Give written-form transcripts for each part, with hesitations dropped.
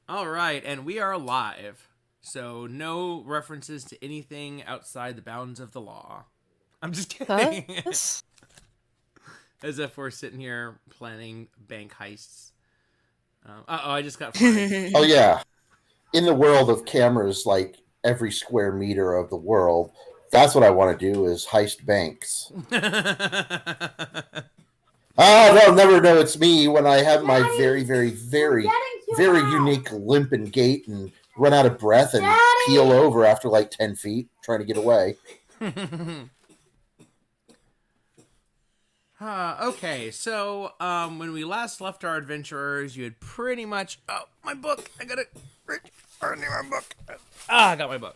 All right, and we are live. So no references to anything outside the bounds of the law. I'm just kidding. Us? As if we're sitting here planning bank heists. I just got fired. Oh yeah, in the world of cameras, like every square meter of the world, that's what I want to do is heist banks. Oh, they'll never know it's me when I have my very, very, very, very unique limp and gait and run out of breath and peel over after like 10 feet trying to get away. Okay, so when we last left our adventurers, you had pretty much... Oh, my book! I got it! I need my book! I got my book.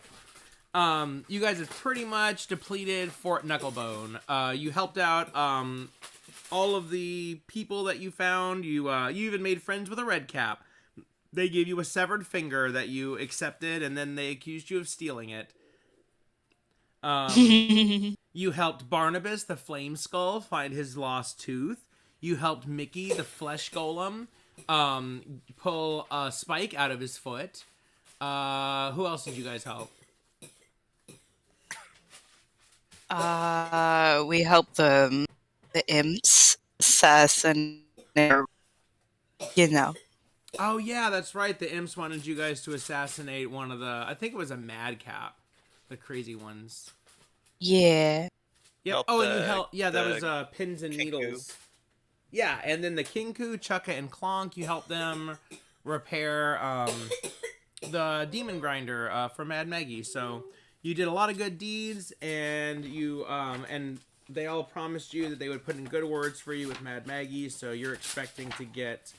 You guys have pretty much depleted Fort Knucklebone. You helped out all of the people that you found. You even made friends with a red cap. They gave you a severed finger that you accepted, and then they accused you of stealing it. You helped Barnabas, the Flame Skull, find his lost tooth. You helped Mickey, the Flesh Golem, pull a spike out of his foot. Who else did you guys help? We helped the imps assassinate, you know. Oh, yeah, that's right. The imps wanted you guys to assassinate one of the... I think it was a madcap. The crazy ones. Yeah. Yep. Help Oh, and you the- helped... Yeah, that the was pins and Kinku. needles. Yeah, and then the Kinku, Chukka, and Clonk, you helped them repair the Demon Grinder for Mad Maggie. So you did a lot of good deeds, and you and they all promised you that they would put in good words for you with Mad Maggie. So you're expecting to get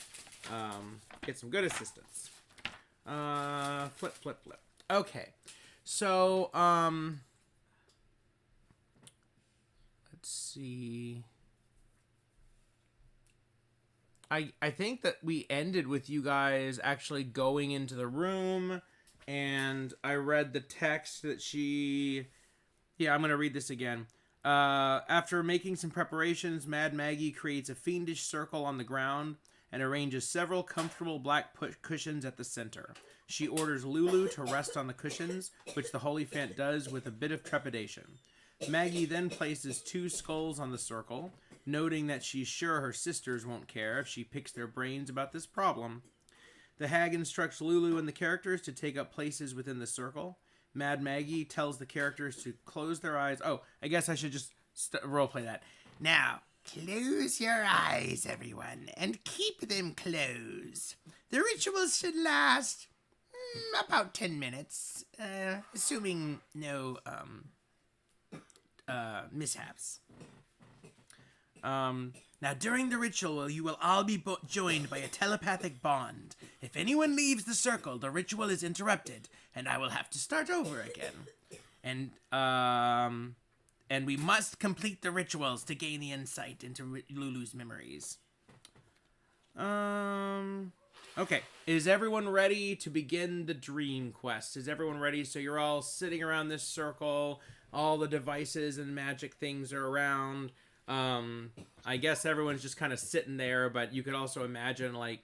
some good assistance. Flip, flip, flip. Okay, so let's see. I think that we ended with you guys actually going into the room, and I read the text that she... Yeah, I'm going to read this again. After making some preparations, Mad Maggie creates a fiendish circle on the ground and arranges several comfortable black cushions at the center. She orders Lulu to rest on the cushions, which the Holyphant does with a bit of trepidation. Maggie then places 2 skulls on the circle, noting that she's sure her sisters won't care if she picks their brains about this problem. The hag instructs Lulu and the characters to take up places within the circle. Mad Maggie tells the characters to close their eyes. Oh, I guess I should just roleplay that. Now, close your eyes, everyone, and keep them closed. The rituals should last about 10 minutes, assuming no mishaps. Now, during the ritual, you will all be joined by a telepathic bond. If anyone leaves the circle, the ritual is interrupted, and I will have to start over again. And we must complete the rituals to gain the insight into Lulu's memories. Okay. Is everyone ready to begin the dream quest? Is everyone ready? So you're all sitting around this circle. All the devices and magic things are around. I guess everyone's just kind of sitting there, but you could also imagine like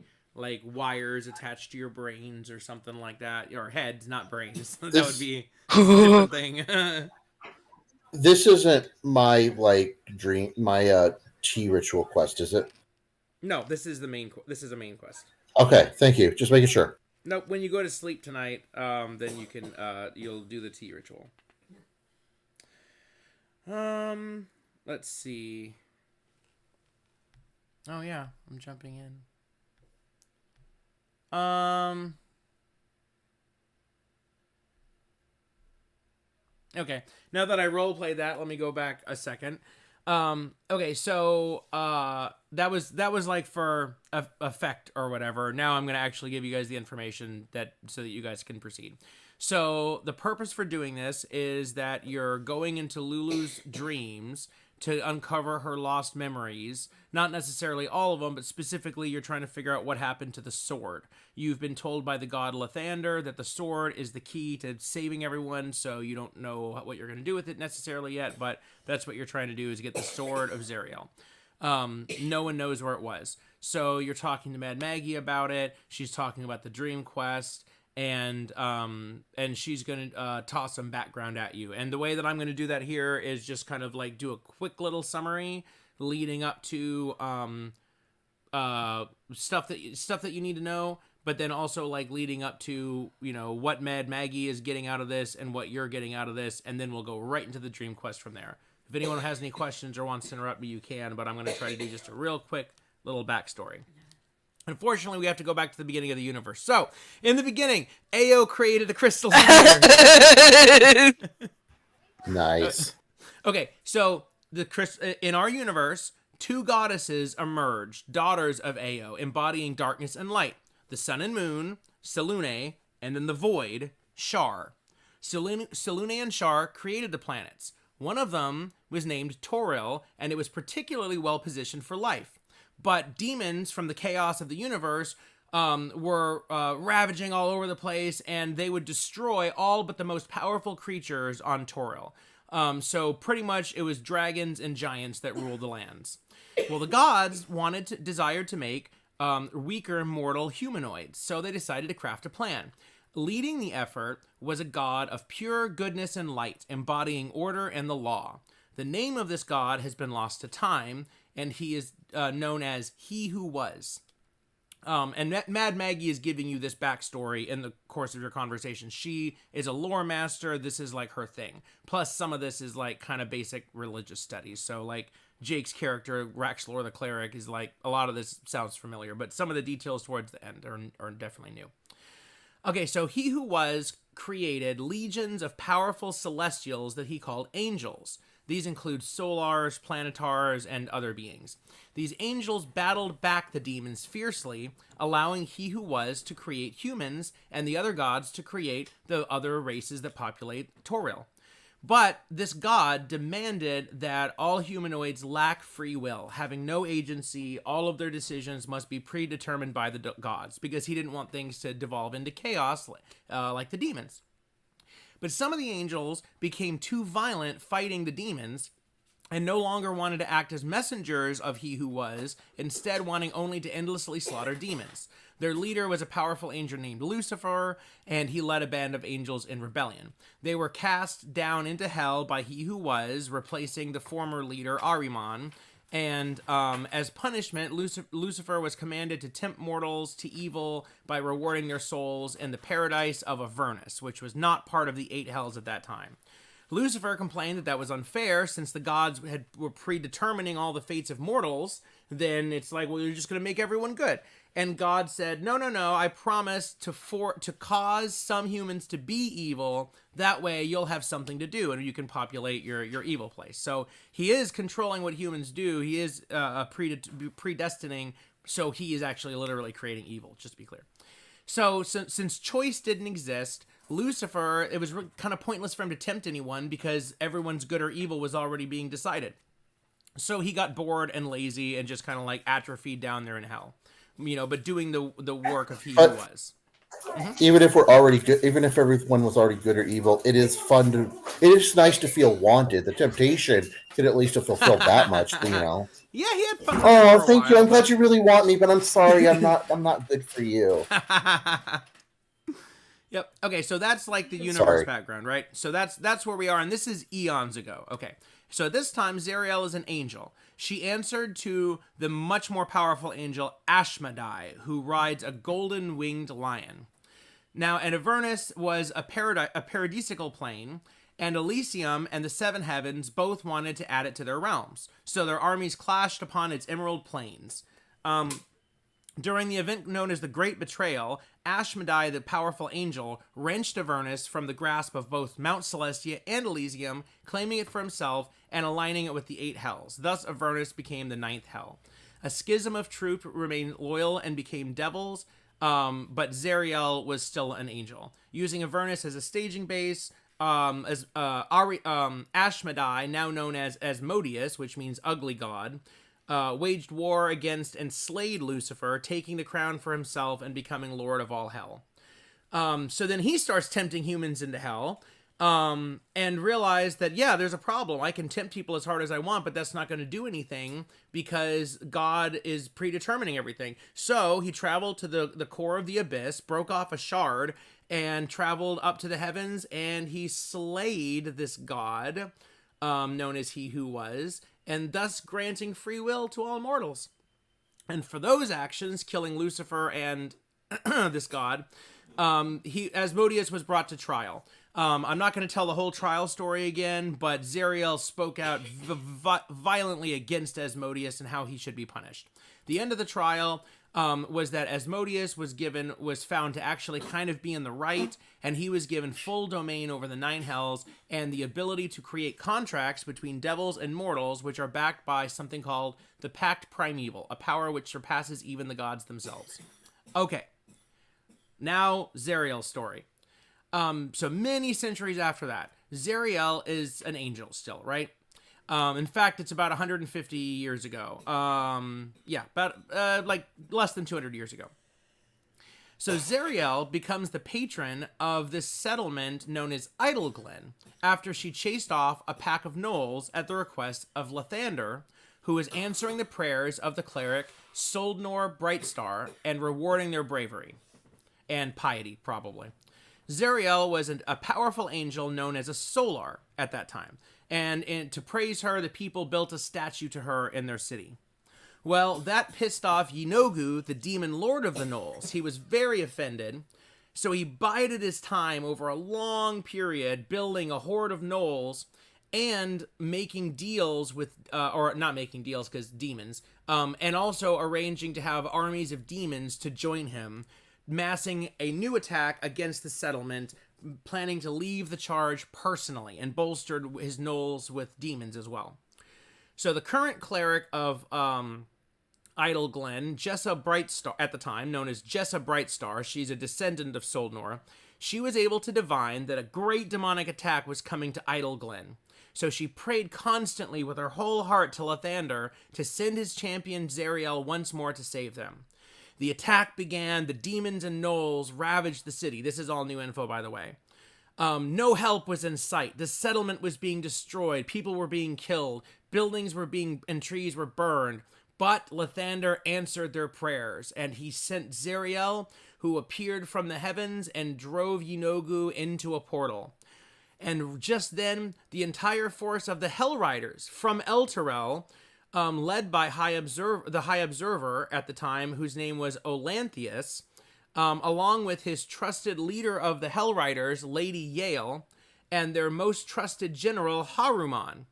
wires attached to your brains or something like that, or heads, not brains. That would be a different thing. This isn't my dream, my tea ritual quest, is it? No, this is the main. This is a main quest. Okay, thank you. Just making sure. No, when you go to sleep tonight, then you can you'll do the tea ritual. Let's see. Oh yeah, I'm jumping in. Okay, now that I roleplay that, let me go back a second. Okay, so that was like for effect or whatever. Now I'm gonna actually give you guys the information so that you guys can proceed. So the purpose for doing this is that you're going into Lulu's dreams to uncover her lost memories. Not necessarily all of them, but specifically you're trying to figure out what happened to the sword. You've been told by the god Lathander that the sword is the key to saving everyone, so you don't know what you're going to do with it necessarily yet, but that's what you're trying to do, is get the sword of Zariel. No one knows where it was. So you're talking to Mad Maggie about it. She's talking about the Dream Quest, and she's gonna toss some background at you. And the way that I'm gonna do that here is just kind of like do a quick little summary leading up to stuff that you need to know, but then also like leading up to, you know, what Mad Maggie is getting out of this and what you're getting out of this, and then we'll go right into the Dream Quest from there. If anyone has any questions or wants to interrupt me, you can, but I'm going to try to do just a real quick little backstory. Unfortunately, we have to go back to the beginning of the universe. So, in the beginning, Ao created the crystal sphere. Nice. Okay, so in our universe, two goddesses emerged, daughters of Ao, embodying darkness and light. The sun and moon, Selune, and then the void, Shar. Selune and Shar created the planets. One of them was named Toril, and it was particularly well positioned for life. But demons from the chaos of the universe were ravaging all over the place, and they would destroy all but the most powerful creatures on Toril. So pretty much it was dragons and giants that ruled the lands. Well, the gods desired to make weaker mortal humanoids, so they decided to craft a plan. Leading the effort was a god of pure goodness and light, embodying order and the law. The name of this god has been lost to time, and he is known as He Who Was. And Mad Maggie is giving you this backstory in the course of your conversation. She is a lore master. This is like her thing. Plus, some of this is like kind of basic religious studies. So like Jake's character, Raxlor the cleric, is like, a lot of this sounds familiar, but some of the details towards the end are definitely new. Okay, so He Who Was created legions of powerful celestials that he called angels. These include solars, planetars, and other beings. These angels battled back the demons fiercely, allowing He Who Was to create humans and the other gods to create the other races that populate Toril. But this god demanded that all humanoids lack free will, having no agency. All of their decisions must be predetermined by the gods, because he didn't want things to devolve into chaos like the demons. But some of the angels became too violent fighting the demons and no longer wanted to act as messengers of He Who Was, instead wanting only to endlessly slaughter demons. Their leader was a powerful angel named Lucifer, and he led a band of angels in rebellion. They were cast down into hell by He Who Was, replacing the former leader, Ahriman. And as punishment, Lucifer was commanded to tempt mortals to evil by rewarding their souls in the paradise of Avernus, which was not part of the 8 hells at that time. Lucifer complained that was unfair, since the gods were predetermining all the fates of mortals. Then it's like, well, you're just going to make everyone good. And God said, no, I promise to cause some humans to be evil. That way you'll have something to do and you can populate your evil place. So he is controlling what humans do. He is predestining. So he is actually literally creating evil, just to be clear. So since choice didn't exist, Lucifer, it was kind of pointless for him to tempt anyone because everyone's good or evil was already being decided. So he got bored and lazy and just kind of like atrophied down there in hell. You know, but doing the work of He Who Was. Mm-hmm. Even if we're already good, even if everyone was already good or evil, it is nice to feel wanted. The temptation can at least fulfill that much, you know. Yeah, he had fun. Oh, thank you. I'm glad you really want me, but I'm sorry, I'm not good for you. Yep. Okay, so that's like the universe background, right? So that's where we are, and this is eons ago. Okay. So at this time, Zariel is an angel. She answered to the much more powerful angel Ashmedai, who rides a golden-winged lion. Now, and Avernus was a paradisical plane, and Elysium and the Seven Heavens both wanted to add it to their realms. So their armies clashed upon its emerald plains. During the event known as the Great Betrayal, Ashmedai, the powerful angel, wrenched Avernus from the grasp of both Mount Celestia and Elysium, claiming it for himself and aligning it with the 8 hells. Thus, Avernus became the 9th hell. A schism of truth remained loyal and became devils, but Zariel was still an angel. Using Avernus as a staging base, Ashmedai, now known as Asmodeus, which means ugly god, waged war against and slayed Lucifer, taking the crown for himself and becoming lord of all hell. So then he starts tempting humans into hell. and realized that, yeah, there's a problem. I can tempt people as hard as I want, but that's not going to do anything because God is predetermining everything. So he traveled to the core of the abyss, broke off a shard, and traveled up to the heavens, and he slayed this god, known as He Who Was, and thus granting free will to all mortals. And for those actions, killing Lucifer and this god, Asmodeus was brought to trial. I'm not going to tell the whole trial story again, but Zariel spoke out violently against Asmodeus and how he should be punished. The end of the trial was that Asmodeus was found to actually kind of be in the right, and he was given full domain over the 9 hells and the ability to create contracts between devils and mortals, which are backed by something called the Pact Primeval, a power which surpasses even the gods themselves. Okay. Now, Zariel's story. So many centuries after that, Zariel is an angel still, right? In fact, it's about 150 years ago. About like less than 200 years ago. So Zariel becomes the patron of this settlement known as Idleglen after she chased off a pack of gnolls at the request of Lathander, who was answering the prayers of the cleric Soldnor Brightstar and rewarding their bravery and piety, probably. Zariel was a powerful angel known as a Solar at that time, and to praise her, the people built a statue to her in their city. Well, that pissed off Yinogu, the demon lord of the gnolls. He was very offended, so he bided his time over a long period building a horde of gnolls and making deals with, or not making deals because demons, and also arranging to have armies of demons to join him, massing a new attack against the settlement, planning to leave the charge personally, and bolstered his gnolls with demons as well. So the current cleric of Idleglen, Jessa Brightstar, at the time known as Jessa Brightstar, she's a descendant of Soldnor, she was able to divine that a great demonic attack was coming to Idleglen. So she prayed constantly with her whole heart to Lathander to send his champion Zariel once more to save them. The attack began, the demons and gnolls ravaged the city. This is all new info, by the way. No help was in sight. The settlement was being destroyed. People were being killed. Buildings were and trees were burned. But Lathander answered their prayers, and he sent Zariel, who appeared from the heavens and drove Yinogu into a portal. And just then, the entire force of the Hell Riders from Elturel, led by the High Observer at the time, whose name was Olanthius, along with his trusted leader of the Hell Riders, Lady Yale, and their most trusted general, Haruman,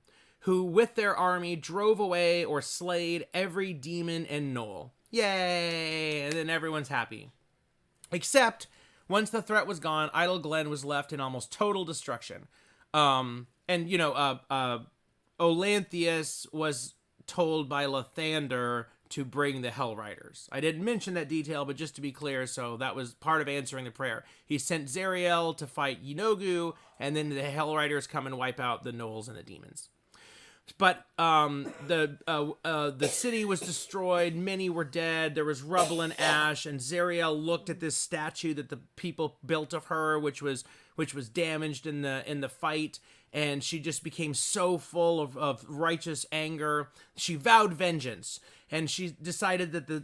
who with their army drove away or slayed every demon and gnoll. Yay! And then everyone's happy. Except, once the threat was gone, Idleglen was left in almost total destruction. Olanthius was told by Lathander to bring the Hell Riders. I didn't mention that detail, but just to be clear, so that was part of answering the prayer. He sent Zariel to fight Yinogu, and then the Hell Riders come and wipe out the gnolls and the demons. But the city was destroyed. Many were dead. There was rubble and ash. And Zariel looked at this statue that the people built of her, which was damaged in the fight. And she just became so full of righteous anger. She vowed vengeance, and she decided that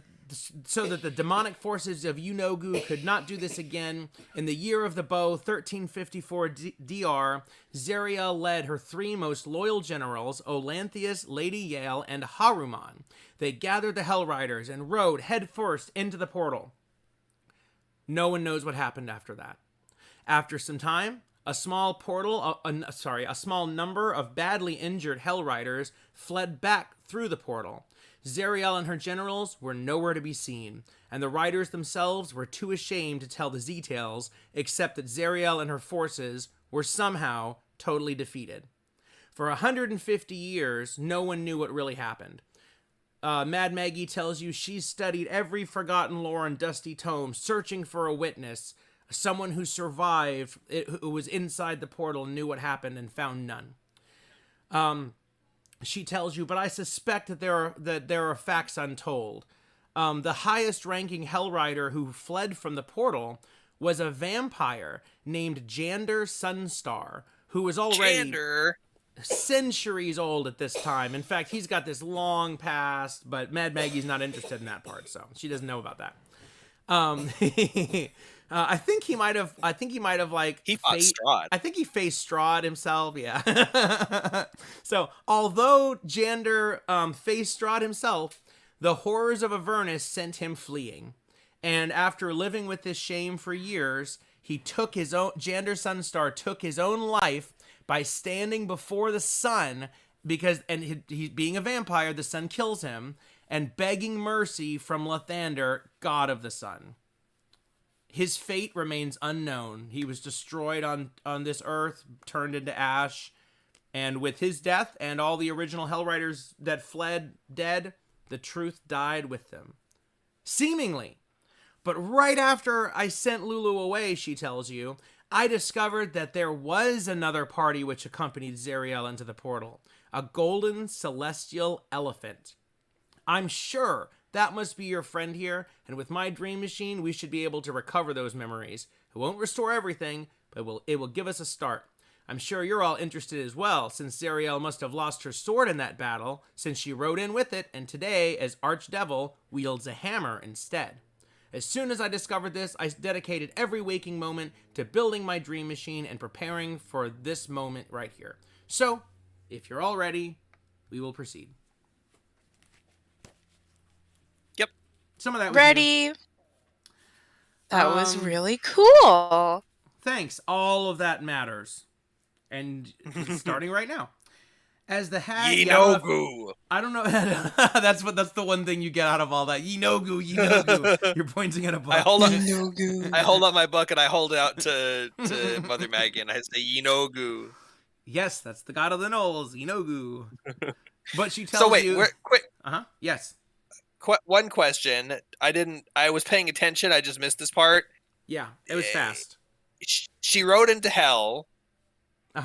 so that the demonic forces of Yinogu could not do this again. In the year of the bow, 1354 DR, Zariel led her 3 most loyal generals, Olanthius, Lady Yale, and Haruman. They gathered the Hell Riders and rode headfirst into the portal. No one knows what happened after that. After some time, a small number of badly injured Hell Riders fled back through the portal. Zariel and her generals were nowhere to be seen, and the riders themselves were too ashamed to tell the details, except that Zariel and her forces were somehow totally defeated. For 150 years, no one knew what really happened. Mad Maggie tells you she's studied every forgotten lore and dusty tome, searching for a witness, someone who survived, who was inside the portal and knew what happened, and found none. She tells you, but I suspect that there are facts untold. The highest-ranking Hell Rider who fled from the portal was a vampire named Jander Sunstar, who was already Jander. centuries old at this time. In fact, he's got this long past, but Mad Maggie's not interested in that part, so she doesn't know about that. I think he might have like He fought Strahd. I think he faced Strahd himself. Yeah. So although Jander faced Strahd himself, the horrors of Avernus sent him fleeing, and after living with this shame for years, Jander Sunstar took his own life by standing before the sun he being a vampire, the sun kills him, and begging mercy from Lathander, god of the sun. His fate remains unknown. He was destroyed on this earth, turned into ash, and with his death and all the original Hellriders that fled dead, the truth died with them. Seemingly. But right after I sent Lulu away, she tells you, I discovered that there was another party which accompanied Zariel into the portal. A golden celestial elephant. I'm sure that must be your friend here, and with my dream machine, we should be able to recover those memories. It won't restore everything, but it will give us a start. I'm sure you're all interested as well, since Zariel must have lost her sword in that battle, since she rode in with it, and today, as Archdevil, wields a hammer instead. As soon as I discovered this, I dedicated every waking moment to building my dream machine and preparing for this moment right here. So, if you're all ready, we will proceed. Yep. Some of that was Ready. That was really cool. Thanks. All of that matters. And it's starting right now. As the hag... Yinogu. I don't know. That's the one thing you get out of all that. Yinogu. You're pointing at a book. I hold up my book and I hold it out to Mother Maggie and I say Yinogu. Yes, that's the god of the Knolls, Yinogu. But she tells you... quick. Yes. One question. I was paying attention. I just missed this part. Yeah, it was fast. She rode into hell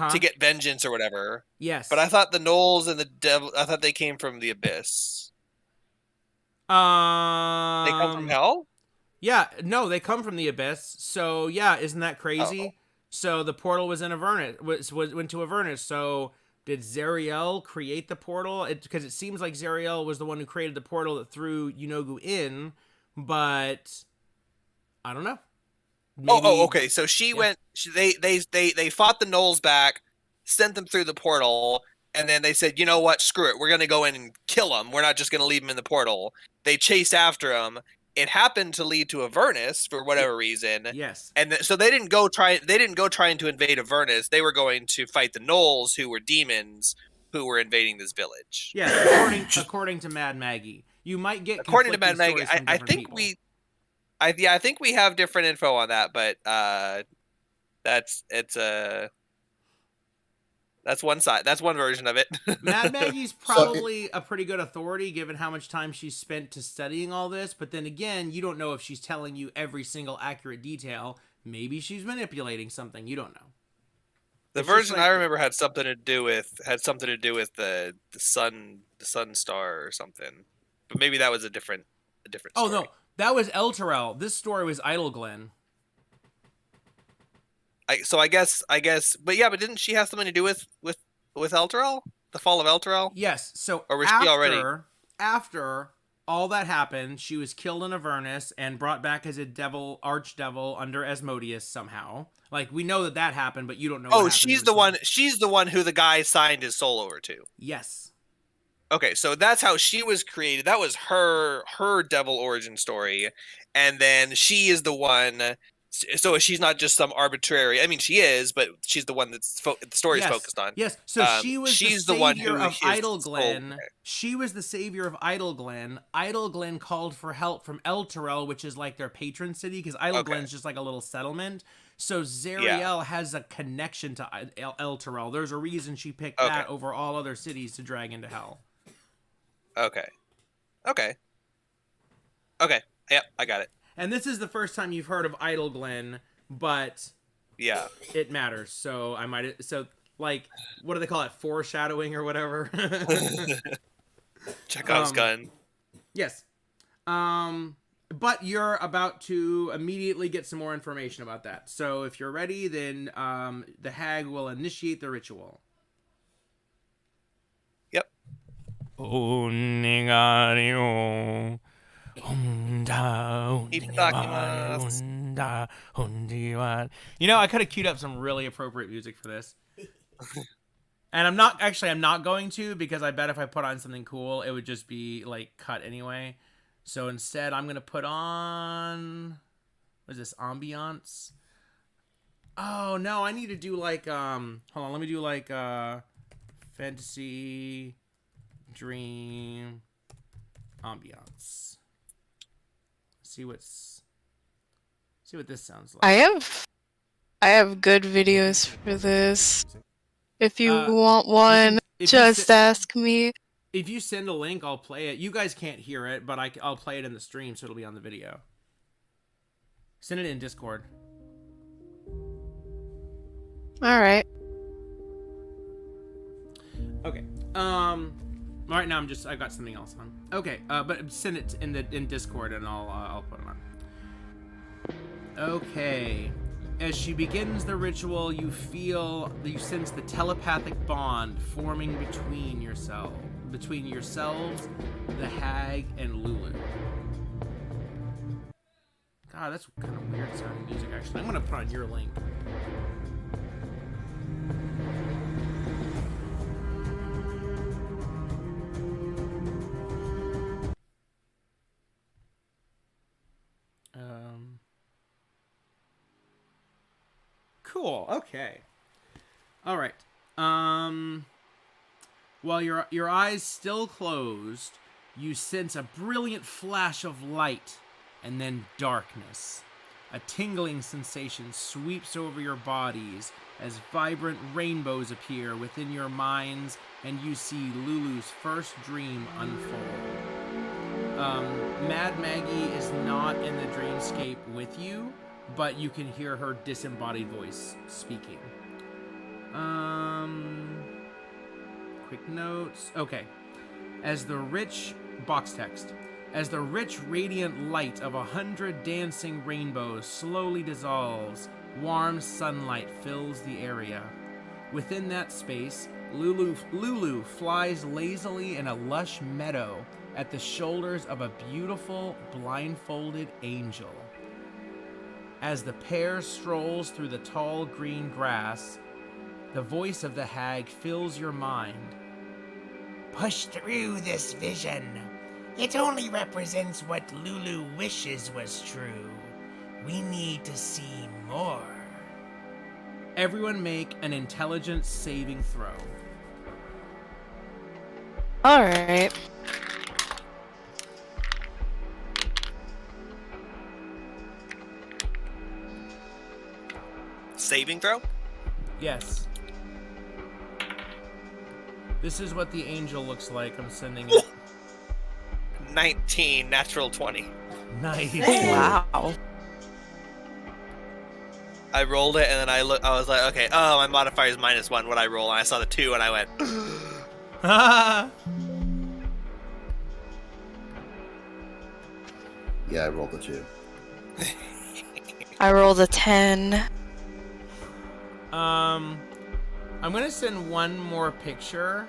to get vengeance or whatever. Yes. But I thought the Knolls and the devil, I thought they came from the abyss. They come from hell? Yeah, no, they come from the abyss. So, yeah, isn't that crazy? Oh. So the portal was in Avernus, went to Avernus. So did Zariel create the portal? Because it seems like Zariel was the one who created the portal that threw Yinogu in, but I don't know. Maybe... okay. So she went. They fought the Knolls back, sent them through the portal, and then they said, "You know what? Screw it. We're gonna go in and kill them. We're not just gonna leave them in the portal." They chased after him. It happened to lead to Avernus for whatever reason. Yes. And so they didn't go trying to invade Avernus. They were going to fight the Knolls, who were demons who were invading this village. Yeah, according to Mad Maggie. You might get according to Mad Maggie. I think we have different info on that, but that's one side. That's one version of it. Mad Maggie's probably a pretty good authority given how much time she's spent to studying all this. But then again, you don't know if she's telling you every single accurate detail. Maybe she's manipulating something. You don't know. The version I remember had something to do with the sun star or something. But maybe that was a different story. Oh no, that was Elturel. This story was Idleglen. I guess, but didn't she have something to do with Elturel? The fall of Elturel? Yes. So or was she already after all that happened, she was killed in Avernus and brought back as a archdevil under Asmodeus somehow. Like we know that happened, but you don't know. Oh, she's the one. She's the one who the guy signed his soul over to. Yes. Okay, so that's how she was created. That was her devil origin story, and then she is the one. So she's not just some arbitrary. I mean, she is, but she's the one that's the story is focused on. Yes. So she's the one who of Idleglen. Okay. She was the savior of Idleglen. Idleglen called for help from Elturel, which is like their patron city, because Idleglen's just like a little settlement. So Zariel has a connection to Elturel. There's a reason she picked that over all other cities to drag into hell. Okay. Yep, I got it. And this is the first time you've heard of Idleglen, but yeah, it matters. So like, what do they call it? Foreshadowing or whatever. Chekhov's gun. Yes. But you're about to immediately get some more information about that. So if you're ready, then the hag will initiate the ritual. Yep. You know, I could have queued up some really appropriate music for this. And I'm not going to, because I bet if I put on something cool, it would just be like cut anyway. So instead, I'm going to put on, what is this, ambiance? Oh, no, I need to do like, hold on, let me do like, fantasy, dream, ambiance. See what this sounds like. I have good videos for this. If you want one, if just ask me. If you send a link, I'll play it. You guys can't hear it, but I'll play it in the stream, so it'll be on the video. Send it in Discord. All right. Okay. Right now I've got something else on. Okay. But send it in Discord, and I'll put it on. Okay. As she begins the ritual, you sense the telepathic bond forming between yourselves, the hag, and Lulu. God, that's kind of weird sounding music, actually. I'm gonna put on your link. Cool. Okay. All right. While your eyes still closed, you sense a brilliant flash of light and then darkness. A tingling sensation sweeps over your bodies as vibrant rainbows appear within your minds, and you see Lulu's first dream unfold. Mad Maggie is not in the dreamscape with you, but you can hear her disembodied voice speaking. Quick notes. Okay. As the rich radiant light of 100 dancing rainbows slowly dissolves, warm sunlight fills the area. Within that space, Lulu flies lazily in a lush meadow at the shoulders of a beautiful, blindfolded angel. As the pair strolls through the tall green grass, the voice of the hag fills your mind. Push through this vision. It only represents what Lulu wishes was true. We need to see more. Everyone make an intelligence saving throw. All right. Saving throw? Yes. This is what the angel looks like. I'm sending it. 19, natural 20. Nice. Wow. I rolled it, and then I was like, okay, oh, my modifier is -1. What I roll, and I saw the 2, and I went. Yeah, I rolled a 2. I rolled a 10. I'm gonna send one more picture.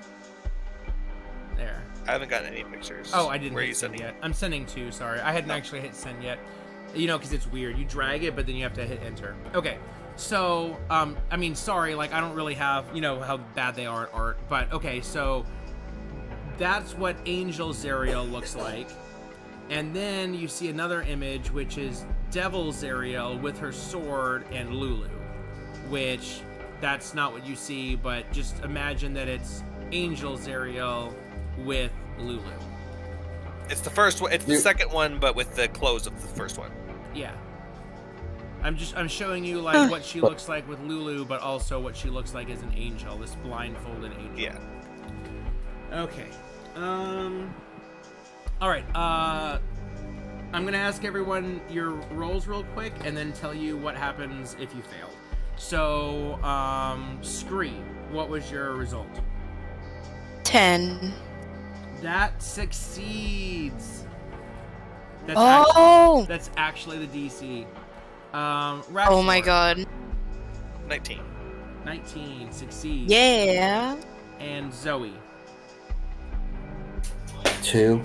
There. I haven't gotten any pictures. Oh, I didn't Where are you hit send sending yet. I'm sending 2, sorry. I hadn't actually hit send yet. You know, because it's weird. You drag it, but then you have to hit enter. Okay. So, I mean, sorry, like, I don't really have, you know, how bad they are at art, but, okay, so that's what Angel Zariel looks like. And then you see another image, which is Devil Zariel with her sword and Lulu, which that's not what you see, but just imagine that it's Angel Zariel with Lulu. It's the first one. It's the second one, but with the close of the first one. Yeah. I'm showing you like what she looks like with Lulu, but also what she looks like as an angel, this blindfolded angel. Yeah. Okay. All right. I'm gonna ask everyone your rolls real quick, and then tell you what happens if you fail. So, Scree, what was your result? 10. That succeeds. Oh! That's actually the DC. Oh my Raxlor, god. 19. 19 succeeds. Yeah. And Zoe. 2.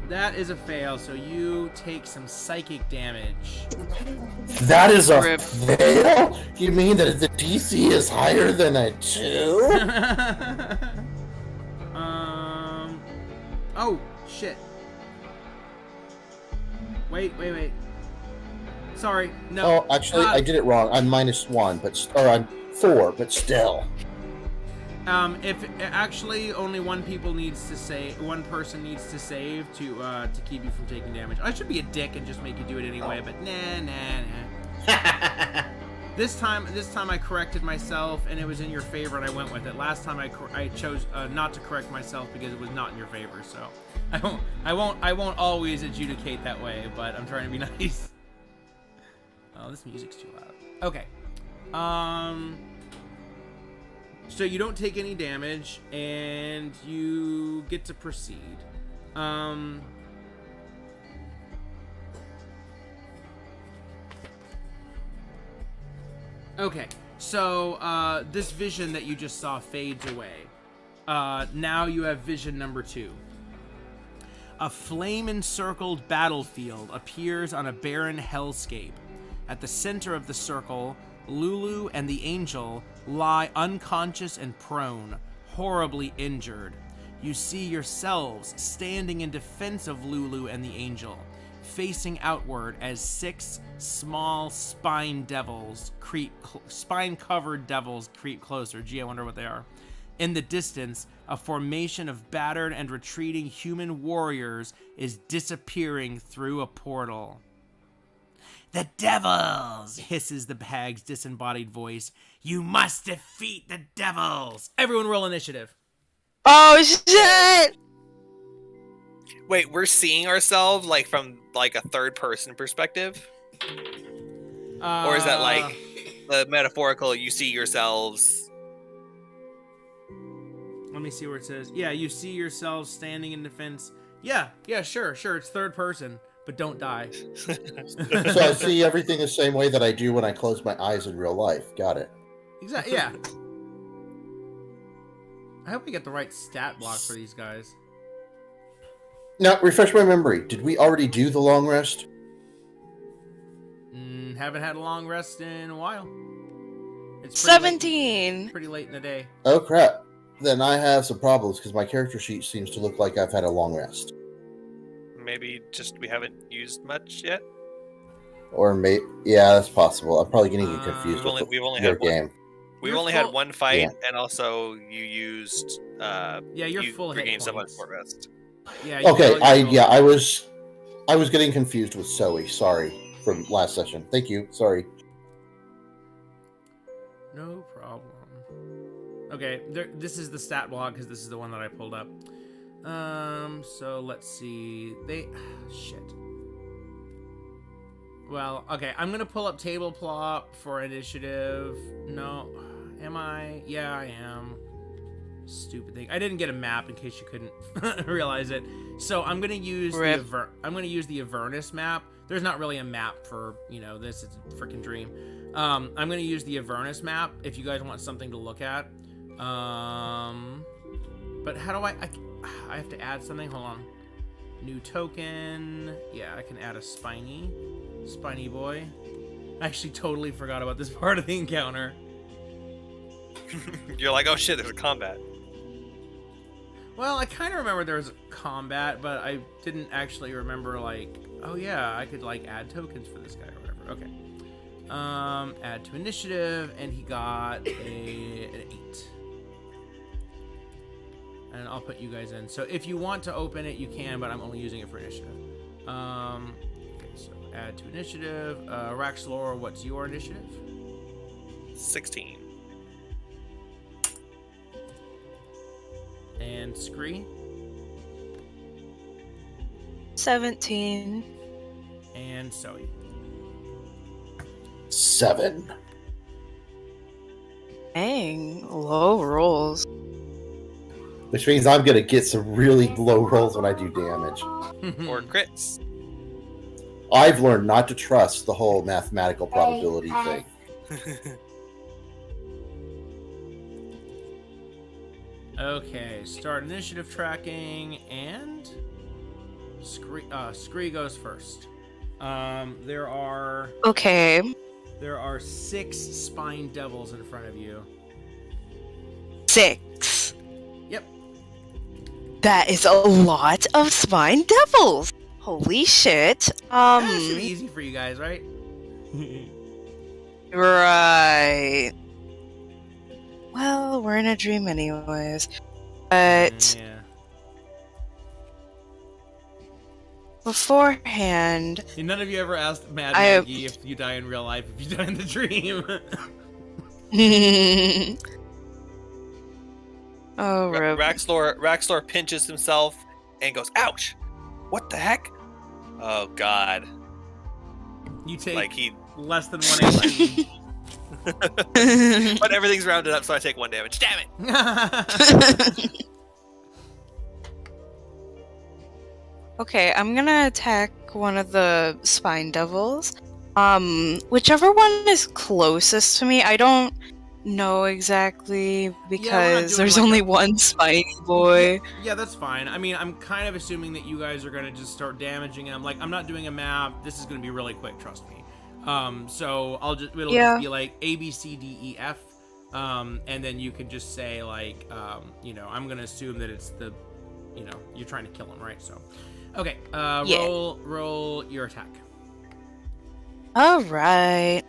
That is a fail, so you take some psychic damage. That is a Rip. fail? You mean that the DC is higher than a 2? Oh, shit. Wait. Sorry, no. Oh, actually, I did it wrong. I'm -1, or I'm 4, but still. If actually only one person needs to save to keep you from taking damage. I should be a dick and just make you do it anyway, but nah. This time I corrected myself and it was in your favor and I went with it. Last time I chose not to correct myself because it was not in your favor. So I won't always adjudicate that way, but I'm trying to be nice. Oh, this music's too loud. Okay. So you don't take any damage, and you get to proceed. Okay, so this vision that you just saw fades away. Now you have vision number 2. A flame-encircled battlefield appears on a barren hellscape. At the center of the circle, Lulu and the angel lie unconscious and prone, horribly injured. You see yourselves standing in defense of Lulu and the angel, facing outward as 6 small spine-covered devils creep closer. Gee, I wonder what they are. In the distance, a formation of battered and retreating human warriors is disappearing through a portal. "The devils!" hisses the hag's disembodied voice. "You must defeat the devils!" Everyone roll initiative. Oh shit! Wait, we're seeing ourselves like from like a third person perspective? Or is that like the metaphorical you see yourselves? Let me see where it says. Yeah, you see yourselves standing in defense. Yeah, sure. It's third person, but don't die. So I see everything the same way that I do when I close my eyes in real life. Got it. Exactly. Yeah. I hope we get the right stat block for these guys. Now, refresh my memory. Did we already do the long rest? Haven't had a long rest in a while. It's 17. Pretty late in the day. Oh, crap. Then I have some problems because my character sheet seems to look like I've had a long rest. Maybe just we haven't used much yet? Or yeah, that's possible. I'm probably getting confused with we've only your had one. game. We've You're only full- had one fight, Yeah. and also you used you're you full hit regained so much points. more rest. Yeah. You Okay, really I was getting confused with Zoe. Sorry from last session. Thank you. Sorry. No problem. Okay, this is the stat block because this is the one that I pulled up. So let's see. Shit. Well, okay, I'm gonna pull up table plot for initiative. No, am I? Yeah, I am. Stupid thing. I didn't get a map in case you couldn't realize it. So I'm gonna use the Avernus map. There's not really a map for this. It's a freaking dream. I'm gonna use the Avernus map if you guys want something to look at. But how do I have to add something? Hold on. New token. Yeah, I can add a spiny boy. I actually totally forgot about this part of the encounter. You're like, oh shit, there's a combat. Well, I kind of remember there was combat, but I didn't actually remember, like, oh yeah, I could, like, add tokens for this guy or whatever. Okay. Add to initiative, and he got an 8. And I'll put you guys in. So if you want to open it, you can, but I'm only using it for initiative. Okay, so add to initiative. Raxlor, what's your initiative? 16. And Scree? 17. And Zoe? 7. Dang, low rolls. Which means I'm going to get some really low rolls when I do damage. Or crits. I've learned not to trust the whole mathematical probability thing. Okay, start initiative tracking, and Scree goes first. There are Okay. 6 spine devils in front of you. 6. Yep. That is a lot of spine devils. Holy shit. That should be easy for you guys, right? Right. Well, we're in a dream anyways. But Yeah. beforehand, See, none of you ever asked Mad I have- Maggie if you die in real life, if you die in the dream. oh, rip. Raxlor pinches himself and goes, "Ouch! What the heck? Oh God!" You take Like he, less than 1 HP. but everything's rounded up, so I take 1 damage. Damn it! Okay, I'm gonna attack one of the spine devils. Whichever one is closest to me. I don't know exactly because doing there's like only a- one spiny boy. Yeah, that's fine. I mean, I'm kind of assuming that you guys are gonna just start damaging him. Like, I'm not doing a map. This is gonna be really quick, trust me. So it'll Yeah. just be like A, B, C, D, E, F. And then you could just say like, I'm gonna assume that it's the, you're trying to kill him, right? So, okay. Yeah. Roll your attack. All right.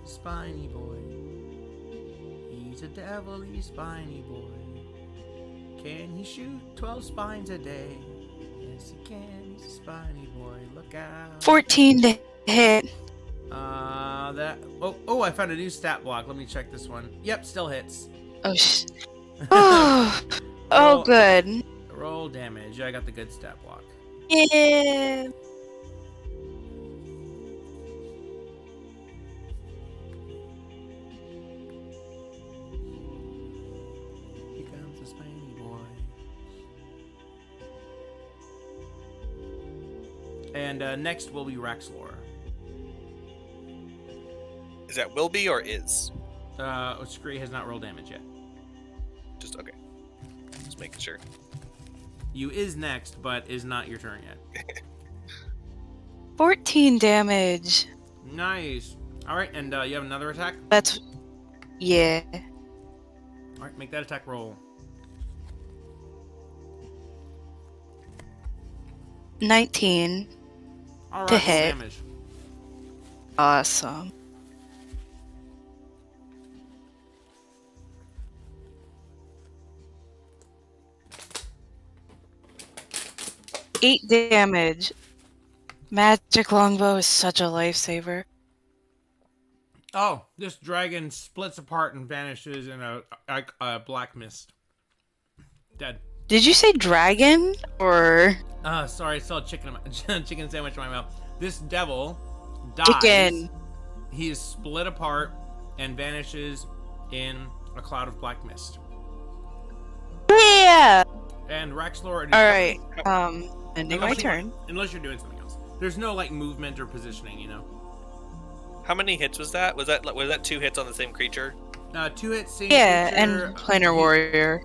Spiny boy. He's a devil-y spiny boy. Can he shoot 12 spines a day? Yes, he can. He's a spiny boy. Look out. 14 to hit. I found a new stat block. Let me check this one. Yep, still hits. Oh, oh, Roll- good. Roll damage. I got the good stat block. Yeah. Here comes the spiny boy. And next will be Raxlor. Is that will be or is? Scree has not rolled damage yet. Just okay. Just making sure. You is next, but is not your turn yet. 14 damage. Nice. All right, and you have another attack. That's... Yeah. All right, make that attack roll. 19. All right, To roll hit. damage. Awesome. Eight damage. Magic longbow is such a lifesaver. Oh, this dragon splits apart and vanishes in a black mist. Dead. Did you say dragon or Sorry, I still had chicken sandwich in my mouth. This devil dies. chicken? He is split apart and vanishes in a cloud of black mist. Yeah. And Raxlor. All right. Ending my turn. Unless you're doing something else. There's no like movement or positioning, you know. How many hits was that? Was that 2 hits on the same creature? 2 hits. Same Yeah, creature. and planar warrior.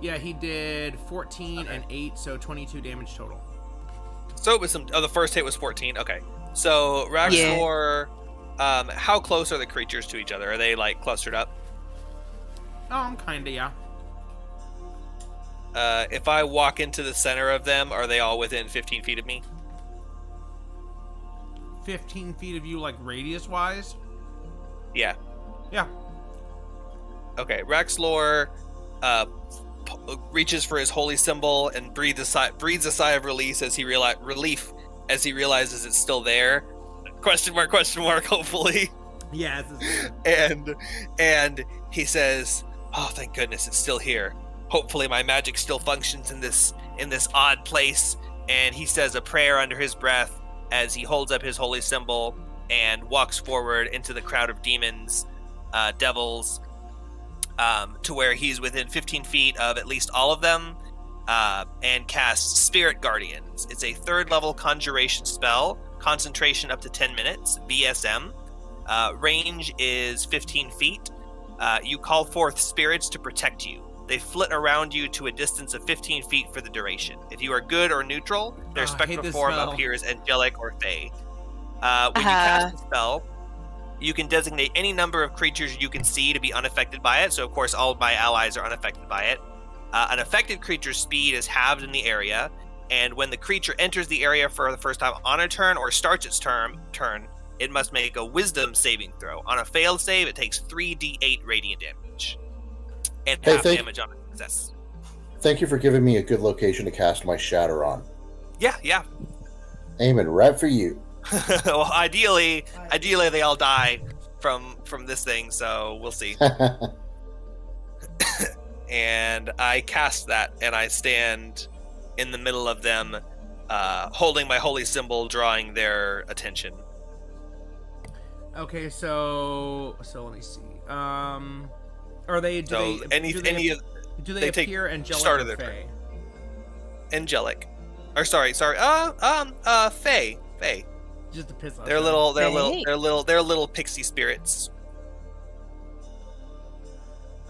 Yeah, he did 14 and 8, so 22 damage total. So it was the first hit was 14. Okay. So Raxlor, how close are the creatures to each other? Are they like clustered up? Kinda, yeah. If I walk into the center of them, are they all within 15 feet of me? 15 feet of you, like radius-wise? Yeah. Yeah. Okay. Raxlor reaches for his holy symbol and breathes a sigh of relief as he realizes it's still there. Question mark, hopefully. Yeah. And he says, "Oh, thank goodness it's still here. hopefully my magic still functions in this odd place. And he says a prayer under his breath as he holds up his holy symbol and walks forward into the crowd of demons, devils, to where he's within 15 feet of at least all of them, and casts Spirit Guardians. It's a 3rd level conjuration spell, concentration up to 10 minutes, BSM. Range is 15 feet. You call forth spirits to protect you. They flit around you to a distance of 15 feet for the duration. If you are good or neutral, their spectral form appears angelic or fey. When you cast the spell, you can designate any number of creatures you can see to be unaffected by it. So, of course, all of my allies are unaffected by it. An affected creature's speed is halved in the area, and when the creature enters the area for the first time on a turn or starts its turn, it must make a Wisdom saving throw. On a failed save, it takes 3d8 radiant damage. And half damage on a success. Thank you for giving me a good location to cast my Shatter on. Yeah. Aiming right for you. Well, ideally they all die from this thing, so we'll see. And I cast that, and I stand in the middle of them, holding my holy symbol, drawing their attention. Okay, so let me see. Are they? Do they appear angelic or fey? Angelic, or sorry. Fey. Just to piss off. They're little pixie spirits.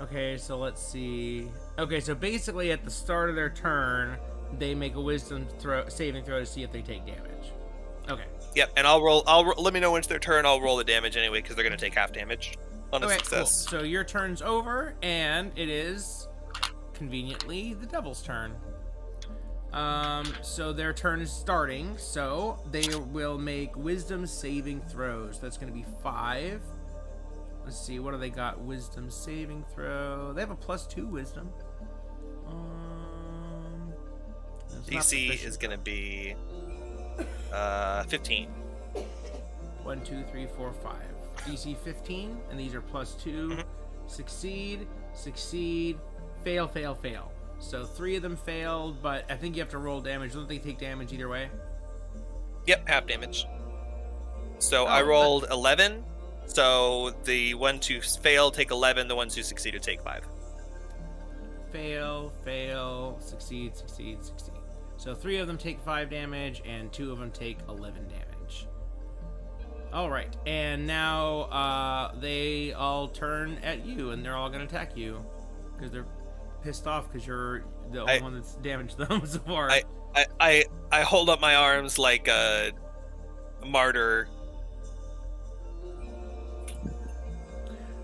Okay, so let's see. Okay, so basically at the start of their turn, they make a Wisdom saving throw to see if they take damage. Okay. Yep, and I'll roll. Let me know when it's their turn. I'll roll the damage anyway because they're gonna take half damage on a success. Cool. So your turn's over, and it is conveniently the devil's turn. So their turn is starting. So they will make Wisdom saving throws. That's gonna be 5. Let's see, what do they got? Wisdom saving throw. They have a +2 Wisdom. DC is gonna be 15. 1, 2, 3, 4, 5. DC 15, and these are +2. Mm-hmm. Succeed, fail. So 3 of them failed, but I think you have to roll damage. Don't they take damage either way? Yep, half damage. So I rolled 11. So the ones who failed take 11. The ones who succeeded take 5. Fail, succeed. So 3 of them take 5 damage, and 2 of them take 11 damage. All right, and now they all turn at you, and they're all going to attack you because they're pissed off because you're the only one that's damaged them so far. I hold up my arms like a martyr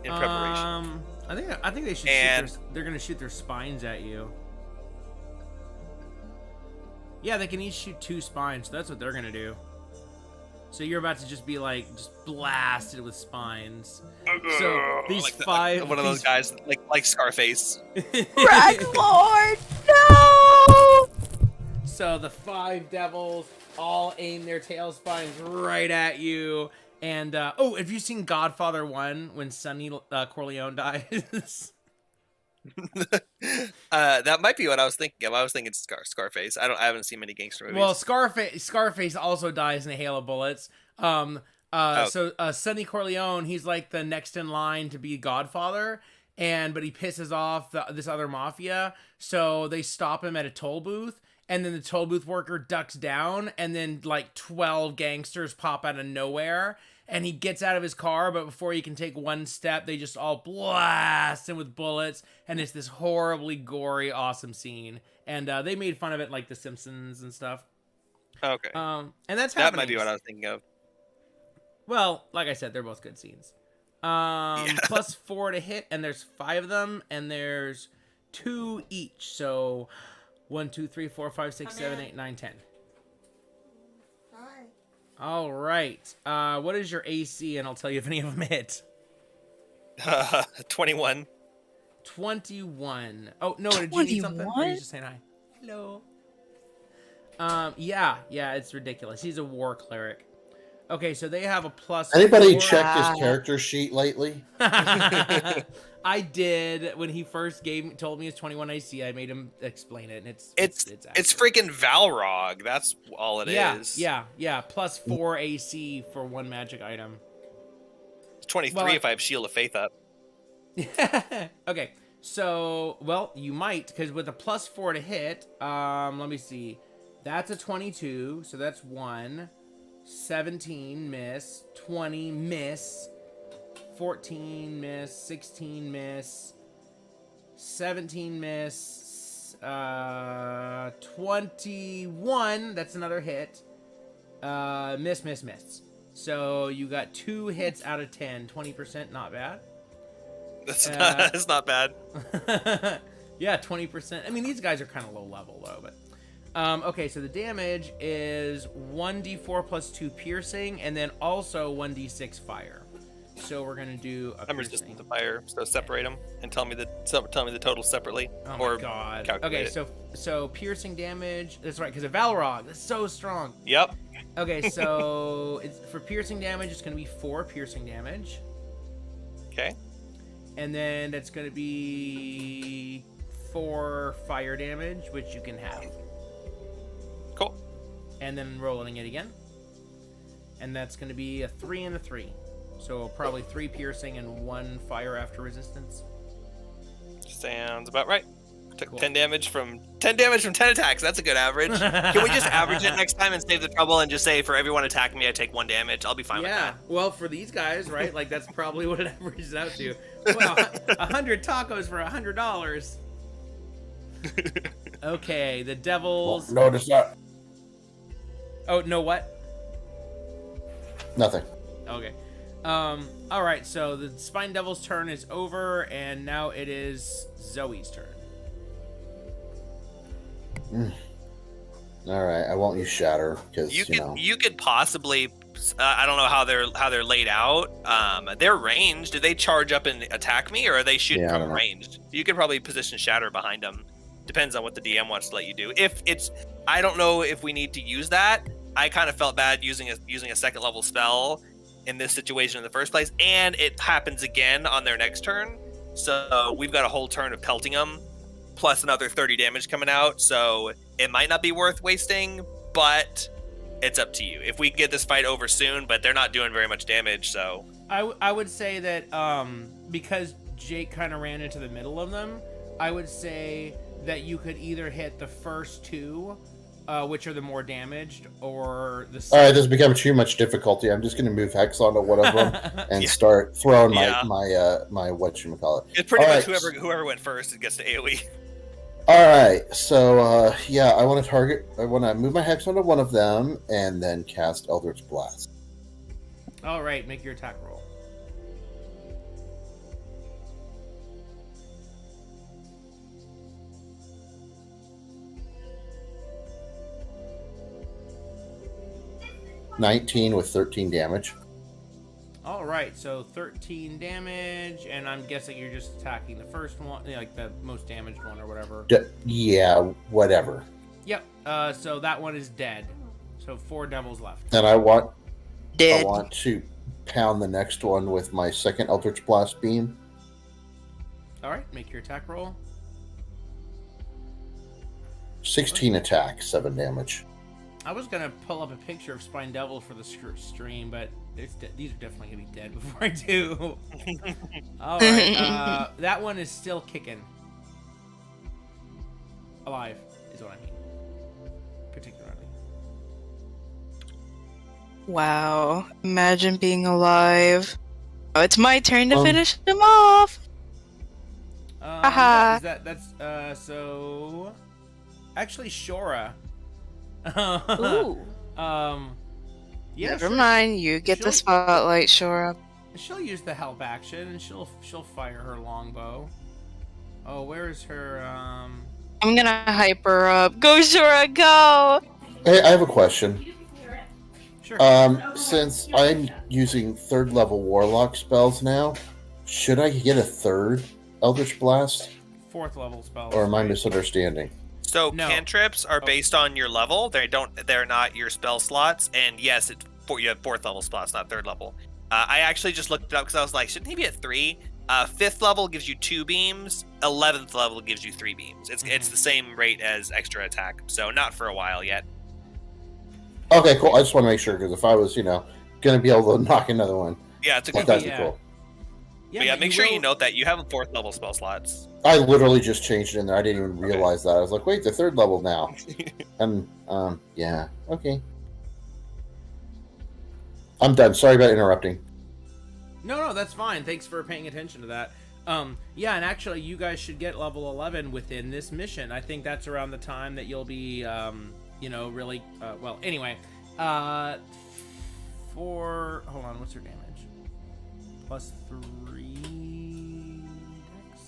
in preparation. I think they should they're going to shoot their spines at you. Yeah, they can each shoot 2 spines. So that's what they're gonna do. So you're about to just be just blasted with spines. So these like 5, one of those guys like Scarface. Lord, no! So the 5 devils all aim their tail spines right at you. And have you seen Godfather 1 when Sonny Corleone dies? That might be what I was thinking of. I was thinking Scarface. I haven't seen many gangster movies. Well, Scarface also dies in a hail of bullets. So Sonny Corleone, he's like the next in line to be Godfather, but he pisses off this other mafia, so they stop him at a toll booth, and then the toll booth worker ducks down, and then 12 gangsters pop out of nowhere. And he gets out of his car, but before he can take one step, they just all blast him with bullets. And it's this horribly gory, awesome scene. And they made fun of it like The Simpsons and stuff. Okay. And that's that happening. might be what I was thinking of. Well, like I said, they're both good scenes. +4 to hit, and there's 5 of them, and there's 2 each. So 1, 2, 3, 4, 5, 6, 7, 8, 9, 10. All right. What is your AC? And I'll tell you if any of them hit. 21. 21. Oh, no, did you need something? Or are you just saying hi? Hello. Yeah, it's ridiculous. He's a war cleric. Okay, so they have a plus. Anybody 4. checked his character sheet lately? I did when he first told me his 21 AC. I made him explain it, and it's freaking Valrog. That's all it is. Yeah. Plus 4 AC for one magic item. 23 if I have Shield of Faith up. Okay, so you might, because with a plus 4 to hit, let me see. That's a 22, so that's 1. 17 miss, 20 miss, 14 miss, 16 miss, 17 miss, 21, that's another hit, miss. So you got 2 hits out of 10, 20%, not bad. That's not bad. Yeah, 20%. I mean, these guys are kind of low level, though, but... okay, so the damage is 1d4 plus 2 piercing, and then also 1d6 fire. So we're gonna do a I'm resistant to fire, so separate them and tell me the total separately. Oh my god. Okay, so piercing damage. That's right, because of Valrog. That's so strong. Yep. Okay, so for piercing damage, it's gonna be 4 piercing damage. Okay. And then that's gonna be 4 fire damage, which you can have. Cool. And then rolling it again. And that's going to be a 3 and a 3. So probably 3 piercing and 1 fire after resistance. Sounds about right. Took Cool. 10 damage from 10 attacks. That's a good average. Can we just average it next time and save the trouble and just say for everyone attacking me, I take 1 damage? I'll be fine with that. Well, for these guys, right? Like that's probably what it averages out to. Well, 100 tacos for $100. Okay, the devils. Well, notice that. Oh, no, what? Nothing. Okay. All right, so the Spine Devil's turn is over, and now it is Zoe's turn. All right, I won't use Shatter because you could possibly. I don't know how they're laid out. They're ranged. Do they charge up and attack me, or are they shooting from ranged? You could probably position Shatter behind them. Depends on what the DM wants to let you do. If it's, I don't know if we need to use that. I kind of felt bad using a second level spell in this situation in the first place, and it happens again on their next turn. So we've got a whole turn of pelting them, plus another 30 damage coming out. So it might not be worth wasting, but it's up to you. If we can get this fight over soon, but they're not doing very much damage, so I would say that because Jake kind of ran into the middle of them, I would say that you could either hit the first 2, which are the more damaged, or the second. All right, this has become too much difficulty. I'm just going to move Hex onto one of them and start throwing my whatchamacallit. It's pretty much whoever went first it gets to AoE. All right, so I want to move my Hex onto one of them and then cast Eldritch Blast. All right, make your attack roll. $19 with 13 damage. All right, so 13 damage, and I'm guessing you're just attacking the first one, like the most damaged one or whatever. Yeah, whatever. Yep. So that one is dead. So 4 devils left. And I want Dead. to pound the next one with my second Eldritch Blast beam. All right, make your attack roll. 16 attack, 7 damage. I was gonna pull up a picture of Spine Devil for the stream, but these are definitely gonna be dead before I do. All right, that one is still kicking. Alive is what I mean, particularly. Wow, imagine being alive. Oh, it's my turn to finish him off. Haha. That's so. Actually, Shora. Ooh. Yeah. Never mind. You get the spotlight, Shora. She'll use the help action, and she'll fire her longbow. Oh, where is her? I'm gonna hype her up. Go, Shora, go! Hey, I have a question. Sure. Since I'm using 3rd level Warlock spells now, should I get a 3rd Eldritch Blast? 4th level spell. Or am I misunderstanding? So cantrips are based on your level. They're not your spell slots, and yes, you have 4th level spots, not 3rd level. I actually just looked it up because I was like, shouldn't he be at 3? 5th level gives you 2 beams. 11th level gives you 3 beams. It's the same rate as extra attack, so not for a while yet. Okay, cool. I just want to make sure because if I was, going to be able to knock another one, Yeah, it's a good that'd thing. be cool. But yeah, make sure you note that you have a 4th level spell slots. I literally just changed it in there. I didn't even realize that. I was like, wait, they're 3rd level now. And yeah, okay. I'm done. Sorry about interrupting. No, that's fine. Thanks for paying attention to that. Yeah, and actually, you guys should get level 11 within this mission. I think that's around the time that you'll be, really. Well, anyway, hold on, what's her damage? +3. Dex.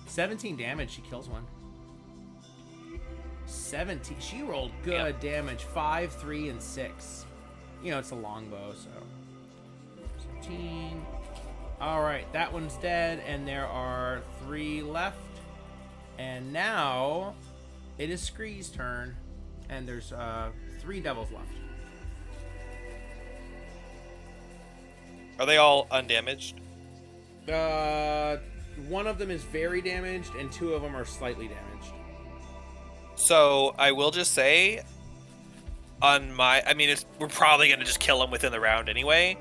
17 damage. She kills one. 17. She rolled good damage. 5, 3, and 6. It's a longbow, so 17. All right, that one's dead, and there are 3 left. And now it is Scree's turn, and there's 3 devils left. Are they all undamaged? One of them is very damaged, and 2 of them are slightly damaged. So I will just say, we're probably gonna just kill him within the round anyway.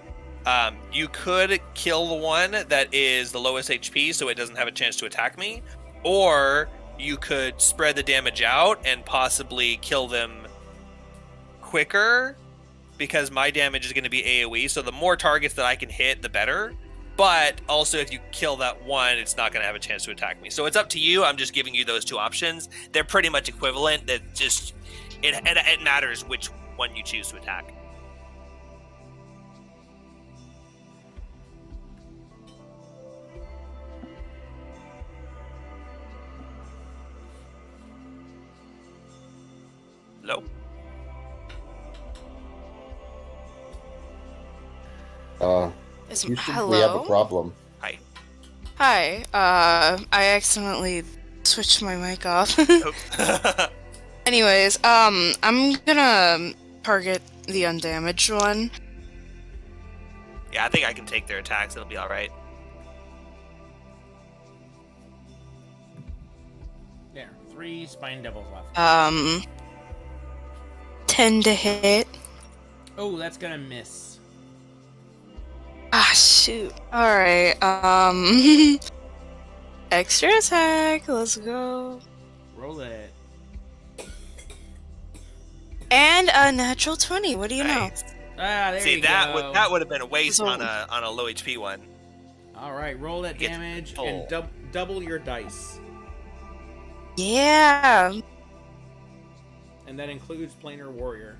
You could kill the one that is the lowest HP, so it doesn't have a chance to attack me, or you could spread the damage out and possibly kill them quicker, because my damage is going to be AoE, so the more targets that I can hit, the better. But also, if you kill that one, it's not going to have a chance to attack me. So it's up to you. I'm just giving you those 2 options. They're pretty much equivalent. That just it matters which one you choose to attack. Hello? Houston, hello? we have a problem. Hi. Hi. I accidentally switched my mic off. Anyways, I'm gonna target the undamaged one. Yeah, I think I can take their attacks. It'll be all right. There, 3 spine devils left. 10 to hit. Oh, that's gonna miss. Ah, shoot. Alright, extra attack, let's go. Roll it. And a natural 20, what do you Nice. Ah, there See, you that go. that would have been a waste So- on a low HP one. All right, roll that Get damage full. and double your dice. know? Yeah. And that includes planar warrior.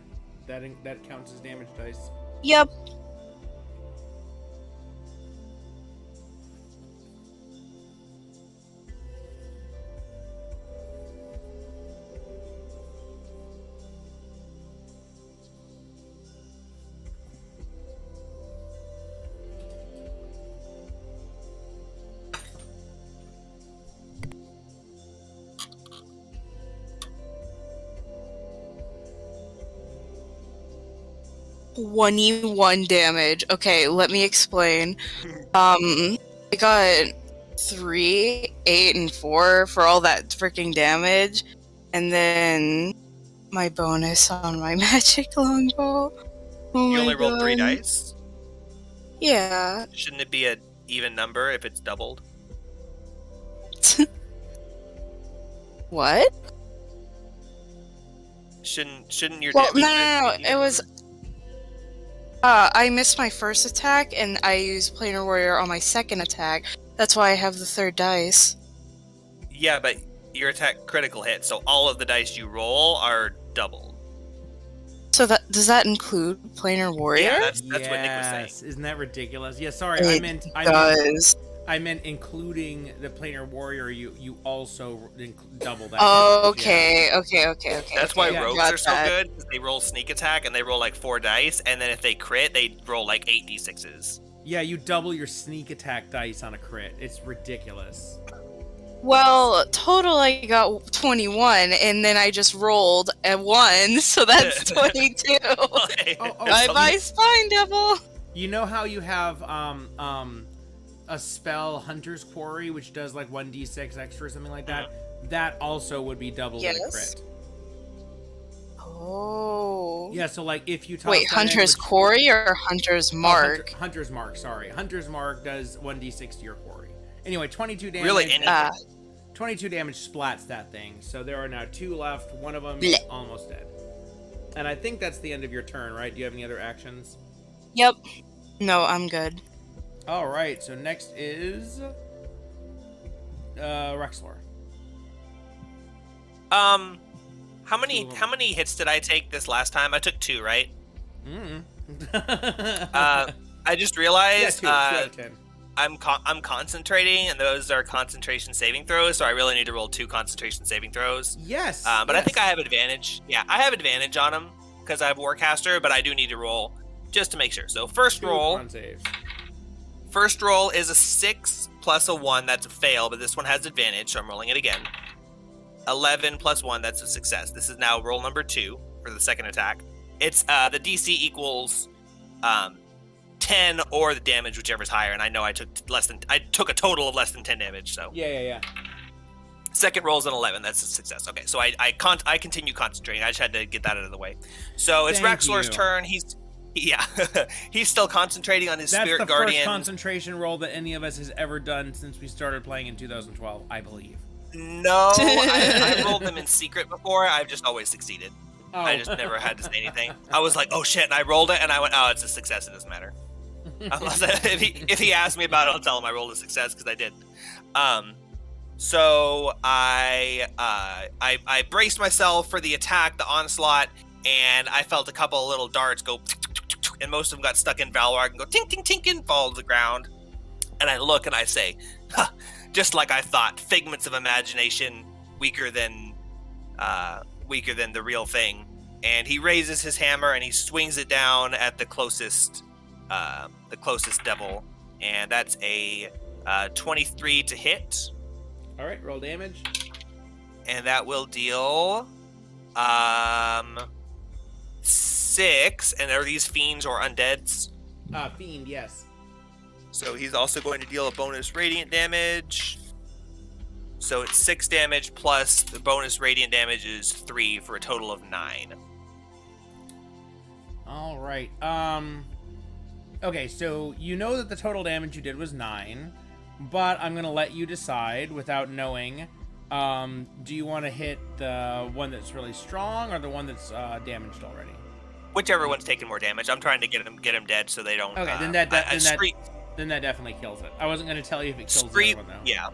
That counts as damage dice. Yep. one damage. Okay, let me explain. I got 3, 8, and 4 for all that freaking damage, and then my bonus on my magic longbow. Oh You my only rolled 3 God. dice. Yeah. Shouldn't it be an even number if it's doubled? What? Shouldn't your Well, damage no. dice be It even? was. I missed my first attack, and I used Planar Warrior on my second attack. That's why I have the 3rd dice. Yeah, but your attack critical hit, so all of the dice you roll are doubled. So does that include Planar Warrior? Yeah, that's what Nick was saying. Yes, isn't that ridiculous? Yeah, sorry, It I meant including the planar warrior. You also double that. Oh, damage, yeah. okay. That's why Yeah, rogues got are so that. good, because they roll sneak attack and they roll like 4 dice, and then if they crit, they roll like 8d6s. Yeah, you double your sneak attack dice on a crit. It's ridiculous. Well, total I got 21, and then I just rolled a 1, so that's 22. Bye-bye, Spine Devil! You know how you have a spell, Hunter's Quarry, which does like 1d6 extra or something like that? That also would be double with a crit. Oh. Yeah, so like if you toss Wait, that Hunter's in, Quarry or Hunter's Mark? Hunter's Mark, sorry. Hunter's Mark does 1d6 to your quarry. Anyway, 22 damage. Really? 22 damage splats that thing. So there are now 2 left. One of them is almost dead. And I think that's the end of your turn, right? Do you have any other actions? Yep. No, I'm good. All right. So next is Rexlor. How many hits did I take this last time? I took 2, right? I just realized 2 out of 10. I'm concentrating, and those are concentration saving throws, so I really need to roll 2 concentration saving throws. Yes. But I think I have advantage. Yeah, I have advantage on them because I have Warcaster, but I do need to roll just to make sure. So first roll is a 6 plus a 1. That's a fail, but this one has advantage, so I'm rolling it again. 11 plus 1, that's a success. This is now roll number 2 for the second attack. It's the DC equals 10 or the damage, whichever's higher, and I know I took a total of less than 10 damage, so. Yeah. Second roll's an 11, that's a success. Okay, so I continue concentrating. I just had to get that out of the way. So it's Raxlor's turn. He's still concentrating on his Spirit Guardian. That's the first concentration roll that any of us has ever done since we started playing in 2012, I believe. No, I rolled them in secret before. I've just always succeeded. Oh. I just never had to say anything. I was like, oh shit, and I rolled it, and I went, oh, it's a success. It doesn't matter. Unless if he asked me about it, I'll tell him I rolled a success because I did. So I braced myself for the attack, the onslaught, and I felt a couple of little darts go, and most of them got stuck in Valorg and go tink tink tink and fall to the ground. And I look and I say, huh, just like I thought, figments of imagination, weaker than the real thing. And he raises his hammer and he swings it down at the closest devil, and that's a 23 to hit. All right, roll damage. And that will deal 6. And are these fiends or undeads? Fiend, yes. So he's also going to deal a bonus radiant damage. So it's 6 damage plus the bonus radiant damage is 3 for a total of 9. All right. Okay, so you know that the total damage you did was 9, but I'm gonna let you decide without knowing. Do you want to hit the one that's really strong or the one that's damaged already? Whichever one's taking more damage. I'm trying to get him dead so they don't. Okay, then that definitely kills it. I wasn't gonna tell you if it kills the other one though. Yeah.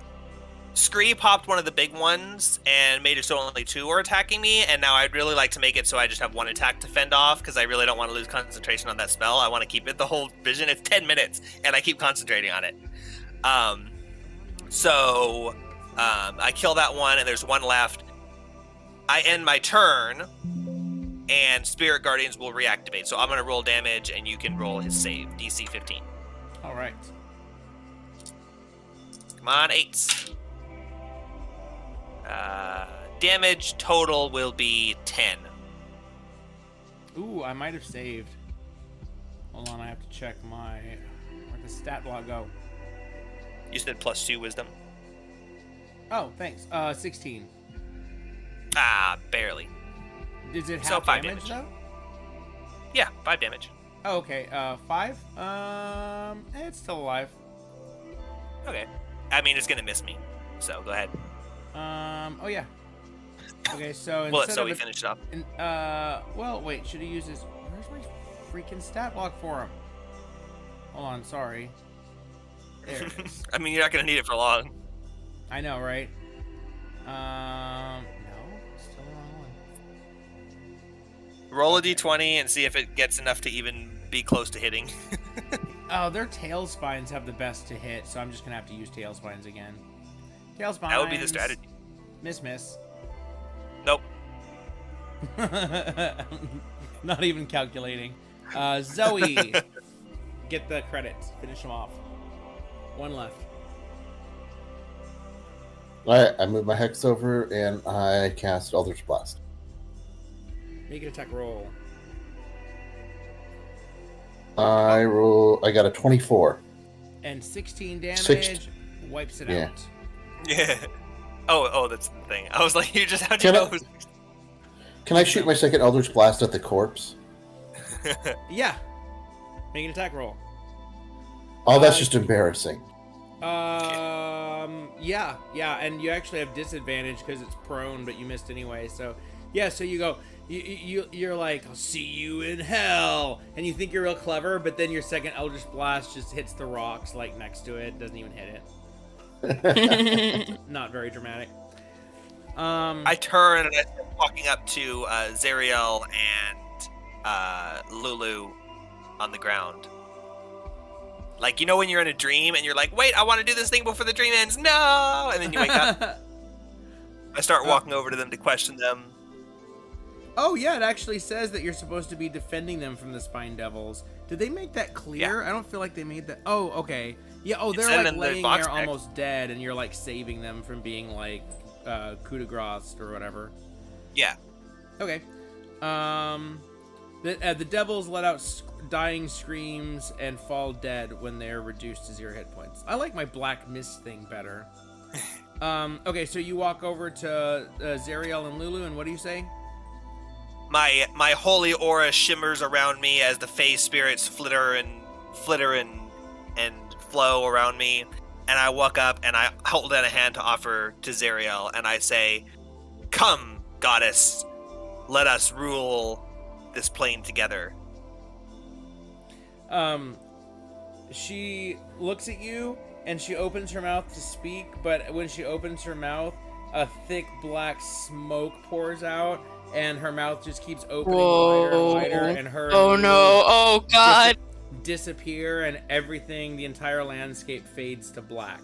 Scree popped one of the big ones and made it so only 2 are attacking me, and now I'd really like to make it so I just have 1 attack to fend off, because I really don't want to lose concentration on that spell. I want to keep it the whole vision. It's 10 minutes, and I keep concentrating on it. So I kill that one, and there's 1 left. I end my turn, and Spirit Guardians will reactivate. So I'm going to roll damage, and you can roll his save, DC 15. All right. Come on, 8. Damage total will be 10. Ooh, I might have saved. Hold on, I have to check where'd the stat block go? You said +2 wisdom. Oh, thanks. 16. Barely. Is it half So 5 damage though? Yeah, 5 damage. Oh, okay. 5? It's still alive. Okay. I mean, it's gonna miss me. So go ahead. Oh yeah. Okay, so Well, instead so of we finish it up. Well, wait. Should he use his? Where's my freaking stat block for him? Hold on. Sorry. There it is. I mean, you're not gonna need it for long. I know, right? No, still the wrong one. Roll a d20 and see if it gets enough to even be close to hitting. Oh, their tail spines have the best to hit, so I'm just gonna have to use tail spines again. Tail spines. That would be the strategy. Miss. Nope. Not even calculating. Zoe, get the credits. Finish them off. 1 left. I move my hex over and I cast Eldritch Blast. Make an attack roll. I got a 24. And 16 damage Six- wipes it yeah. out. Yeah. Oh, that's the thing. I was like, you just how'd you Can know? I- Can I shoot my second Eldritch Blast at the corpse? Yeah. Make an attack roll. Oh, that's just embarrassing. Yeah, and you actually have disadvantage because it's prone, but you missed anyway. So, yeah, so you go, you're like, I'll see you in hell, and you think you're real clever, but then your second Eldritch Blast just hits the rocks like next to it, doesn't even hit it. Not very dramatic. I turn and I start walking up to Zariel and Lulu on the ground. Like, you know when you're in a dream and you're like, wait, I want to do this thing before the dream ends. No! And then you wake up. I start walking over to them to question them. Oh, yeah, it actually says that you're supposed to be defending them from the Spine Devils. Did they make that clear? Yeah. I don't feel like they made that. Oh, okay. Yeah, oh, It they're said like in the laying box there text. almost dead, and you're like saving them from being like coup de grace or whatever. Yeah. Okay. The devils let out dying screams and fall dead when they're reduced to 0 hit points. I like my black mist thing better. Okay, so you walk over to Zariel and Lulu, and what do you say? My holy aura shimmers around me as the Fey spirits flitter and flow around me, and I walk up and I hold out a hand to offer to Zariel, and I say, "Come, goddess, let us rule this plane together." She looks at you and she opens her mouth to speak, but when she opens her mouth, a thick black smoke pours out, and her mouth just keeps opening wider and wider, and her Oh no! Oh god! disappear, and everything, the entire landscape fades to black.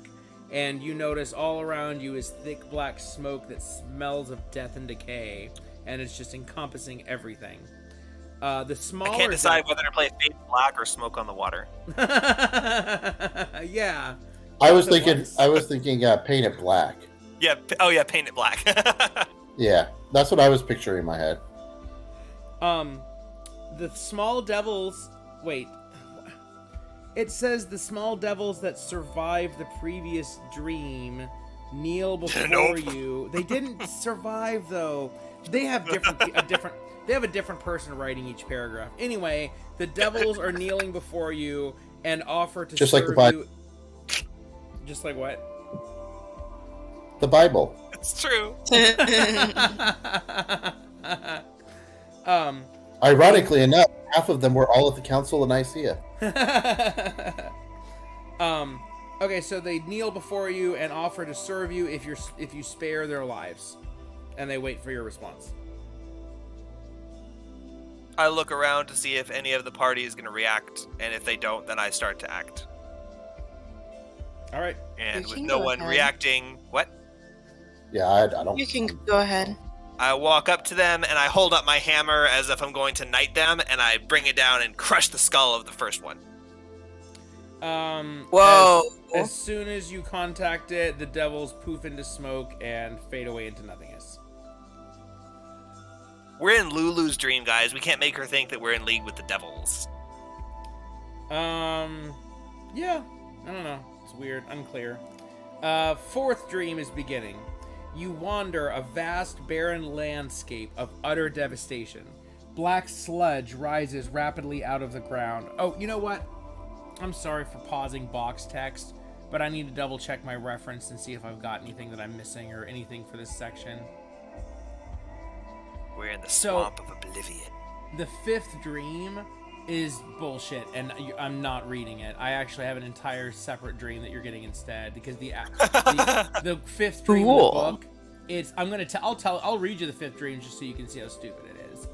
And you notice all around you is thick black smoke that smells of death and decay, and it's just encompassing everything. The smaller I can't decide whether to play Fade Black or Smoke on the Water. Yeah. I was So thinking what's- paint it black. Yeah. Oh yeah, paint it black. Yeah, that's what I was picturing in my head. The small devils. Wait. It says the small devils that survived the previous dream kneel before Nope. you. They didn't survive though. They have They have a different person writing each paragraph. Anyway, the devils are kneeling before you and offer to Just serve like the Bible. you. Just like what? The Bible. It's true. Ironically enough, half of them were all at the Council of Nicaea. Okay, so they kneel before you and offer to serve you if you spare their lives, and they wait for your response. I look around to see if any of the party is going to react, and if they don't, then I start to act. All right. And You with can no go one ahead. reacting, what? Yeah, I don't. You can go ahead. I walk up to them and I hold up my hammer as if I'm going to knight them, and I bring it down and crush the skull of the first one. Whoa. As soon as you contact it, the devils poof into smoke and fade away into nothingness. We're in Lulu's dream, guys. We can't make her think that we're in league with the devils. Yeah. I don't know. It's weird. Unclear. Fourth dream is beginning. You wander a vast, barren landscape of utter devastation. Black sludge rises rapidly out of the ground. Oh, you know what? I'm sorry for pausing box text, but I need to double check my reference and see if I've got anything that I'm missing or anything for this section. We're in the So- swamp of oblivion. The fifth dream is bullshit, and I'm not reading it. I actually have an entire separate dream that you're getting instead, because the fifth dream Cool. in the book, I'll read you the fifth dream just so you can see how stupid it is.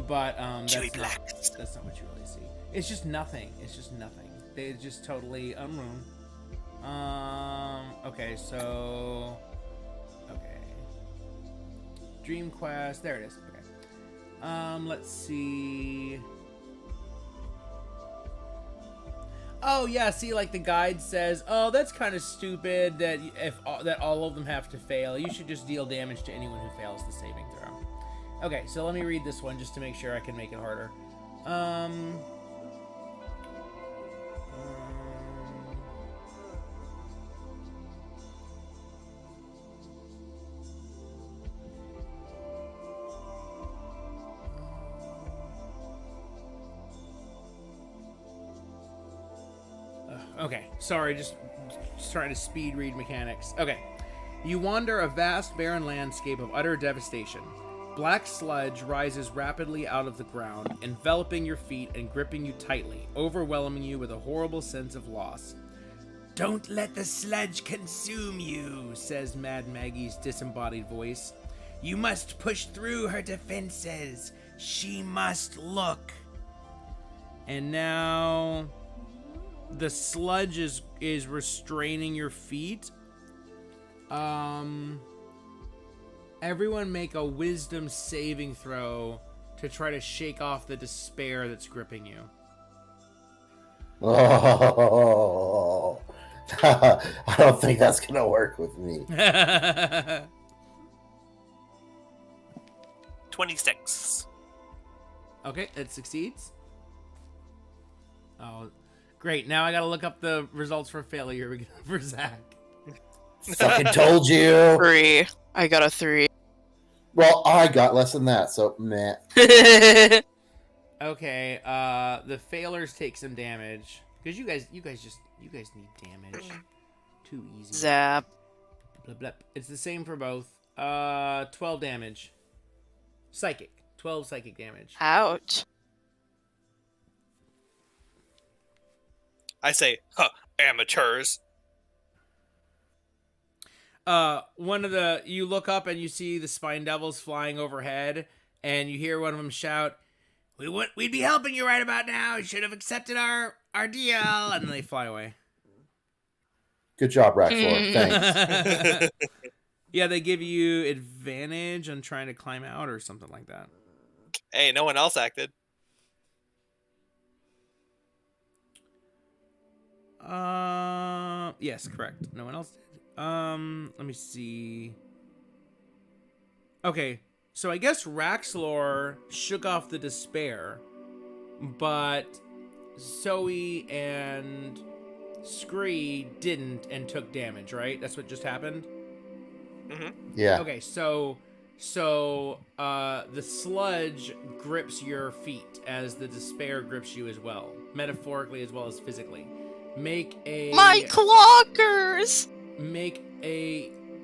But Chewy Black. that's not what you really see. It's just nothing. It's just nothing. They just totally unroom. Okay, so Dream Quest. There it is. Okay. Let's see. oh yeah, see, like the guide says, oh, that's kind of stupid that that all of them have to fail. You should just deal damage to anyone who fails the saving throw. Okay, so let me read this one just to make sure I can make it harder. Okay, sorry, just trying to speed read mechanics. Okay. You wander a vast, barren landscape of utter devastation. Black sludge rises rapidly out of the ground, enveloping your feet and gripping you tightly, overwhelming you with a horrible sense of loss. Don't let the sludge consume you, says Mad Maggie's disembodied voice. You must push through her defenses. She must look. And now the sludge is restraining your feet. Everyone make a wisdom saving throw to try to shake off the despair that's gripping you. Oh, I don't think that's gonna work with me. 26. Okay, it succeeds. Oh, great. Now I gotta look up the results for failure for Zach. Fucking told you. 3. I got a 3. Well, I got less than that, so meh. Okay, the failures take some damage because you guys need damage. Too easy. Zap. Blip, blip. It's the same for both. 12 damage. Psychic. 12 psychic damage. Ouch. I say, amateurs. You look up and you see the Spine Devils flying overhead, and you hear one of them shout, "We'd be helping you right about now. You should have accepted our deal." And then they fly away. Good job, Raxlor. Thanks. Yeah, they give you advantage on trying to climb out or something like that. Hey, no one else acted. Yes, correct. No one else did. Let me see. Okay, so I guess Raxlor shook off the despair, but Zoe and Scree didn't and took damage, right? That's what just happened? Mm-hmm. Yeah. Okay, so the sludge grips your feet as the despair grips you as well, metaphorically as well as physically. Make My clockers! Make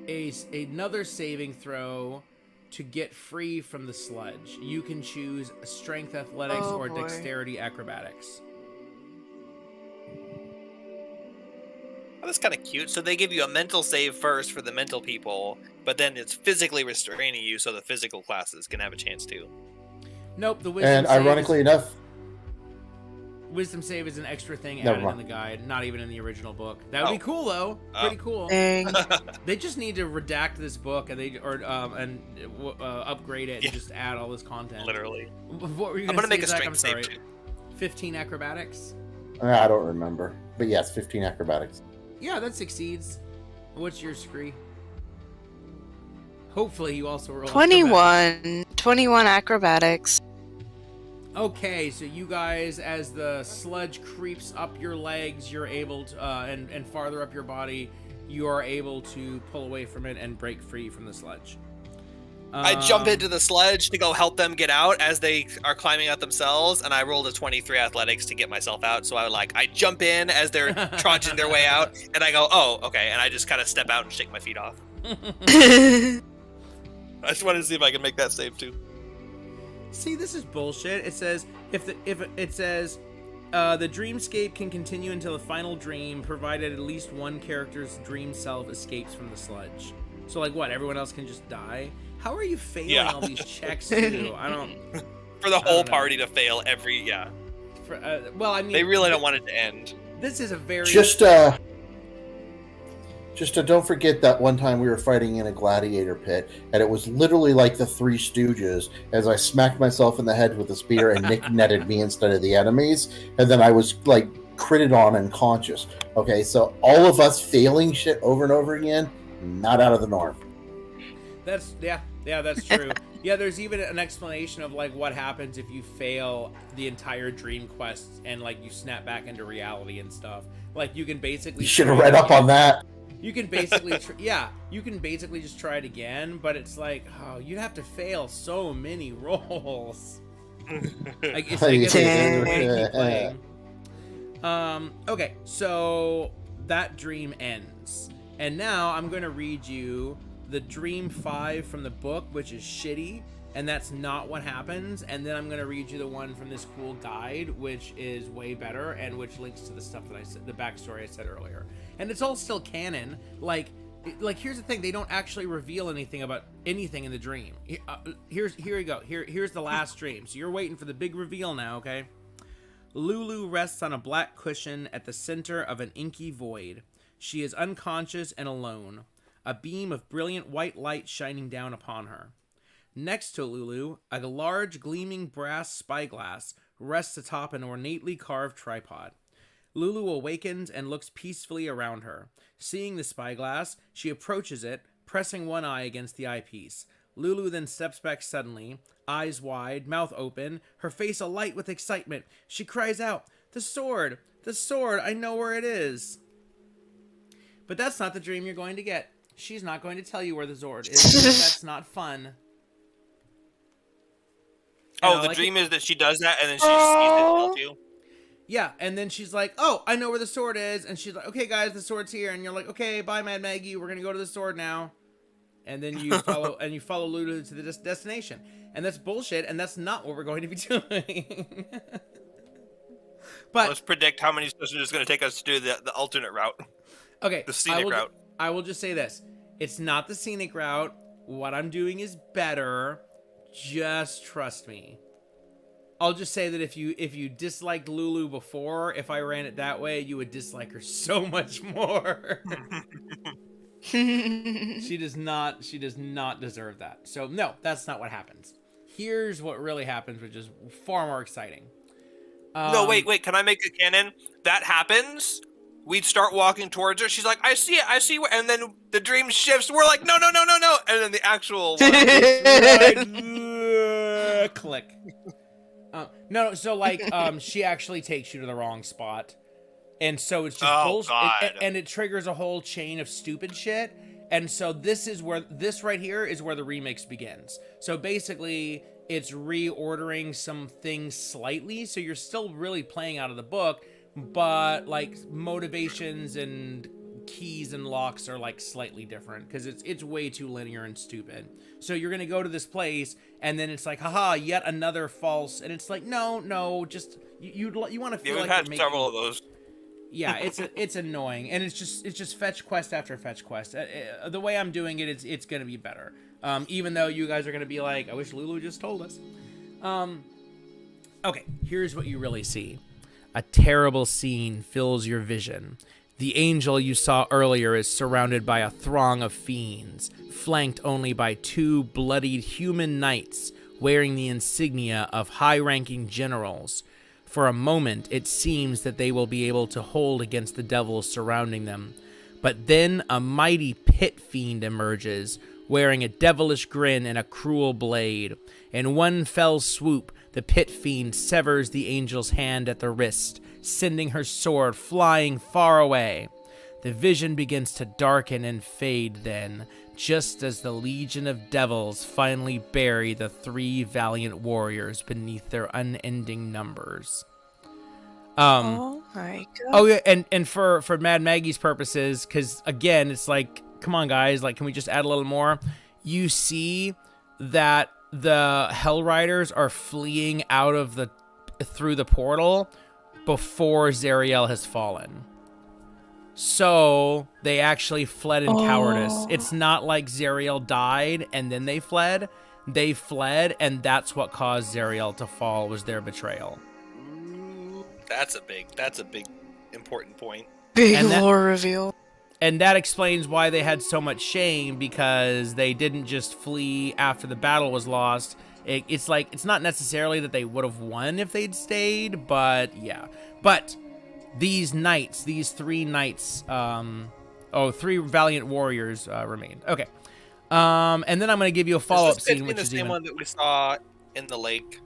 another saving throw to get free from the sludge. You can choose strength athletics or boy. dexterity acrobatics. Oh, that's kind of cute. So they give you a mental save first for the mental people, but then it's physically restraining you so the physical classes can have a chance too. Nope, the wisdom And save ironically enough, wisdom save is an extra thing Never added mind. in the guide, not even in the original book. That would be cool though. Pretty cool. Dang. They just need to redact this book and upgrade it and just add all this content. Literally. What were you I'm gonna gonna make a say, Zach? strength I'm save sorry. too. 15 acrobatics. I don't remember. But yes, 15 acrobatics. Yeah, that succeeds. What's your Scree? Hopefully you also roll 21. 21 acrobatics. Okay, so you guys, as the sludge creeps up your legs, you're able to, and farther up your body, you are able to pull away from it and break free from the sludge. I jump into the sludge to go help them get out as they are climbing out themselves, and I rolled a 23 athletics to get myself out. So I jump in as they're trudging their way out, and I go, oh, okay, and I just kind of step out and shake my feet off. I just wanted to see if I can make that save too. See, this is bullshit. It says the dreamscape can continue until the final dream, provided at least one character's dream self escapes from the sludge. So, like, what? Everyone else can just die? How are you failing all these checks too? I don't. For the whole know. party to fail every Well, I mean, they really don't want it to end. This is a very Just don't forget that one time we were fighting in a gladiator pit, and it was literally like the Three Stooges as I smacked myself in the head with a spear and Nick netted me instead of the enemies, and then I was like critted on unconscious. Okay, so all of us failing shit over and over again, not out of the norm. That's that's true. Yeah, there's even an explanation of like what happens if you fail the entire dream quest and like you snap back into reality and stuff. Like you can basically You should have read up on that. You can basically you can basically just try it again, but it's like, oh, you'd have to fail so many rolls. I guess it's keep playing. Okay, so that dream ends. And now I'm going to read you the dream 5 from the book, which is shitty, and that's not what happens. And then I'm going to read you the one from this cool guide, which is way better and which links to the stuff that I said, the backstory I said earlier. And it's all still canon. Like here's the thing, they don't actually reveal anything about anything in the dream. Here we go. Here's the last dream. So you're waiting for the big reveal now, okay? Lulu rests on a black cushion at the center of an inky void. She is unconscious and alone, a beam of brilliant white light shining down upon her. Next to Lulu, a large gleaming brass spyglass rests atop an ornately carved tripod. Lulu awakens and looks peacefully around her. Seeing the spyglass, she approaches it, pressing one eye against the eyepiece. Lulu then steps back suddenly, eyes wide, mouth open, her face alight with excitement. She cries out, "The sword! The sword! I know where it is!" But that's not the dream you're going to get. She's not going to tell you where the sword is. That's not fun. The dream is that she does that and then she sees it tells you. Yeah, and then she's like, "Oh, I know where the sword is." And she's like, "Okay, guys, the sword's here." And you're like, "Okay, bye, Mad Maggie. We're going to go to the sword now." And then you follow Lulu to the destination. And that's bullshit, and that's not what we're going to be doing. But let's predict how many sessions it's going to take us to do the alternate route. Okay. The scenic route. I will just say this. It's not the scenic route. What I'm doing is better. Just trust me. I'll just say that if you disliked Lulu before, if I ran it that way, you would dislike her so much more. She does not deserve that. So no, that's not what happens. Here's what really happens, which is far more exciting. No, wait, can I make a canon? That happens, we'd start walking towards her, she's like, I see it, and then the dream shifts, we're like, no, and then the actual click. No, so like, she actually takes you to the wrong spot. And so it's just bullshit, and it triggers a whole chain of stupid shit. And so this right here is where the remix begins. So basically, it's reordering some things slightly. So you're still really playing out of the book, but like motivations and keys and locks are like slightly different because it's way too linear and stupid. So you're gonna go to this place, and then it's like, haha, yet another false. And it's like, no, just you want to feel like we've had several of those. Yeah, it's annoying, and it's just fetch quest after fetch quest. The way I'm doing it, it's gonna be better. Even though you guys are gonna be like, I wish Lulu just told us. Okay, here's what you really see. A terrible scene fills your vision. The angel you saw earlier is surrounded by a throng of fiends, flanked only by 2 bloodied human knights wearing the insignia of high-ranking generals. For a moment, it seems that they will be able to hold against the devils surrounding them. But then a mighty pit fiend emerges, wearing a devilish grin and a cruel blade. In one fell swoop, the pit fiend severs the angel's hand at the wrist, sending her sword flying far away. The vision begins to darken and fade then, just as the legion of devils finally bury the 3 valiant warriors beneath their unending numbers. Oh my god. Oh yeah, and for Mad Maggie's purposes, because again, it's like, come on guys, like, can we just add a little more? You see that the Hell Riders are fleeing through the portal before Zariel has fallen. So they actually fled in cowardice. It's not like Zariel died and then they fled. They fled, and that's what caused Zariel to fall, was their betrayal. That's a big important point. Big lore reveal. And that explains why they had so much shame, because they didn't just flee after the battle was lost. It's like, it's not necessarily that they would have won if they'd stayed, but yeah. But these knights, these 3 knights, 3 valiant warriors remained. Okay. And then I'm going to give you a follow-up Is this scene, which the is same even... one that we saw in the lake?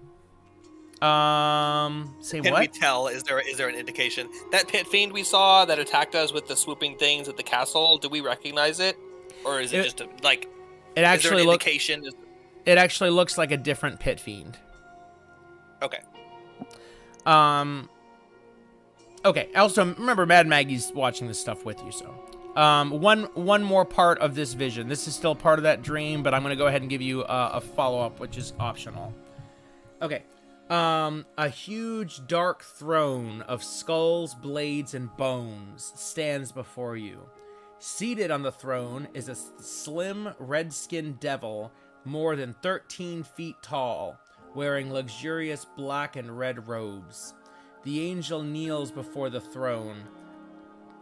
Same Can what? we tell? Is there an indication that pit fiend we saw that attacked us with the swooping things at the castle? Do we recognize it, or is it just It is there an actually indication? It actually looks like a different pit fiend. Okay. Okay. Also, remember, Mad Maggie's watching this stuff with you, so. One more part of this vision. This is still part of that dream, but I'm going to go ahead and give you a follow-up, which is optional. Okay. A huge dark throne of skulls, blades, and bones stands before you. Seated on the throne is a slim, red-skinned devil more than 13 feet tall, wearing luxurious black and red robes. The angel kneels before the throne,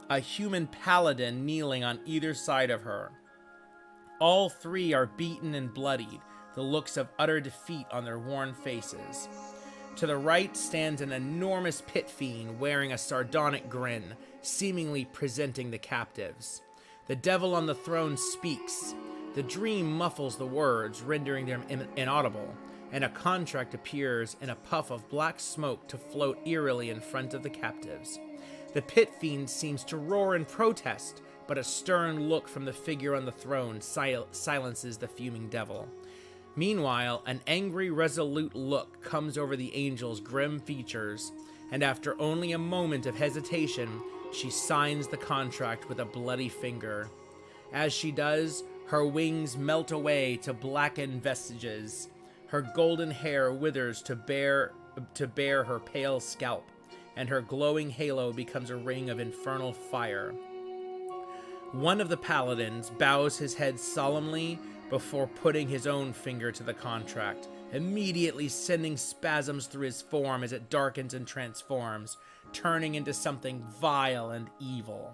a human paladin kneeling on either side of her. All 3 are beaten and bloodied, the looks of utter defeat on their worn faces. To the right stands an enormous pit fiend wearing a sardonic grin, seemingly presenting the captives. The devil on the throne speaks. The dream muffles the words, rendering them inaudible, and a contract appears in a puff of black smoke to float eerily in front of the captives. The pit fiend seems to roar in protest, but a stern look from the figure on the throne silences the fuming devil. Meanwhile, an angry, resolute look comes over the angel's grim features, and after only a moment of hesitation, she signs the contract with a bloody finger. As she does, her wings melt away to blackened vestiges. Her golden hair withers to bare her pale scalp, and her glowing halo becomes a ring of infernal fire. One of the paladins bows his head solemnly before putting his own finger to the contract, immediately sending spasms through his form as it darkens and transforms, turning into something vile and evil.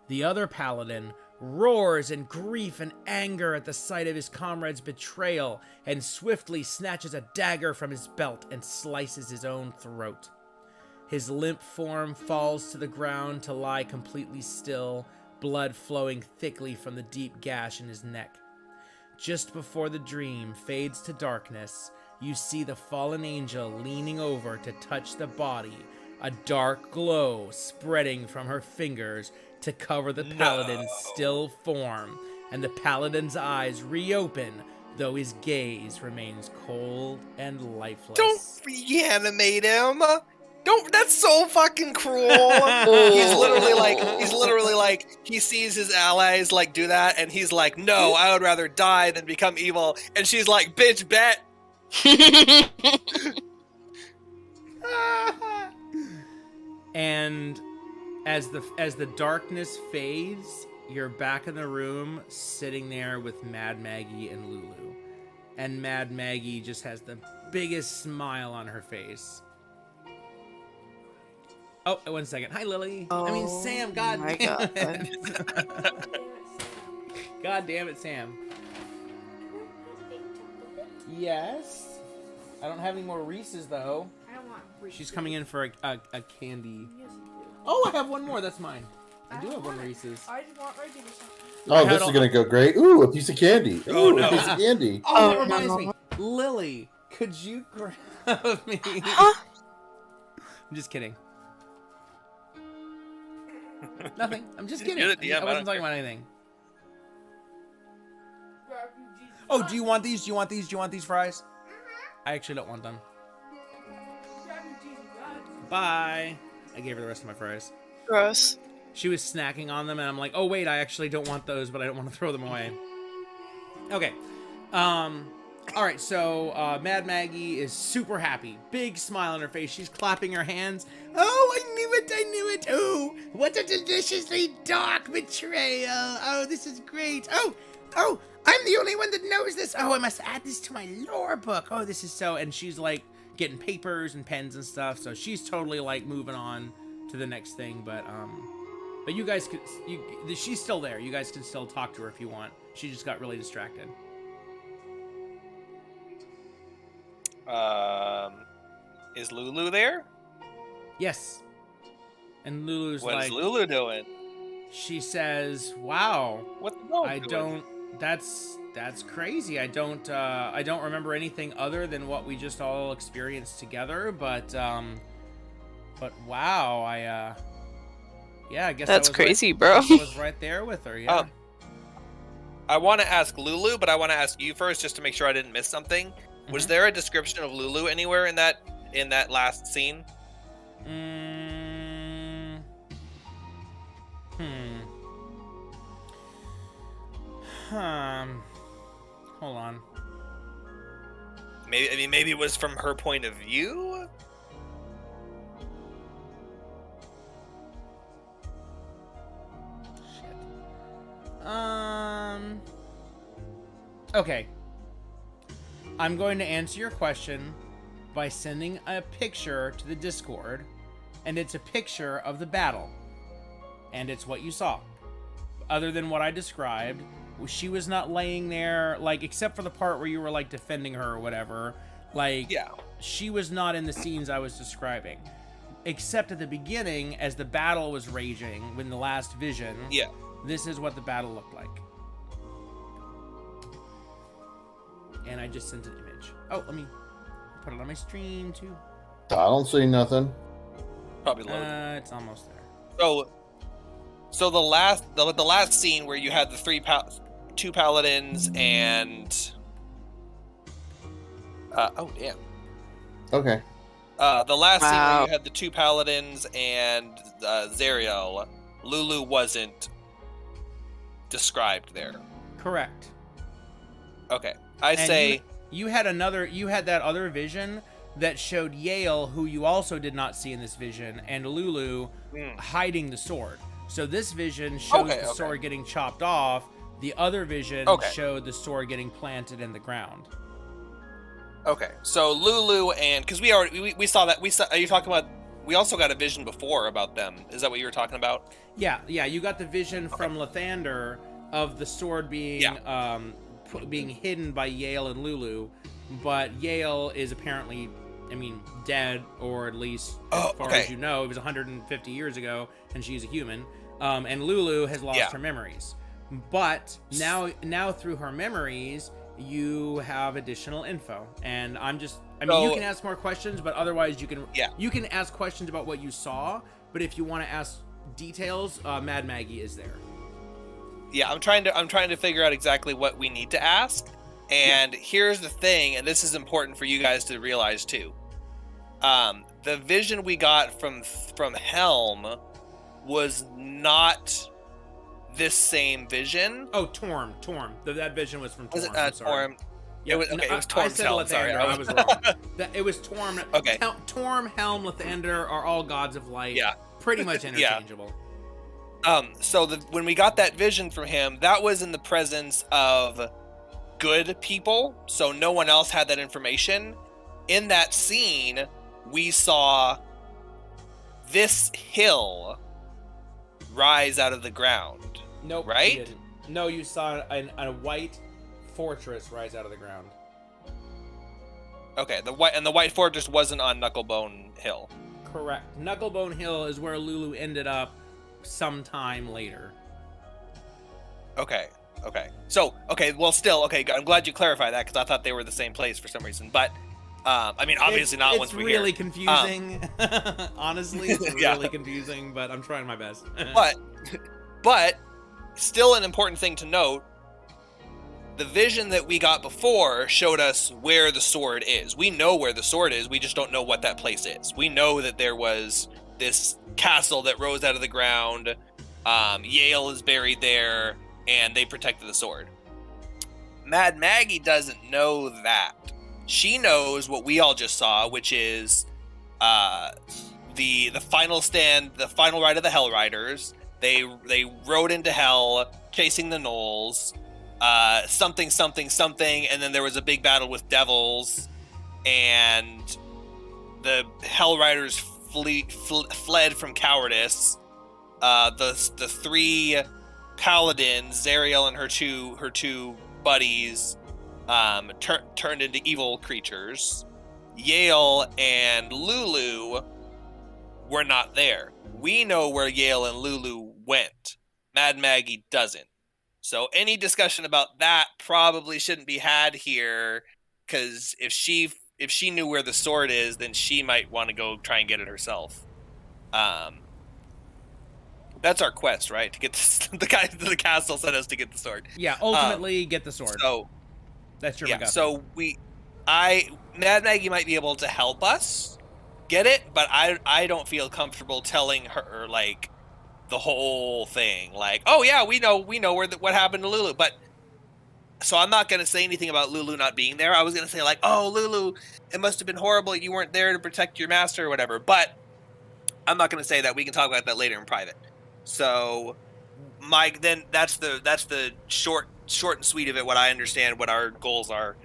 The other paladin roars in grief and anger at the sight of his comrade's betrayal and swiftly snatches a dagger from his belt and slices his own throat. His limp form falls to the ground to lie completely still, blood flowing thickly from the deep gash in his neck. Just before the dream fades to darkness, you see the fallen angel leaning over to touch the body, a dark glow spreading from her fingers to cover the paladin's still form, and the paladin's eyes reopen, though his gaze remains cold and lifeless. Don't reanimate him. Don't. That's so fucking cruel. He's literally like, he sees his allies like do that, and he's like, no, I would rather die than become evil. And she's like, bitch, bet. And as the darkness fades, you're back in the room, sitting there with Mad Maggie and Lulu. And Mad Maggie just has the biggest smile on her face. Oh, 1 second. Hi, Lily. I mean, Sam. God damn it. God damn it, Sam. Yes. I don't have any more Reese's, though. I don't want Reese's. She's coming in for a candy. Oh, I have one more. That's mine. I do have one Reese's. I just want regular stuff. Oh, this is going to go great. Ooh, a piece of candy. Ooh, Oh, no. a piece of candy. Oh, that reminds me. Lily, could you grab me? Huh? I'm just kidding. Nothing. I'm just kidding. You're the DM, I wasn't talking about anything. Oh, do you want these? Do you want these? Do you want these fries? I actually don't want them. Bye. I gave her the rest of my fries. Gross. She was snacking on them, and I'm like, oh, wait, I actually don't want those, but I don't want to throw them away. Okay. All right, so Mad Maggie is super happy. Big smile on her face. She's clapping her hands. Oh, I knew it. Oh, what a deliciously dark betrayal. Oh, this is great. Oh, I'm the only one that knows this. Oh, I must add this to my lore book. Oh, this is so... And she's, like, getting papers and pens and stuff, so she's totally, like, moving on to the next thing, but you guys could... she's still there. You guys can still talk to her if you want. She just got really distracted. Is Lulu there? Yes. And Lulu's What like, is Lulu doing? she says, "Wow, What's the gnome I doing? don't. That's crazy. I don't remember anything other than what we just all experienced together. But wow, yeah, I guess That's I was crazy, right, bro. I guess I was right there with her. Yeah. I want to ask Lulu, but I want to ask you first just to make sure I didn't miss something. Was Mhm. there a description of Lulu anywhere in that last scene? Hold on. Maybe it was from her point of view. Okay. I'm going to answer your question by sending a picture to the Discord, and it's a picture of the battle, and it's what you saw. Other than what I described, she was not laying there, like, except for the part where you were, like, defending her or whatever. Like, Yeah. she was not in the scenes I was describing. Except at the beginning, as the battle was raging, when the last vision, Yeah. this is what the battle looked like. And I just sent an image. Oh, let me put it on my stream, too. I don't see nothing. Probably loaded. It's almost there. So the last scene where you had the two paladins and oh damn. Okay. The last scene where Wow. you had the two paladins and Zariel, Lulu wasn't described there. Correct. Okay. I And say you had that other vision that showed Yale, who you also did not see in this vision, and Lulu hiding the sword. So this vision shows the sword getting chopped off. The other vision showed the sword getting planted in the ground. Okay. So Lulu and because we saw that are you talking about? We also got a vision before about them. Is that what you were talking about? Yeah. You got the vision from Lathander of the sword being being hidden by Yale and Lulu, but Yale is apparently, dead, or at least as far as you know, it was 150 years ago, and she's a human. And Lulu has lost her memories. But now through her memories, you have additional info. And you can ask more questions, but otherwise you can ask questions about what you saw. But if you want to ask details, Mad Maggie is there. Yeah, I'm trying to figure out exactly what we need to ask. And here's the thing, and this is important for you guys to realize too. The vision we got from Helm was not this same vision. Oh, Torm. That vision was from Torm. Was it I'm sorry. Torm? Yeah, it was Torm's I said Helm. Lathander. Sorry, I was wrong. It was Torm. Okay. Torm, Helm, Lathander are all gods of light. Yeah. Pretty much interchangeable. So when we got that vision from him, that was in the presence of good people, so no one else had that information. In that scene, we saw this hill rise out of the ground. Nope. Right? You didn't. No, you saw a white fortress rise out of the ground. Okay, the white fortress wasn't on Knucklebone Hill. Correct. Knucklebone Hill is where Lulu ended up sometime later. Okay. I'm glad you clarified that because I thought they were the same place for some reason. But obviously not once we're here. It's really confusing. Honestly, it's really confusing, but I'm trying my best. but still an important thing to note. The vision that we got before showed us where the sword is. We know where the sword is. We just don't know what that place is. We know that there was this castle that rose out of the ground. Yale is buried there, and they protected the sword. Mad Maggie doesn't know that. She knows what we all just saw, which is the final stand, the final ride of the Hell Riders. They rode into hell, chasing the gnolls. Something, and then there was a big battle with devils, and the Hell Riders fled from cowardice. The three paladins, Zariel and her two buddies, turned into evil creatures. Yale and Lulu we're not there. We know where Yale and Lulu went. Mad Maggie doesn't. So any discussion about that probably shouldn't be had here, because if she knew where the sword is, then she might want to go try and get it herself. That's our quest, right? To get the guy to the castle sent us to get the sword. Yeah, ultimately get the sword. So that's your yeah. MacGuffin. So Mad Maggie might be able to help us get it, but I don't feel comfortable telling her like the whole thing. Like, oh yeah, we know what happened to Lulu, but so I'm not gonna say anything about Lulu not being there. I was gonna say like, oh Lulu, it must have been horrible. You weren't there to protect your master or whatever. But I'm not gonna say that. We can talk about that later in private. So, Mike, then that's the short and sweet of it. What I understand, what our goals are.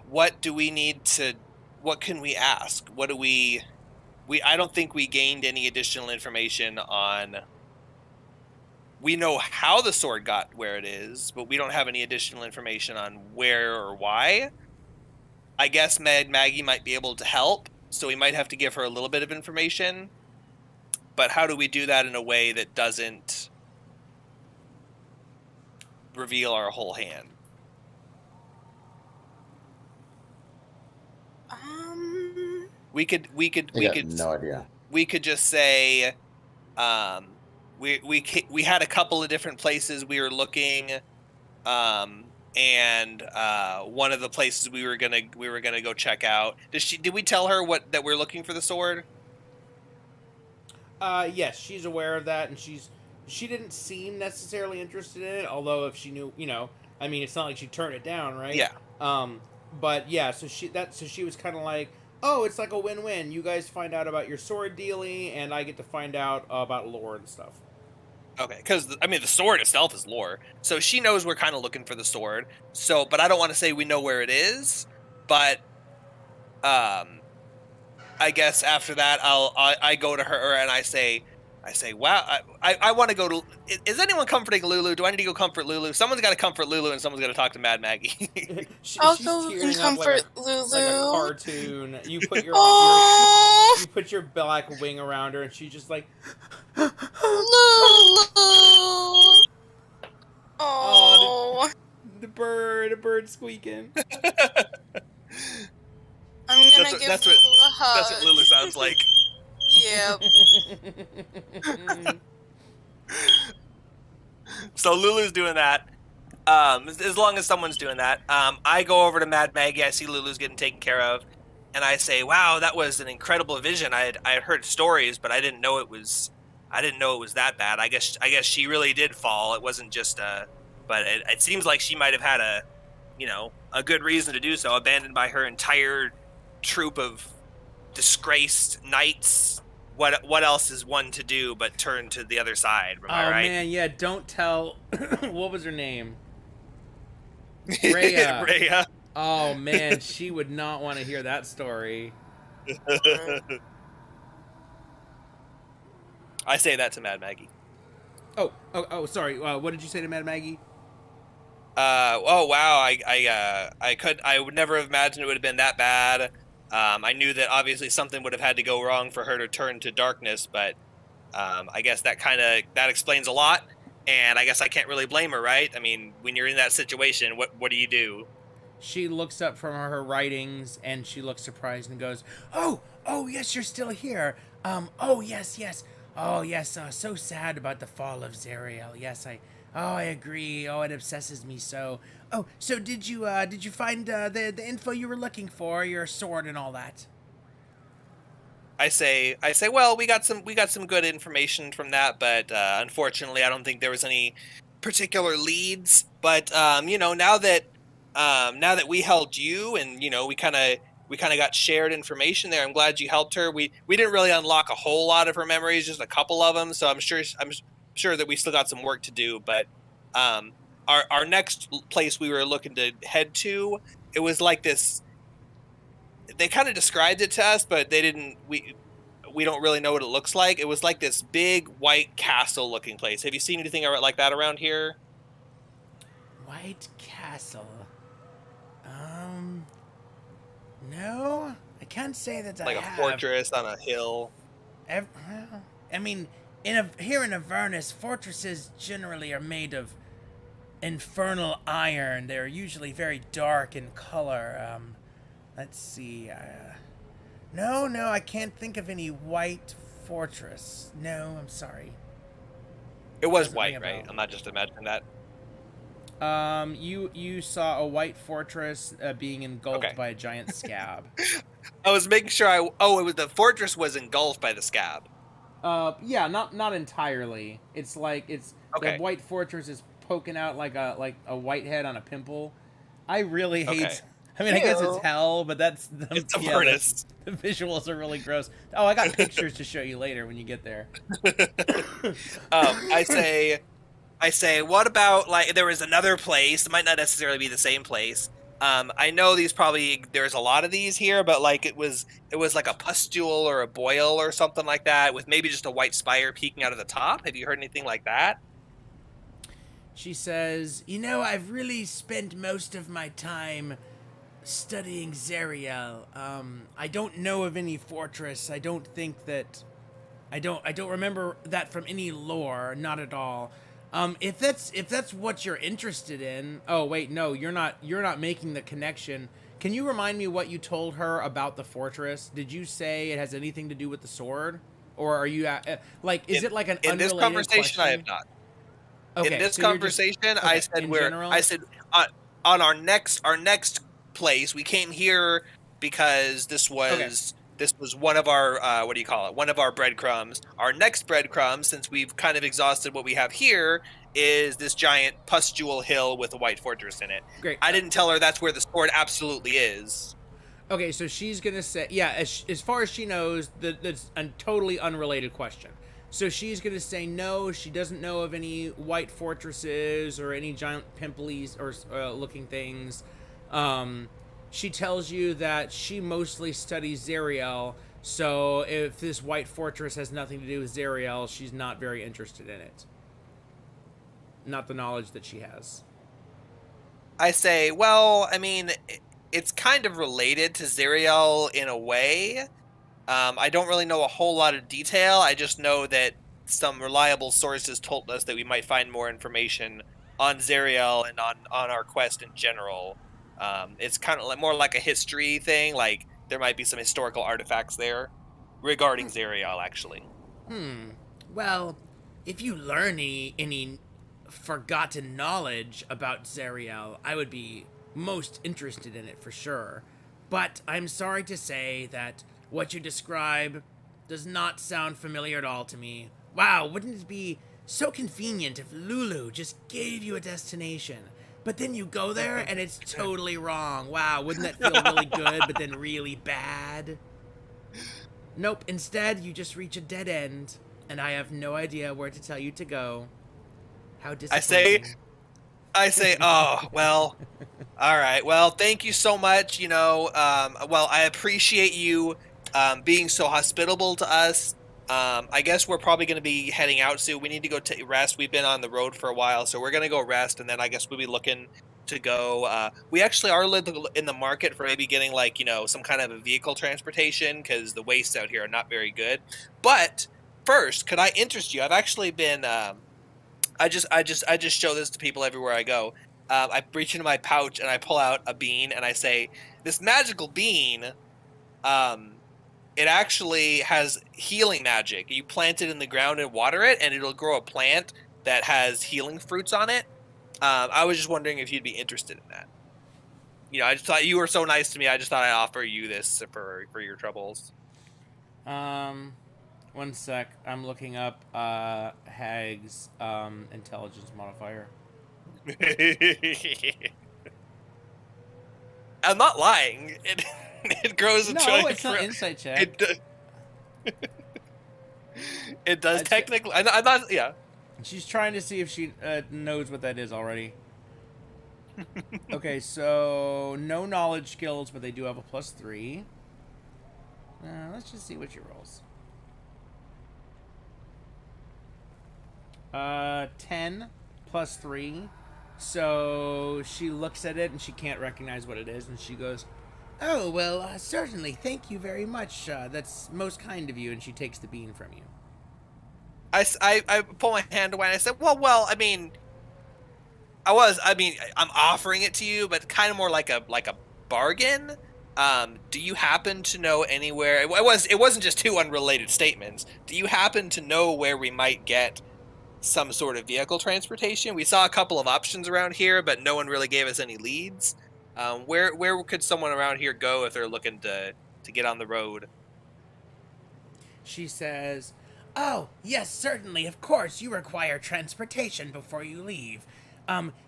What do we need to? What can we ask? What do we? I don't think we gained any additional information on. We know how the sword got where it is, but we don't have any additional information on where or why. I guess Maggie might be able to help, so we might have to give her a little bit of information. But how do we do that in a way that doesn't reveal our whole hand? We could no idea. We could just say, we had a couple of different places we were looking, and one of the places we were gonna go check out. Did we tell her that we're looking for the sword? Yes, she's aware of that, and she didn't seem necessarily interested in it. Although if she knew, I mean, it's not like she turned it down, right? Yeah. But yeah, so she was kind of like, oh, it's like a win-win. You guys find out about your sword dealing, and I get to find out about lore and stuff. Okay, because I mean, the sword itself is lore, so she knows we're kind of looking for the sword. So, but I don't want to say we know where it is. But, I guess after that, I go to her and I say, wow, I want to go to. Is anyone comforting Lulu? Do I need to go comfort Lulu? Someone's got to comfort Lulu, and someone's got to talk to Mad Maggie. I'll she's go tearing and up comfort like a Lulu. cartoon. You put your Aww. you put your black wing around her, and she's just like, Lulu. Oh, the bird squeaking. I'm gonna give Lulu a hug. That's what Lulu sounds like. Yep. So Lulu's doing that. As long as someone's doing that, I go over to Mad Maggie. I see Lulu's getting taken care of, and I say, "Wow, that was an incredible vision. I had heard stories, but I didn't know it was that bad. I guess she really did fall. It wasn't just but it seems like she might have had a good reason to do so. Abandoned by her entire troop of disgraced knights. What else is one to do but turn to the other side? Am I right? Oh man, yeah. Don't tell. What was her name? Rhea. Rhea. Oh man, she would not want to hear that story. I say that to Mad Maggie. Oh, sorry. What did you say to Mad Maggie? Oh wow, I would never have imagined it would have been that bad. I knew that obviously something would have had to go wrong for her to turn to darkness, but I guess that explains a lot, and I guess I can't really blame her, right? I mean, when you're in that situation, what do you do? She looks up from her writings and she looks surprised and goes, "Oh, yes, you're still here. Oh yes. Oh yes, so sad about the fall of Zariel. Yes, I agree. Oh, it obsesses me so. Oh, so did you find the info you were looking for, your sword and all that?" I say, well, we got some good information from that, but unfortunately, I don't think there was any particular leads. But now that we helped you, and we kind of got shared information there. I'm glad you helped her. We didn't really unlock a whole lot of her memories, just a couple of them. So I'm sure that we still got some work to do. But our next place we were looking to head to, it was like this. They kind of described it to us, but they didn't. We don't really know what it looks like. It was like this big white castle looking place. Have you seen anything like that around here? White Castle. No, I can't say that Like I a have. fortress on a hill. Well, I mean, here in Avernus, fortresses generally are made of infernal iron. They're usually very dark in color. Let's see. No, I can't think of any white fortress. No, I'm sorry. It was Doesn't ring white, a right? bell. I'm not just imagining that. You saw a white fortress being engulfed Okay. by a giant scab. I was making sure it was the fortress was engulfed by the scab. Yeah, not entirely. It's the Okay. white fortress is poking out like a white head on a pimple. I really hate. Okay. I mean, I guess it's Ew. hell, but that's It's yeah, Avernus. the visuals are really gross. Oh, I got pictures to show you later when you get there. I say, what about like there was another place? It might not necessarily be the same place. I know there's a lot of these here, but like it was like a pustule or a boil or something like that with maybe just a white spire peeking out of the top. Have you heard anything like that? She says, I've really spent most of my time studying Zeriel. I don't know of any fortress. I don't think that I don't remember that from any lore, not at all. If that's what you're interested in. Oh wait, no, you're not making the connection. Can you remind me what you told her about the fortress? Did you say it has anything to do with the sword, or are you is it like an in unrelated this conversation? question? I have not. Okay, In this so you're just- conversation, okay, I said in we're. general? I said on our next place, we came here because this was one of our what do you call it? One of our breadcrumbs. Our next breadcrumb, since we've kind of exhausted what we have here, is this giant pustule hill with a white fortress in it. Great. I didn't tell her that's where the sword absolutely is. Okay, so she's gonna say, yeah, as far as she knows, that's a totally unrelated question. So she's gonna say no, she doesn't know of any white fortresses or any giant pimply or looking things. She tells you that she mostly studies Zeriel, so if this white fortress has nothing to do with Zeriel, she's not very interested in it. Not the knowledge that she has. I say, well, I mean, it's kind of related to Zeriel in a way. I don't really know a whole lot of detail. I just know that some reliable sources told us that we might find more information on Zeriel and on our quest in general. It's kind of more like a history thing. Like there might be some historical artifacts there regarding Zeriel, actually. Well, if you learn any forgotten knowledge about Zeriel, I would be most interested in it for sure. But I'm sorry to say that what you describe does not sound familiar at all to me. Wow, wouldn't it be so convenient if Lulu just gave you a destination? But then you go there and it's totally wrong. Wow, wouldn't that feel really good, but then really bad? Nope, instead you just reach a dead end, and I have no idea where to tell you to go. How disappointing. I say, oh, well, all right. Well, thank you so much. I appreciate you being so hospitable to us. I guess we're probably going to be heading out soon. We need to go rest. We've been on the road for a while, so we're going to go rest, and then I guess we'll be looking to go. We actually are in the market for maybe getting some kind of a vehicle transportation because the wastes out here are not very good. But first, could I interest you? I've actually been. I just show this to people everywhere I go. I reach into my pouch and I pull out a bean and I say, "This magical bean, it actually has healing magic. You plant it in the ground and water it, and it'll grow a plant that has healing fruits on it." I was just wondering if you'd be interested in that. I just thought you were so nice to me. I just thought I'd offer you this for your troubles. One sec. I'm looking up Hag's intelligence modifier. I'm not lying. It grows a No, giant it's not insight check. It does technically. I'm not. Yeah. She's trying to see if she knows what that is already. Okay, so no knowledge skills, but they do have a +3. Let's just see what she rolls. 10 +3. So she looks at it and she can't recognize what it is, and she goes, Oh, well, certainly. Thank you very much. That's most kind of you. And she takes the bean from you. I pull my hand away and I said, well, I mean, I'm offering it to you, but kind of more like a bargain. Do you happen to know anywhere? It wasn't just two unrelated statements. Do you happen to know where we might get some sort of vehicle transportation? We saw a couple of options around here, but no one really gave us any leads. Where could someone around here go if they're looking to get on the road? She says, "Oh, yes, certainly. Of course, you require transportation before you leave.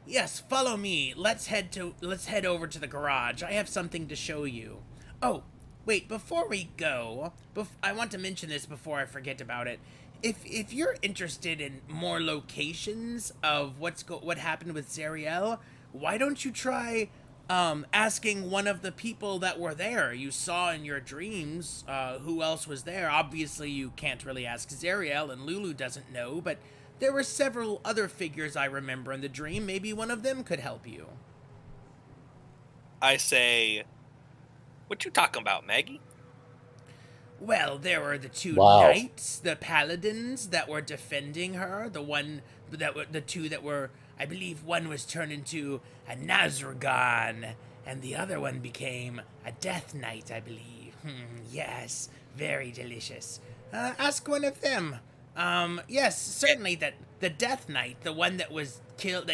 Yes, follow me. Let's head over to the garage. I have something to show you. Oh, wait, before we go, I want to mention this before I forget about it. If you're interested in more locations of what happened with Zariel, why don't you try asking one of the people that were there you saw in your dreams who else was there. Obviously, you can't really ask Zariel, and Lulu doesn't know, but there were several other figures I remember in the dream. Maybe one of them could help you." I say, "What you talking about, Maggie?" Well, there were the two Wow. knights, the paladins that were defending her. The two that were, I believe, one was turned into a Nazragon, and the other one became a Death Knight, I believe. Yes, very delicious. Ask one of them. Yes, certainly that the Death Knight, the one that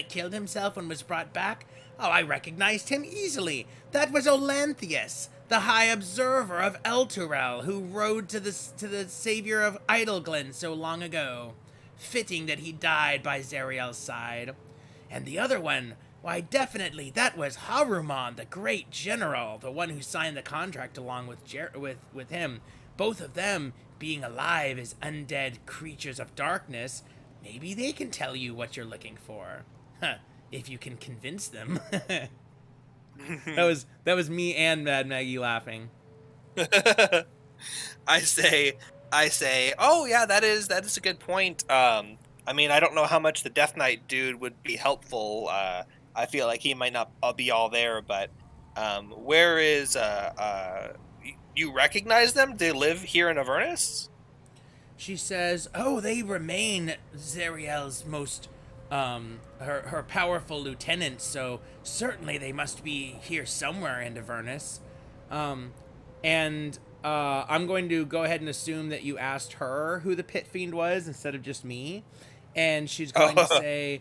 killed himself and was brought back. Oh, I recognized him easily. That was Olanthius, the High Observer of Elturel, who rode to the savior of Idleglen so long ago. Fitting that he died by Zariel's side. And the other one, why, definitely, that was Haruman, the great general, the one who signed the contract along with him. Both of them being alive as undead creatures of darkness. Maybe they can tell you what you're looking for. Huh, if you can convince them. That was me and Mad Maggie laughing. I say, oh yeah, that is a good point. I mean, I don't know how much the Death Knight dude would be helpful. I feel like he might not be all there, but where is you recognize them? They live here in Avernus? She says, "Oh, they remain Zariel's most her powerful lieutenant, so certainly they must be here somewhere in Avernus." And I'm going to go ahead and assume that you asked her who the pit fiend was instead of just me. And she's going to say,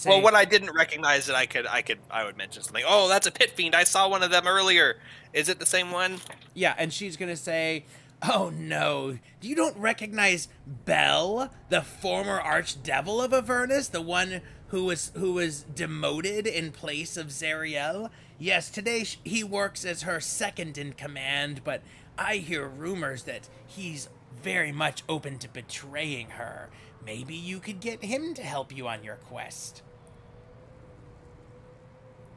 well, when I didn't recognize it, I would mention something. Oh, that's a pit fiend. I saw one of them earlier. Is it the same one? Yeah, and she's going to say, "Oh no, you don't recognize Bel, the former archdevil of Avernus, the one who was demoted in place of Zariel? Yes, today he works as her second in command, but I hear rumors that he's very much open to betraying her. Maybe you could get him to help you on your quest."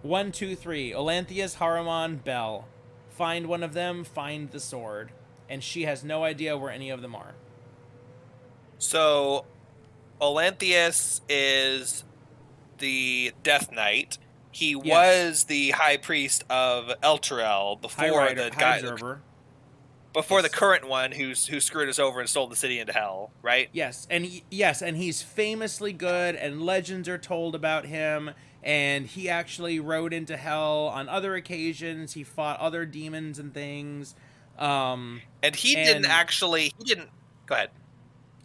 1, 2, 3. Olanthius, Haruman, Bel. Find one of them, find the sword. And she has no idea where any of them are. So, Olanthius is the Death Knight. He was the High Priest of Elturel before the guy, before the current one who screwed us over and sold the city into hell, right? Yes, and he's famously good, and legends are told about him. And he actually rode into hell on other occasions. He fought other demons and things. And he didn't. Go ahead.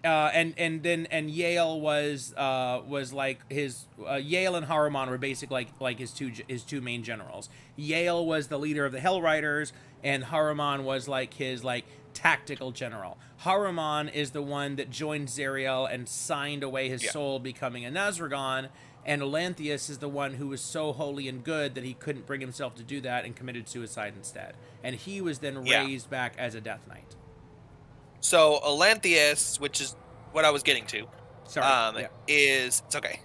And Yale was like his Yale and Haruman were basically like his two main generals. Yale was the leader of the Hell Riders, and Haruman was like his tactical general. Haruman is the one that joined Zariel and signed away his soul, becoming a Nazragon. And Olanthius is the one who was so holy and good that he couldn't bring himself to do that and committed suicide instead. And he was then raised back as a Death Knight. So Olanthius, which is what I was getting to, it's okay.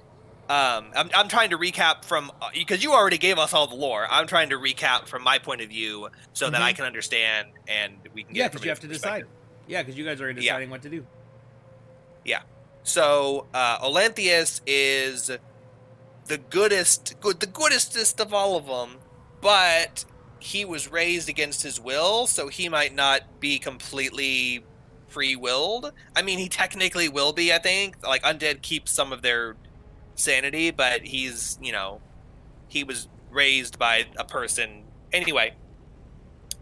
I'm trying to recap from because you already gave us all the lore. I'm trying to recap from my point of view so that I can understand and we can get. Yeah, because you have to decide. Yeah, because you guys are deciding what to do. Yeah. So Olanthius is the goodest of all of them, but he was raised against his will, so he might not be completely free-willed. I mean, he technically will be, I think. Like, undead keep some of their sanity, but he's, he was raised by a person. Anyway,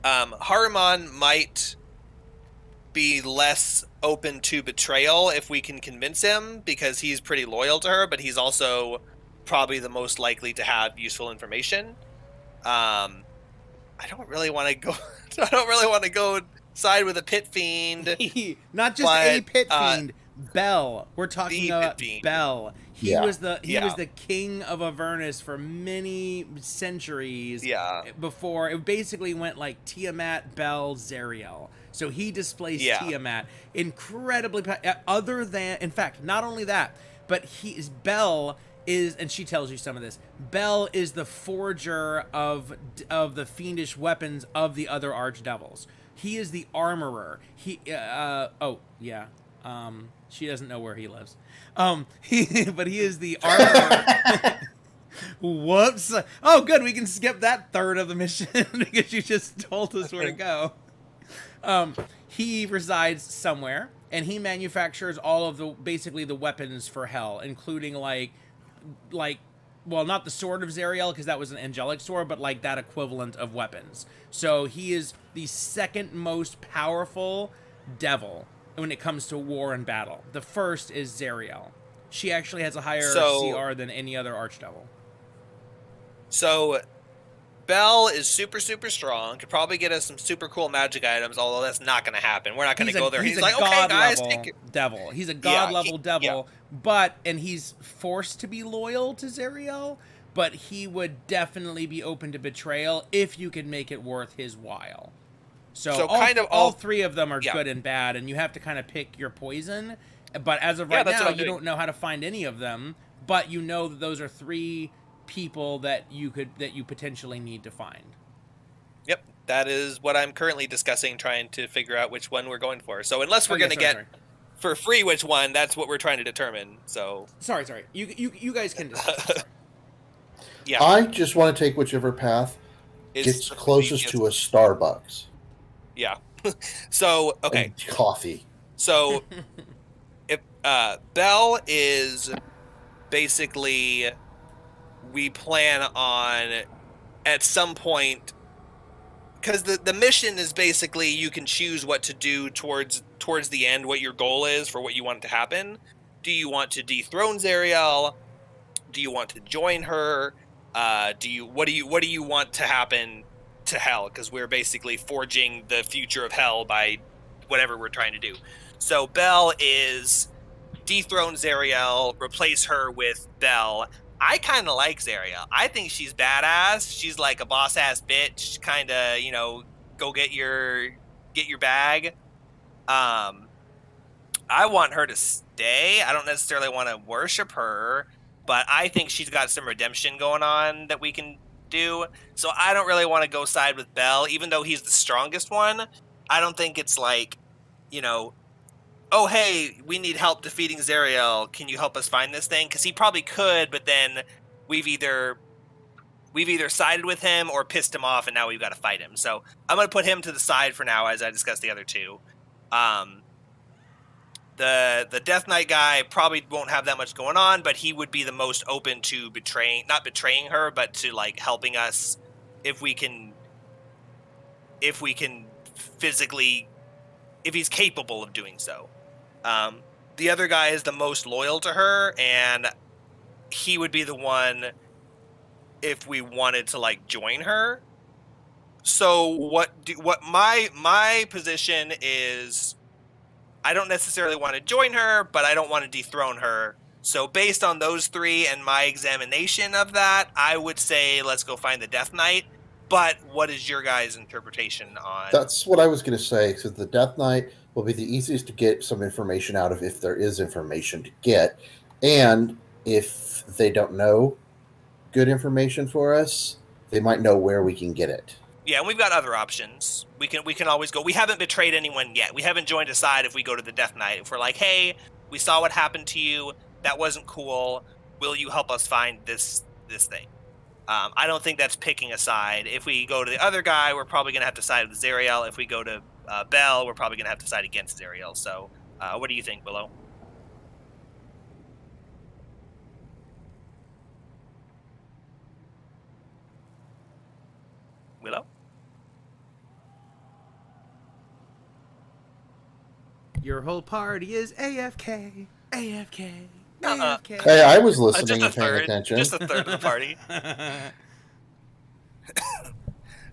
Haruman might be less open to betrayal if we can convince him, because he's pretty loyal to her, but he's also probably the most likely to have useful information. I don't really want to go. I don't really want to go side with a pit fiend. Not just a pit fiend. Bell. We're talking about Bell. He was the king of Avernus for many centuries. Yeah. Before it basically went like Tiamat, Bell, Zariel. So he displaced Tiamat. Incredibly. Other than, in fact, not only that, but Bell is, and she tells you some of this. Bell is the forger of the fiendish weapons of the other archdevils. He is the armorer. She doesn't know where he lives. But he is the armorer. Whoops. Oh, good. We can skip that third of the mission because you just told us where to go. He resides somewhere, and he manufactures all of basically the weapons for hell, including well, not the sword of Zariel, because that was an angelic sword, but like that equivalent of weapons. So he is the second most powerful devil when it comes to war and battle. The first is Zariel. She actually has a higher CR than any other archdevil. So Bell is super, super strong. Could probably get us some super cool magic items, although that's not going to happen. We're not going to go there. He's like, okay, guys, devil. He's a god-level devil, and he's forced to be loyal to Zariel, but he would definitely be open to betrayal if you could make it worth his while. So all three of them are good and bad, and you have to kind of pick your poison. But as of right now, you don't know how to find any of them, but you know that those are three people that you potentially need to find. Yep, that is what I'm currently discussing, trying to figure out which one we're going for. So unless we're going to get for free which one, that's what we're trying to determine. So sorry, you guys can discuss. Yeah, I just want to take whichever path gets closest to a Starbucks. Yeah. So okay, and coffee. So if Bell is basically, we plan on at some point, because the mission is basically you can choose what to do towards the end, what your goal is for what you want to happen. Do you want to dethrone Zariel? Do you want to join her? What do you want to happen to hell? Because we're basically forging the future of hell by whatever we're trying to do. So Bell is dethrone Zariel, replace her with Bell. I kind of like Zariel. I think she's badass. She's like a boss-ass bitch, kind of, go get your bag. I want her to stay. I don't necessarily want to worship her, but I think she's got some redemption going on that we can do. So I don't really want to go side with Bell, even though he's the strongest one. I don't think it's like, oh, hey, we need help defeating Zariel. Can you help us find this thing? Because he probably could, but then we've either sided with him or pissed him off, and now we've got to fight him. So I'm going to put him to the side for now as I discuss the other two. The Death Knight guy probably won't have that much going on, but he would be the most open to not betraying her, but to like helping us if we can physically, if he's capable of doing so. The other guy is the most loyal to her, and he would be the one if we wanted to like join her. So what my position is, I don't necessarily want to join her, but I don't want to dethrone her. So based on those three and my examination of that, I would say let's go find the Death Knight. But what is your guys' interpretation on? That's what I was going to say. So the Death Knight will be the easiest to get some information out of if there is information to get. And if they don't know good information for us, they might know where we can get it. Yeah, and we've got other options. We can always go. We haven't betrayed anyone yet. We haven't joined a side if we go to the Death Knight. If we're like, hey, we saw what happened to you. That wasn't cool. Will you help us find this thing? I don't think that's picking a side. If we go to the other guy, we're probably going to have to side with Zariel. If we go to Bell, we're probably going to have to side against Zariel. So, what do you think, Willow? Willow? Your whole party is AFK. AFK. Uh-uh. AFK. Hey, I was Just listening a and paying third. attention. Just a third of the party.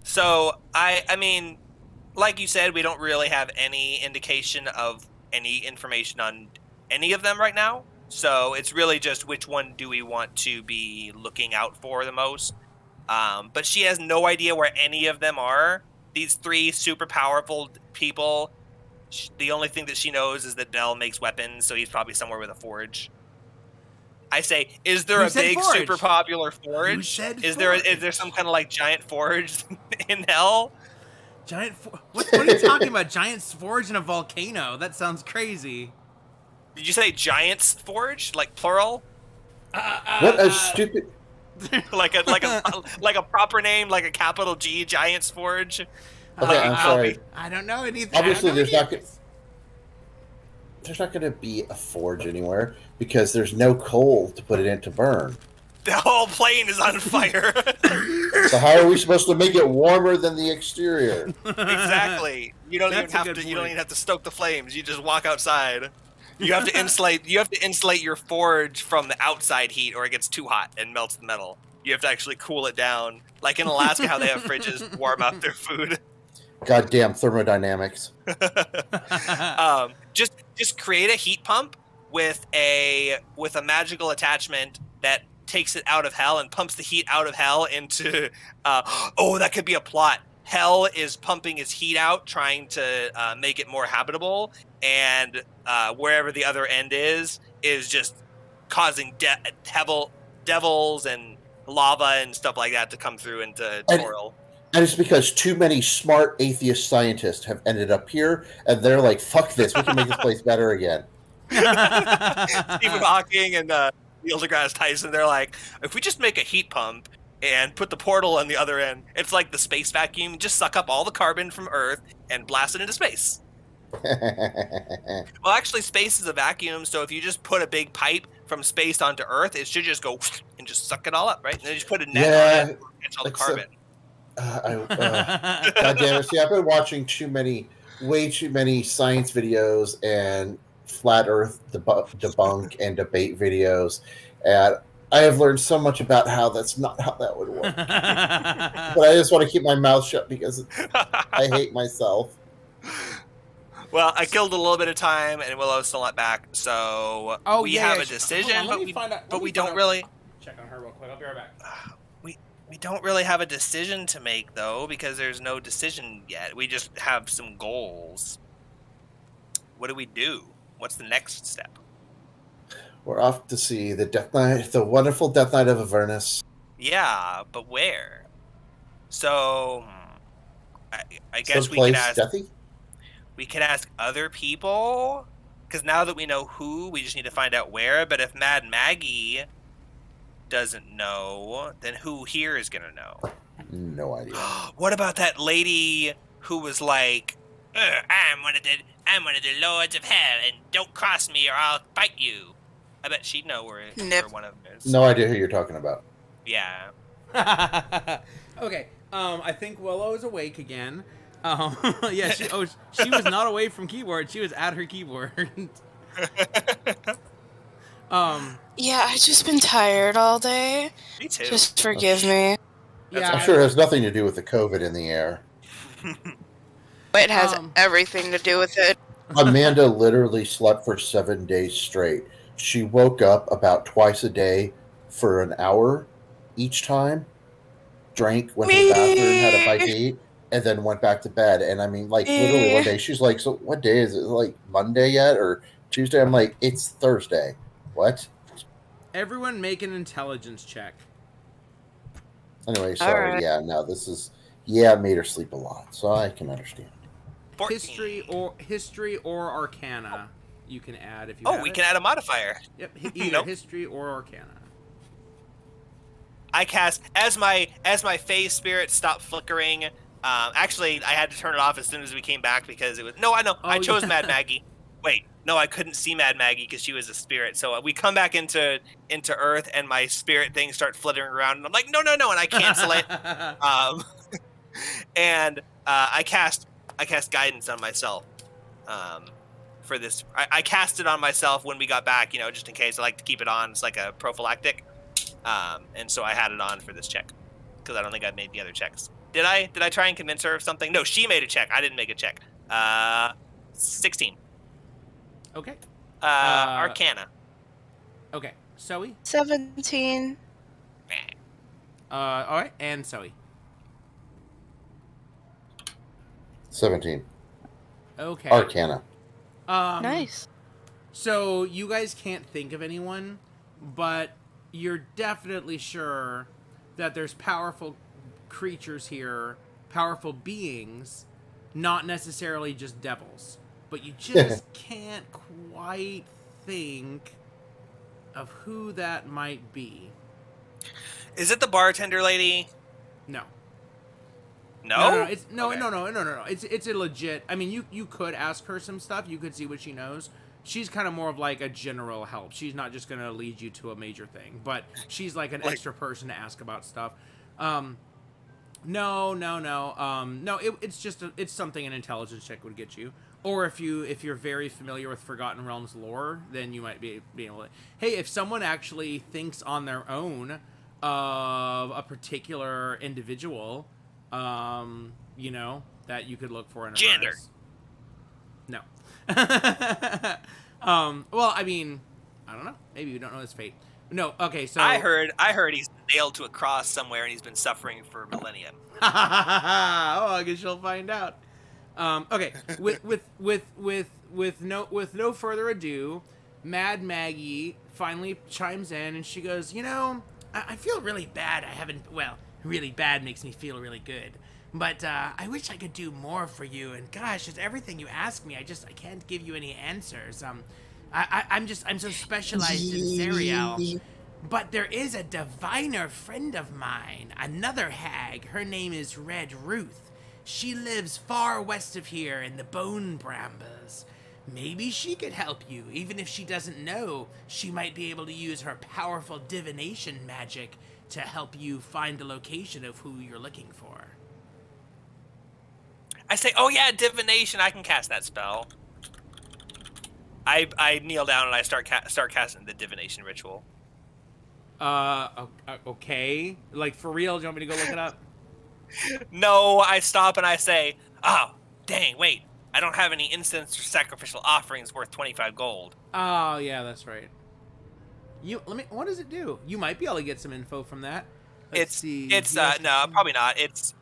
So, I mean, like you said, we don't really have any indication of any information on any of them right now. So it's really just which one do we want to be looking out for the most. But she has no idea where any of them are. These three super powerful people, the only thing that she knows is that Bell makes weapons, so he's probably somewhere with a forge. I say, is there Who a said big, forge? super popular forge? Who said Is forge? there some kind of like giant forge in hell? What are you talking about? Giant forge in a volcano? That sounds crazy. Did you say giant's forge, like plural? What a stupid. like a proper name, like a capital G, Giant's Forge. Okay, I'm sorry. I don't know anything. Obviously, there's not going to be a forge anywhere because there's no coal to put it in to burn. The whole plane is on fire. So how are we supposed to make it warmer than the exterior? Exactly. You don't That's even a have good to. You don't point. even have to stoke the flames. You just walk outside. You have to insulate. You have to insulate your forge from the outside heat, or it gets too hot and melts the metal. You have to actually cool it down, like in Alaska, how they have fridges to warm up their food. Goddamn thermodynamics. Just create a heat pump with a magical attachment that takes it out of hell and pumps the heat out of hell into. That could be a plot. Hell is pumping its heat out, trying to make it more habitable, and wherever the other end is just causing devils and lava and stuff like that to come through into Toril. And it's because too many smart atheist scientists have ended up here, and they're like, fuck this, we can make this place better again. Stephen Hawking and Neil deGrasse Tyson, they're like, if we just make a heat pump and put the portal on the other end, it's like the space vacuum, just suck up all the carbon from Earth and blast it into space. Well, actually, space is a vacuum, so if you just put a big pipe from space onto Earth, it should just go and just suck it all up, right? And then you just put a net on it and catch all the carbon. God damn it. See, I've been watching way too many science videos and flat Earth debunk and debate videos, and I have learned so much about how that's not how that would work. But I just want to keep my mouth shut because I hate myself. Well, I killed a little bit of time, and Willow's still not back, so we have a decision, but we don't really. Check on her real quick. I'll be right back. We don't really have a decision to make, though, because there's no decision yet. We just have some goals. What do we do? What's the next step? We're off to see the wonderful Death Knight of Avernus. Yeah, but where? So, I guess Deathy? we could ask other people, because now that we know who, we just need to find out where. But if Mad Maggie doesn't know, then who here is gonna know? No idea. What about that lady who was like, I'm one of the lords of hell, and don't cross me or I'll bite you. I bet she'd know where one of them is. No idea who you're talking about. Yeah. Okay. I think Willow is awake again. Yeah. She was not away from keyboard. She was at her keyboard. Yeah, I've just been tired all day. Me too. Just forgive me. Yeah, I'm sure it has nothing to do with the COVID in the air. It has everything to do with it. Amanda literally slept for 7 days straight. She woke up about twice a day for an hour each time, drank, went to the bathroom, had a bite to eat, and then went back to bed. And I mean, like, literally one day, she's like, so what day is it? Like, Monday yet? Or Tuesday? I'm like, it's Thursday. What? Everyone make an intelligence check. Anyway, sorry. right. Yeah, no, this is... Yeah, it made her sleep a lot, so I can understand. 14. History or Arcana. You can add if you. Oh, we can add a modifier. Yep, either Nope. history or Arcana. I cast as my phase spirit stopped flickering. Actually, I had to turn it off as soon as we came back because it was I know I Oh, chose yeah. Mad Maggie. Wait, no, I couldn't see Mad Maggie because she was a spirit. So we come back into Earth, and my spirit things start flittering around, and I'm like, no, and I cancel it. And I cast guidance on myself. For this, I cast it on myself when we got back, just in case. I like to keep it on. It's like a prophylactic. And so I had it on for this check because I don't think I've made the other checks. Did I try and convince her of something? No, she made a check. I didn't make a check. 16. Okay. Arcana. Okay. Zoe? 17. All right. And Zoe. 17. Okay. Arcana. Nice. So you guys can't think of anyone, but you're definitely sure that there's powerful creatures here, powerful beings, not necessarily just devils. But you just can't quite think of who that might be. Is it the bartender lady? No. No. It's no. It's a legit. I mean, you could ask her some stuff. You could see what she knows. She's kind of more of like a general help. She's not just gonna lead you to a major thing, but she's like an extra person to ask about stuff. No. It's just it's something an intelligence check would get you. Or if you're very familiar with Forgotten Realms lore, then you might be able to. Hey, if someone actually thinks on their own of a particular individual, that you could look for in a Gender. rise. No. Well, I mean, I don't know. Maybe you don't know his fate. No. Okay. So I heard he's nailed to a cross somewhere and he's been suffering for millennia. Oh, I guess you'll find out. Okay. With no further ado, Mad Maggie finally chimes in and she goes, I feel really bad. Really bad makes me feel really good. But I wish I could do more for you. And gosh, just everything you ask me, I can't give you any answers. I'm so specialized in Zerial. But there is a diviner friend of mine, another hag. Her name is Red Ruth. She lives far west of here in the Bone Brambles. Maybe she could help you. Even if she doesn't know, she might be able to use her powerful divination magic to help you find the location of who you're looking for. I say, oh yeah, divination. I can cast that spell. I kneel down and I start casting the divination ritual. Okay. Like, for real? Do you want me to go look it up? No, I stop and I say, oh, dang, wait. I don't have any incense or sacrificial offerings worth 25 gold. Oh, yeah, that's right. What does it do? You might be able to get some info from that. Let's see. No, probably not. It's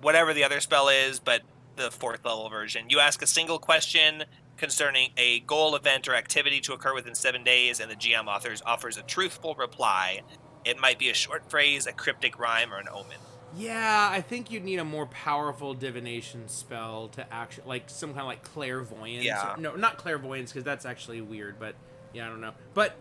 whatever the other spell is, but the 4th level version. You ask a single question concerning a goal, event, or activity to occur within 7 days, and the GM offers a truthful reply. It might be a short phrase, a cryptic rhyme, or an omen. Yeah, I think you'd need a more powerful divination spell to actually, like, some kind of like clairvoyance. Yeah. No, not clairvoyance, because that's actually weird. But yeah, I don't know. But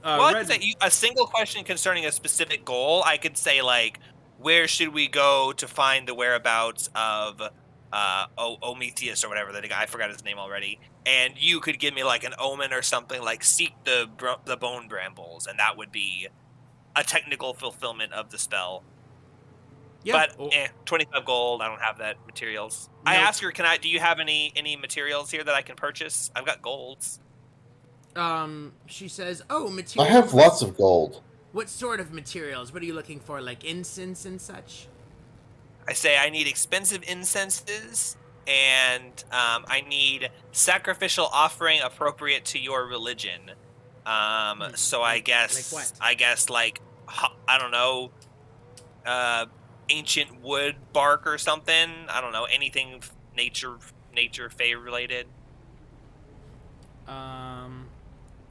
I could say a single question concerning a specific goal. I could say, like, where should we go to find the whereabouts of Ometheus or whatever the guy, I forgot his name already. And you could give me like an omen or something, like seek the bone brambles, and that would be a technical fulfillment of the spell. yeah, But 25 gold. I don't have that materials. No. I asked her, do you have any materials here that I can purchase? I've got golds. she says, "Oh, I materials. have lots of gold. What sort of materials? What are you looking for? Like incense and such?" I say I need expensive incenses, and I need sacrificial offering appropriate to your religion. So I guess like what? I don't know, ancient wood bark or something. I don't know, anything nature fae related.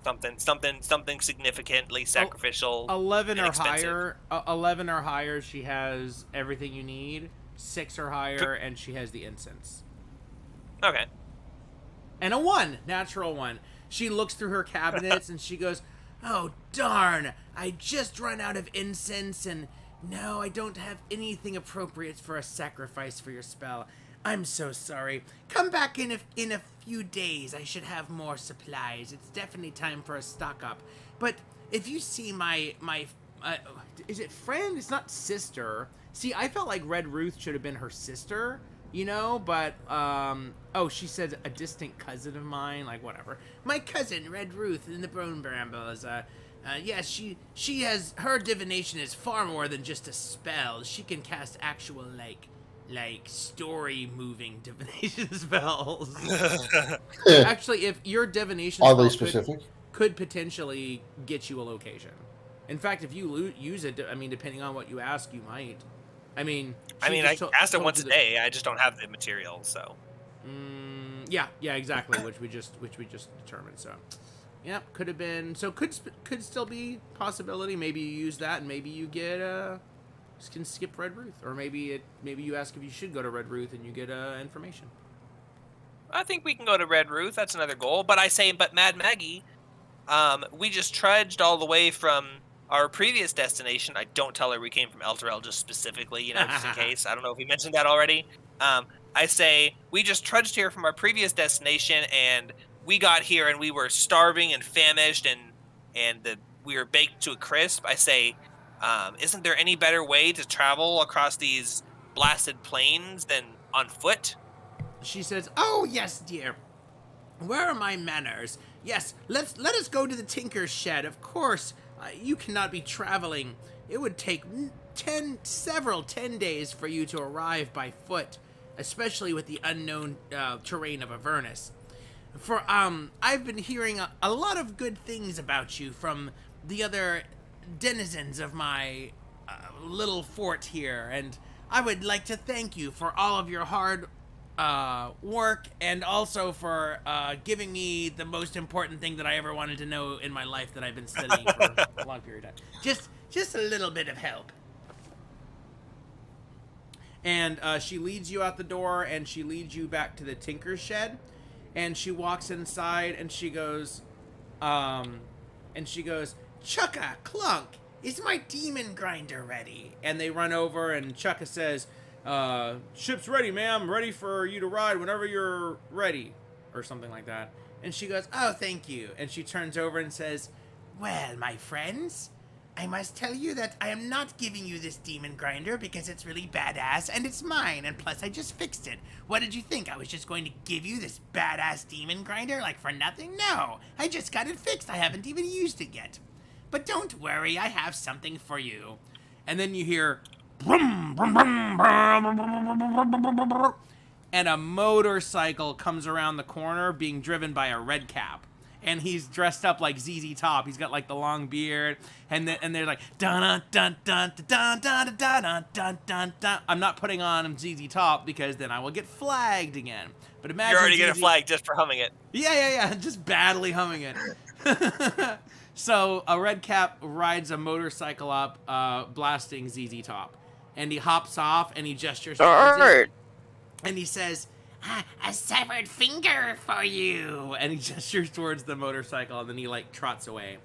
Something significantly sacrificial. 11 and or expensive. higher. 11 or higher. She has everything you need. 6 or higher, and she has the incense. Okay. And a 1, natural 1. She looks through her cabinets and she goes, Oh, darn! I just run out of incense, and now I don't have anything appropriate for a sacrifice for your spell. I'm so sorry. Come back in a few days. I should have more supplies. It's definitely time for a stock up. But if you see my is it friend? It's not sister. See, I felt like Red Ruth should have been her sister, you know, but oh, she said a distant cousin of mine, like whatever. My cousin Red Ruth in the Bone Brambles. Yes, she has, her divination is far more than just a spell. She can cast actual like story moving divination spells. Actually, if your divination Oddly spell specific. could potentially get you a location. In fact, if you use it, I mean, depending on what you ask, you might. I mean, I cast it once a day. I just don't have the materials, so. Yeah, yeah, exactly. which we just determined. So, yeah, could have been. So could still be possibility. Maybe you use that, and maybe you get can skip Red Ruth, or maybe you ask if you should go to Red Ruth and you get information. I think we can go to Red Ruth. That's another goal. But Mad Maggie, we just trudged all the way from our previous destination. I don't tell her we came from Elturel just specifically, just in case. I don't know if we mentioned that already. I say we just trudged here from our previous destination, and we got here and we were starving and famished, and we were baked to a crisp. I say, isn't there any better way to travel across these blasted plains than on foot? She says, "Oh yes, dear. Where are my manners? Yes, let us go to the Tinker's Shed. Of course, you cannot be traveling. It would take 10 days for you to arrive by foot, especially with the unknown terrain of Avernus. For I've been hearing a lot of good things about you from the other denizens of my little fort here, and I would like to thank you for all of your hard work, and also for giving me the most important thing that I ever wanted to know in my life that I've been studying for a long period of time. Just a little bit of help." And she leads you out the door, and she leads you back to the Tinker's Shed, and she walks inside, and she goes, "Chukka, Clunk, is my demon grinder ready?" And they run over, and Chukka says, "Ship's ready, ma'am. Ready for you to ride whenever you're ready," or something like that. And she goes, "Oh, thank you." And she turns over and says, "Well, my friends, I must tell you that I am not giving you this demon grinder because it's really badass and it's mine, and plus I just fixed it. What did you think? I was just going to give you this badass demon grinder like for nothing? No, I just got it fixed. I haven't even used it yet. But don't worry, I have something for you." And then you hear, "Brum, brum, brum, brum, brum, brum," and a motorcycle comes around the corner being driven by a red cap. And he's dressed up like ZZ Top. He's got like the long beard, and they're like dun dun dun dun dun dun dun dun dun dun. I'm not putting on ZZ Top because then I will get flagged again. But imagine You're already ZZ... getting flagged just for humming it. Yeah, just badly humming it. So a red cap rides a motorcycle up, blasting ZZ Top, and he hops off and he gestures towards it, and he says, "A severed finger for you," and he gestures towards the motorcycle, and then he like trots away.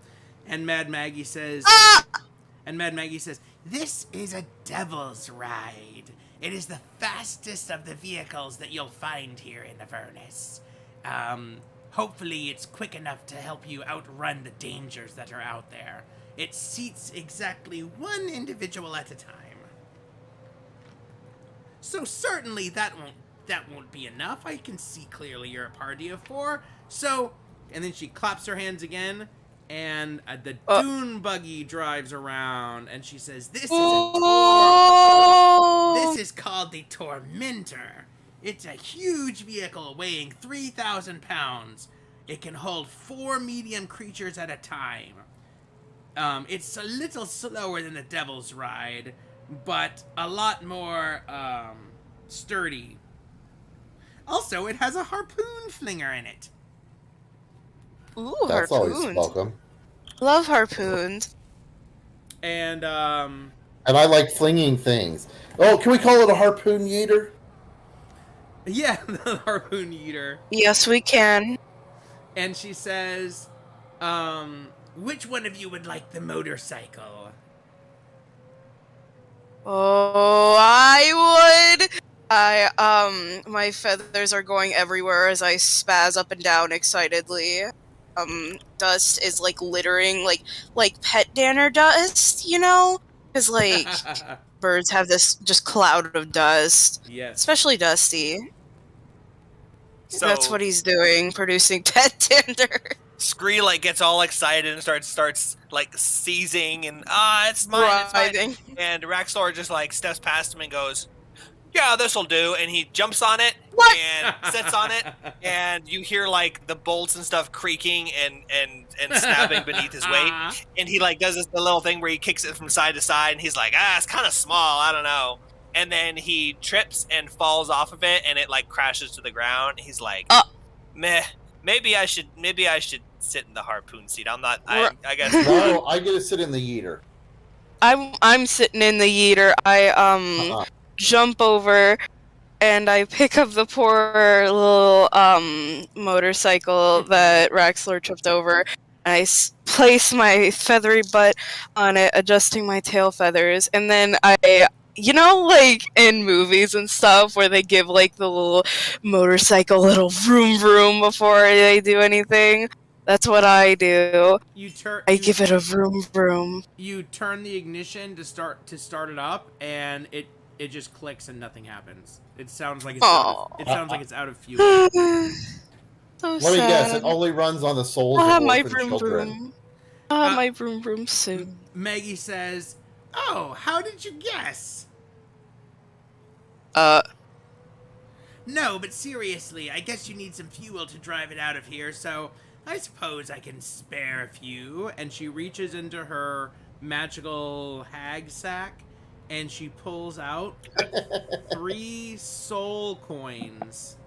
And Mad Maggie says, "This is a devil's ride. It is the fastest of the vehicles that you'll find here in Avernus. Hopefully it's quick enough to help you outrun the dangers that are out there. It seats exactly one individual at a time. So certainly that won't be enough. I can see clearly you're a party of 4. So," and then she claps her hands again, and the dune buggy drives around, and she says, "This is this is called the Tormentor. It's a huge vehicle weighing 3,000 pounds. It can hold 4 medium creatures at a time. It's a little slower than the Devil's Ride, but a lot more sturdy. Also, it has a harpoon flinger in it." Ooh, That's harpoons. always welcome. Love harpoons. And And I like flinging things. Oh, can we call it a harpoon yeater? yeah, the harpoon eater. Yes, we can. And she says, Which one of you would like the motorcycle? Oh, I would. My feathers are going everywhere as I spaz up and down excitedly. Dust is like littering, like pet danner dust, you know? Because like birds have this just cloud of dust, Yes. especially Dusty. So That's what he's doing, producing pet dander. Scree like gets all excited and starts like seizing and it's mine, it's mine. Writhing. And Raxor just like steps past him and goes, "Yeah, this'll do." And he jumps on it What? and sits on it, and you hear like the bolts and stuff creaking and snapping beneath his weight. And he like does this little thing where he kicks it from side to side, and he's like, "It's kind of small, I don't know." And then he trips and falls off of it, and it like crashes to the ground. He's like, "Meh, maybe I should sit in the harpoon seat. I'm not. I guess." No, I get to sit in the yeeter. I'm sitting in the yeeter. I jump over and I pick up the poor little motorcycle that Raxlor tripped over. And I place my feathery butt on it, adjusting my tail feathers, and then you know, like in movies and stuff where they give like the little motorcycle little vroom vroom before they do anything. That's what I do. I give it a vroom vroom. You turn the ignition to start it up, and it just clicks and nothing happens. It sounds like it's out of fuel. So Let me guess, it only runs on the souls of my orphan vroom children. vroom. My vroom vroom soon. Maggie says, "Oh, how did you guess?" No, but seriously, I guess you need some fuel to drive it out of here, so I suppose I can spare a few. And she reaches into her magical hag sack, and she pulls out 3 soul coins.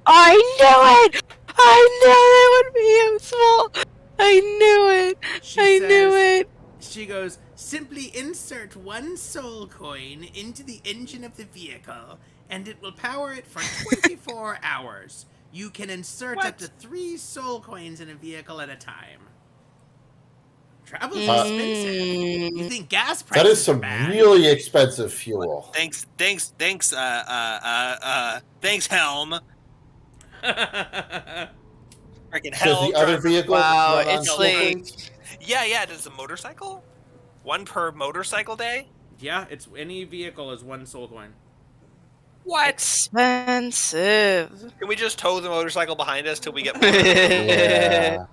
I knew it! I knew it would be useful! I knew it! I knew it! She goes, "Simply insert 1 soul coin into the engine of the vehicle, and it will power it for 24 hours. You can insert up to 3 soul coins in a vehicle at a time. Travel's expensive. You think gas prices That is some are bad? really expensive fuel. Thanks, Helm. Freaking Does Helm. the other driver. vehicle Wow, run on it's soul like- coins? Yeah. Does the motorcycle? 1 per motorcycle day? Yeah, it's any vehicle is 1 soul coin. What? Expensive. Can we just tow the motorcycle behind us till we get more? Yeah.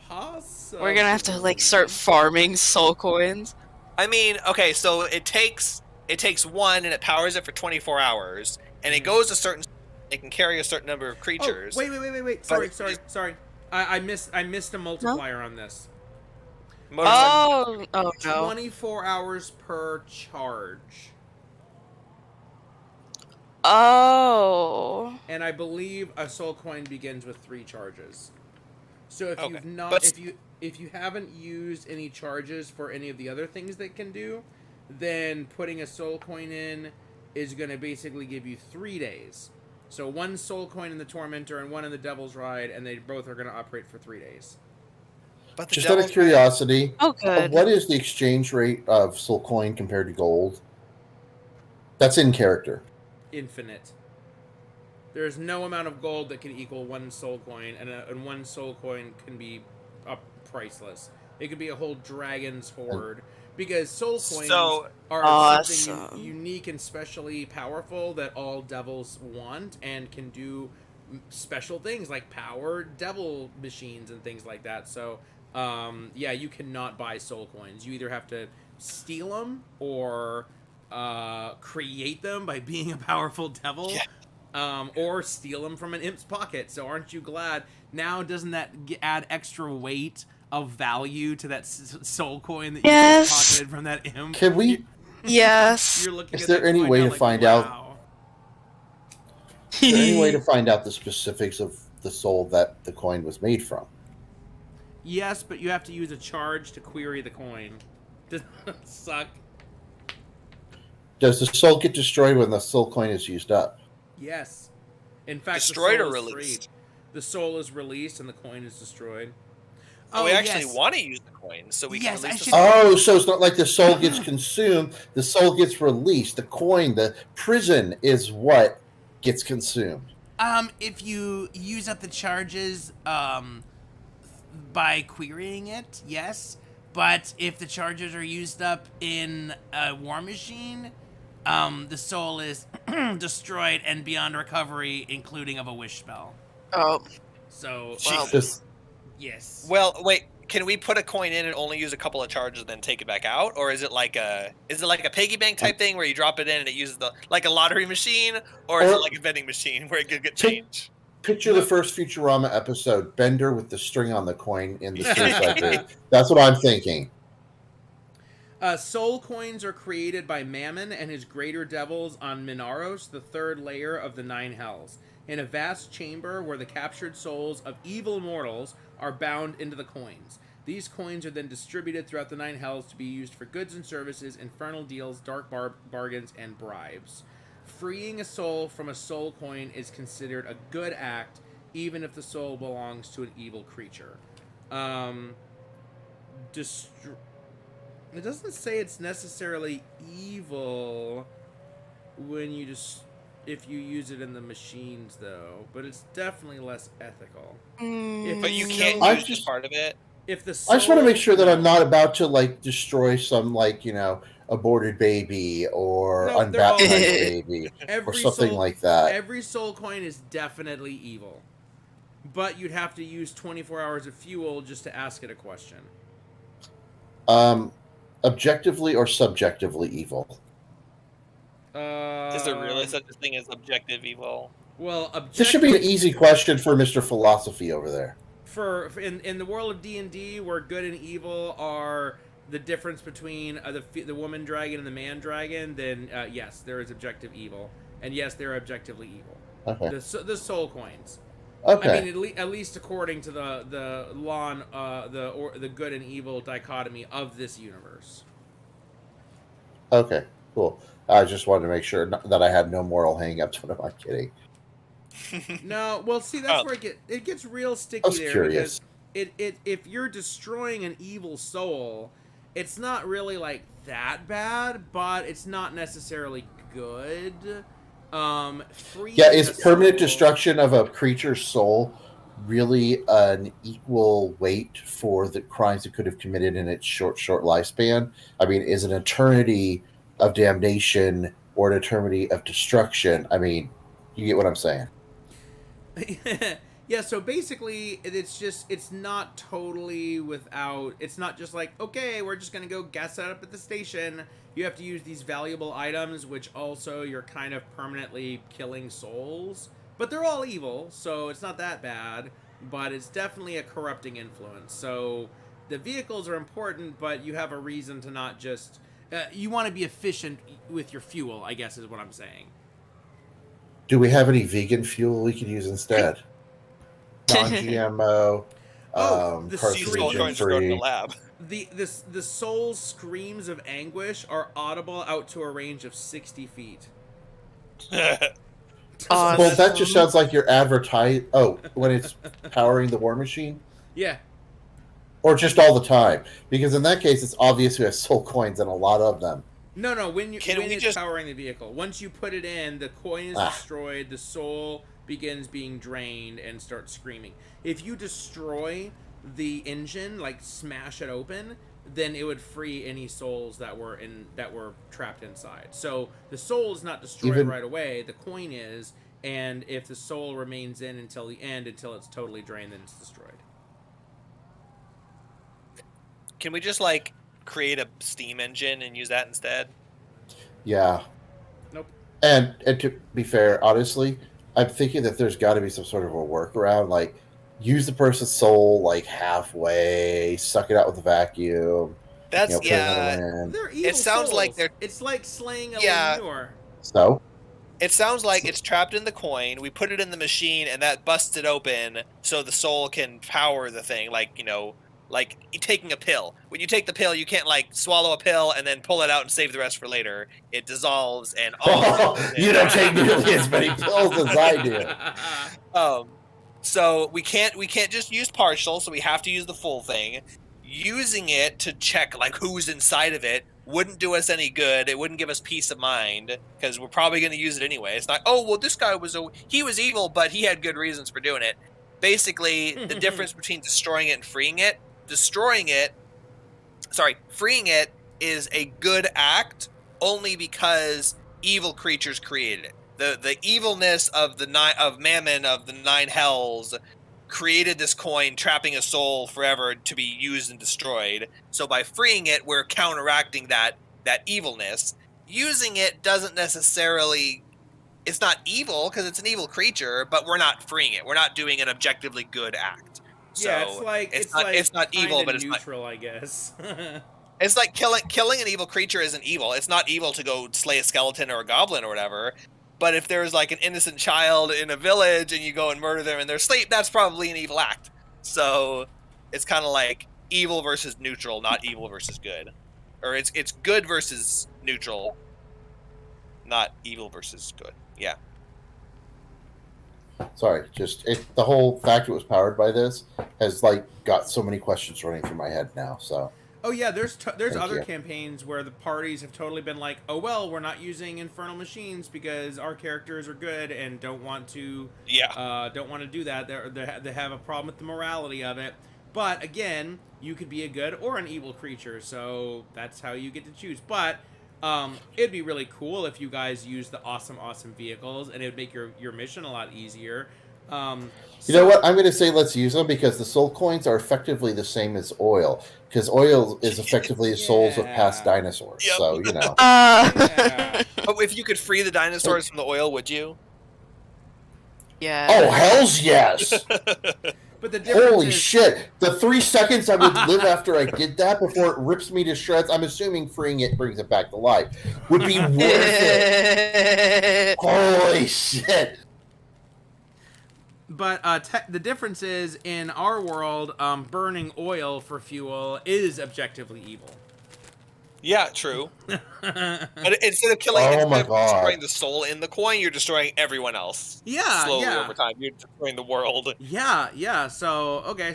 Possible. We're gonna have to like start farming soul coins. I mean, okay, so it takes 1 and it powers it for 24 hours, and it goes a certain. It can carry a certain number of creatures. Oh, wait. Sorry. I missed a multiplier on this. Motorcycle. Oh no. 24 hours per charge. Oh. And I believe a soul coin begins with 3 charges. So if Okay, you've not, but- if you haven't used any charges for any of the other things that can do, then putting a soul coin in is going to basically give you 3 days. So 1 soul coin in the Tormentor and 1 in the Devil's Ride, and they both are going to operate for 3 days. But the Just out of Devil's- curiosity, Oh good. what is the exchange rate of soul coin compared to gold? That's in character. Infinite. There's no amount of gold that can equal 1 soul coin, and 1 soul coin can be priceless. It could be a whole dragon's hoard, because soul coins are something Awesome. unique and specially powerful that all devils want and can do special things like power devil machines and things like that. So, yeah, you cannot buy soul coins. You either have to steal them or create them by being a powerful devil. Yeah. Or steal them from an imp's pocket. So aren't you glad? Now doesn't that add extra weight of value to that soul coin that you Yes. just pocketed from that imp? Can we? Yes. You're looking Is at there that any coin way now to like, find out- wow. Is there any way to find out the specifics of the soul that the coin was made from? Yes, but you have to use a charge to query the coin. Does that suck? Does the soul get destroyed when the soul coin is used up? Yes. In fact, Destroyed the or soul is released? freed. The soul is released and the coin is destroyed. But we actually yes. want to use the coins, so we Yes, can I release the should- soul. Oh, so it's not like the soul gets consumed. The soul gets released. The coin, the prison is what gets consumed. If you use up the charges, by querying it, yes. But if the charges are used up in a war machine, the soul is destroyed and beyond recovery, including of a wish spell. Oh, So, Just yes. Well, wait. Can we put a coin in and only use a couple of charges, then take it back out, or is it like a piggy bank type thing where you drop it in and it uses like a lottery machine, or is it like a vending machine where it could get change? picture the first Futurama episode, Bender with the string on the coin in the suicide booth. That's what I'm thinking. Soul coins are created by Mammon and his greater devils on Minaros, the third layer of the Nine Hells, in a vast chamber where the captured souls of evil mortals are bound into the coins. These coins are then distributed throughout the Nine Hells to be used for goods and services, infernal deals, dark bargains, and bribes. Freeing a soul from a soul coin is considered a good act, even if the soul belongs to an evil creature. It doesn't say it's necessarily evil when you if you use it in the machines, though, but it's definitely less ethical. But you can't I use just- this part of it. If the I just want to make sure that I'm soul- not about to like destroy some aborted baby or No, they're all- unbaptized baby or every something soul, like that. Every soul coin is definitely evil, but you'd have to use 24 hours of fuel just to ask it a question. Objectively or subjectively evil. Is there really such a thing as objective evil? Well, This should be an easy question for Mr. Philosophy over there. for in the world of D&D, where good and evil are the difference between the woman dragon and the man dragon, then yes, there is objective evil, and yes, they're objectively evil. Okay. The soul coins. Okay. I mean, at least according to the law, the good and evil dichotomy of this universe. Okay. Cool. I just wanted to make sure that I had no moral hang-ups. What am I kidding? No, well, see, that's Oh. where it gets real sticky I was there, curious. because if you're destroying an evil soul, it's not really like that bad, but it's not necessarily good. Freeing Yeah, is a permanent soul- destruction of a creature's soul really an equal weight for the crimes it could have committed in its short lifespan? I mean, is an eternity of damnation or an eternity of destruction? I mean, you get what I'm saying. Yeah, so basically it's not totally without, it's not just like, okay, we're just gonna go gas that up at the station. You have to use these valuable items, which also you're kind of permanently killing souls, but they're all evil, so it's not that bad, but it's definitely a corrupting influence. So the vehicles are important, but you have a reason to not just you want to be efficient with your fuel, I guess, is what I'm saying. Do we have any vegan fuel we could use instead? Non-GMO, the Sea soul carcinogen coins stored in the free. lab. The soul's screams of anguish are audible out to a range of 60 feet. Awesome. Well, that just sounds like you're advertising. Oh, when it's powering the war machine, Yeah. or just all the time? Because in that case, it's obvious who has soul coins and a lot of them. No, when Can we it's just- powering the vehicle. Once you put it in, the coin is Ah. destroyed, the soul begins being drained and starts screaming. If you destroy the engine, like smash it open, then it would free any souls that were trapped inside. So the soul is not destroyed Even- right away, the coin is, and if the soul remains in until the end, until it's totally drained, then it's destroyed. Can we just create a steam engine and use that instead? Yeah. Nope. And to be fair, honestly, I'm thinking that there's got to be some sort of a workaround, like use the person's soul like halfway, suck it out with a vacuum. That's Put another yeah. one in. They're evil sounds like souls. they're- It's like slaying a Yeah. lemur. So It sounds like it's trapped in the coin. We put it in the machine, and that busts it open, so the soul can power the thing. Like taking a pill. When you take the pill, you can't swallow a pill and then pull it out and save the rest for later. It dissolves, and all. you don't take nearly as many pills as I do. So we can't just use partial, so we have to use the full thing. Using it to check like who's inside of it wouldn't do us any good. It wouldn't give us peace of mind because we're probably going to use it anyway. It's not, oh well, this guy was evil, but he had good reasons for doing it. Basically, the difference between destroying it and freeing it, freeing it is a good act only because evil creatures created it. The evilness of the Mammon of the 9 hells created this coin, trapping a soul forever to be used and destroyed. So by freeing it, we're counteracting that evilness. Using it doesn't necessarily, it's not evil because it's an evil creature, but we're not freeing it. We're not doing an objectively good act. So Yeah, it's not evil, but it's neutral, I guess. It's like killing an evil creature isn't evil. It's not evil to go slay a skeleton or a goblin or whatever. But if there's like an innocent child in a village and you go and murder them in their sleep, that's probably an evil act. So it's kind of like evil versus neutral, not evil versus good. Or it's good versus neutral, not evil versus good. Yeah. Sorry, the whole fact it was powered by this has like got so many questions running through my head now. So. Oh yeah, there's other you. campaigns where the parties have totally been like, oh well, we're not using infernal machines because our characters are good and don't want to do that. They have a problem with the morality of it. But again, you could be a good or an evil creature, so that's how you get to choose. But it'd be really cool if you guys used the awesome vehicles, and it would make your mission a lot easier. You know what? I'm going to say let's use them because the soul coins are effectively the same as oil. Because oil is effectively the souls of past dinosaurs. Yep. So, you know. Yeah. Oh, if you could free the dinosaurs from the oil, would you? Yeah. Oh, hell's yes! But the difference Holy is, shit! The 3 seconds I would live after I did that before it rips me to shreds, I'm assuming freeing it brings it back to life, would be worth it. Holy shit! But the difference is, in our world, burning oil for fuel is objectively evil. Yeah, true. But instead of destroying the soul in the coin, you're destroying everyone else. Yeah, slowly over time, you're destroying the world. Yeah. So okay,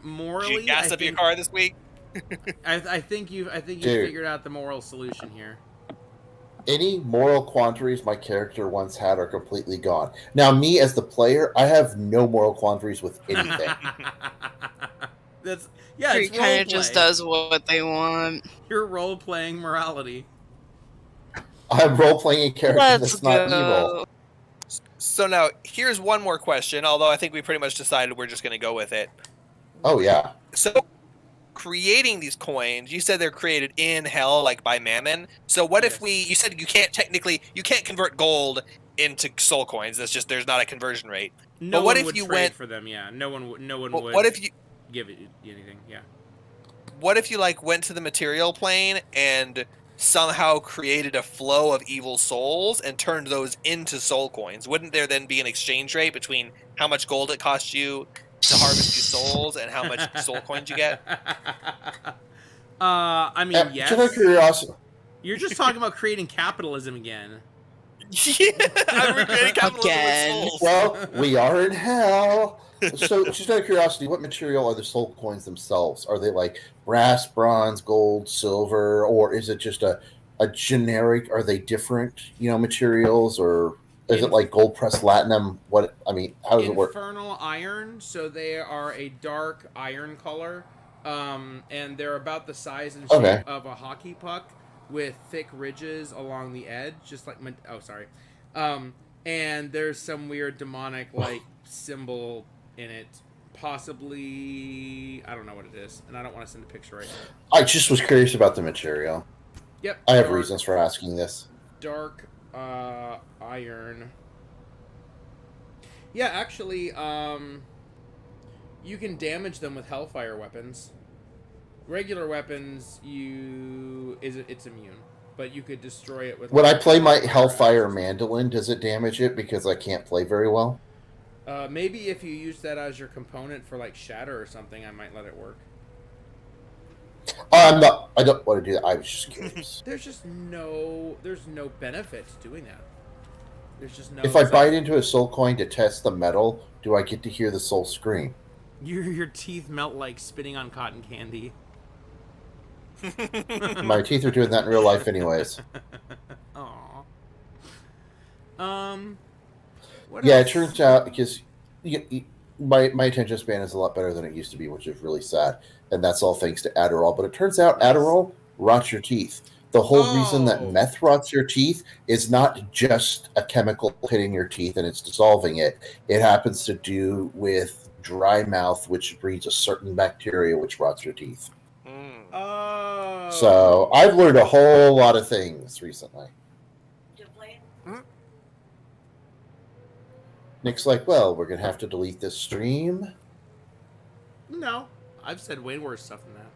morally, Did you gas up your car this week? I think you figured out the moral solution here. Any moral quandaries my character once had are completely gone. Now, me as the player, I have no moral quandaries with anything. He kind of just does what they want. You're role-playing morality. I'm role-playing a character that's not evil. So now, here's one more question, although I think we pretty much decided we're just going to go with it. Oh, yeah. So, creating these coins, you said they're created in hell, like by Mammon. So what if you said you can't convert gold into soul coins. That's just, there's not a conversion rate. No but what one if would you trade went for them? Yeah, no one would. What if you give it anything? Yeah. What if you went to the material plane and somehow created a flow of evil souls and turned those into soul coins? Wouldn't there then be an exchange rate between how much gold it costs you to harvest these souls and how much soul coins you get? I mean, yes. Just out of curiosity. You're just talking about creating capitalism again. Yeah, I'm creating capitalism with souls. Well, we are in hell. So, just out of curiosity, what material are the soul coins themselves? Are they like brass, bronze, gold, silver, or is it just a generic? Are they different, materials, or is it like gold pressed latinum? How does it work? Infernal iron, so they are a dark iron color, and they're about the size and shape of a hockey puck with thick ridges along the edge, just like and there's some weird demonic symbol in it, possibly. I don't know what it is, and I don't want to send a picture right now. I just was curious about the material. Yep, I have reasons for asking this. Dark iron. Yeah, actually, you can damage them with hellfire weapons. Regular weapons, it's immune, but you could destroy it with. When I play my hellfire mandolin, does it damage it because I can't play very well? Maybe if you use that as your component for shatter or something, I might let it work. I don't want to do that. I was just curious. There's no benefit to doing that. There's just no. If I bite into a soul coin to test the metal, do I get to hear the soul scream? Your teeth melt like spitting on cotton candy. My teeth are doing that in real life, anyways. Aww. What Yeah, else? it turns out because my attention span is a lot better than it used to be, which is really sad, and that's all thanks to Adderall. But it turns out Adderall rots your teeth. The whole reason that Oh. meth rots your teeth is not just a chemical hitting your teeth and it's dissolving it. It happens to do with dry mouth, which breeds a certain bacteria which rots your teeth. Mm. Oh. So I've learned a whole lot of things recently. Nick's like, well, we're going to have to delete this stream. No, I've said way worse stuff than that.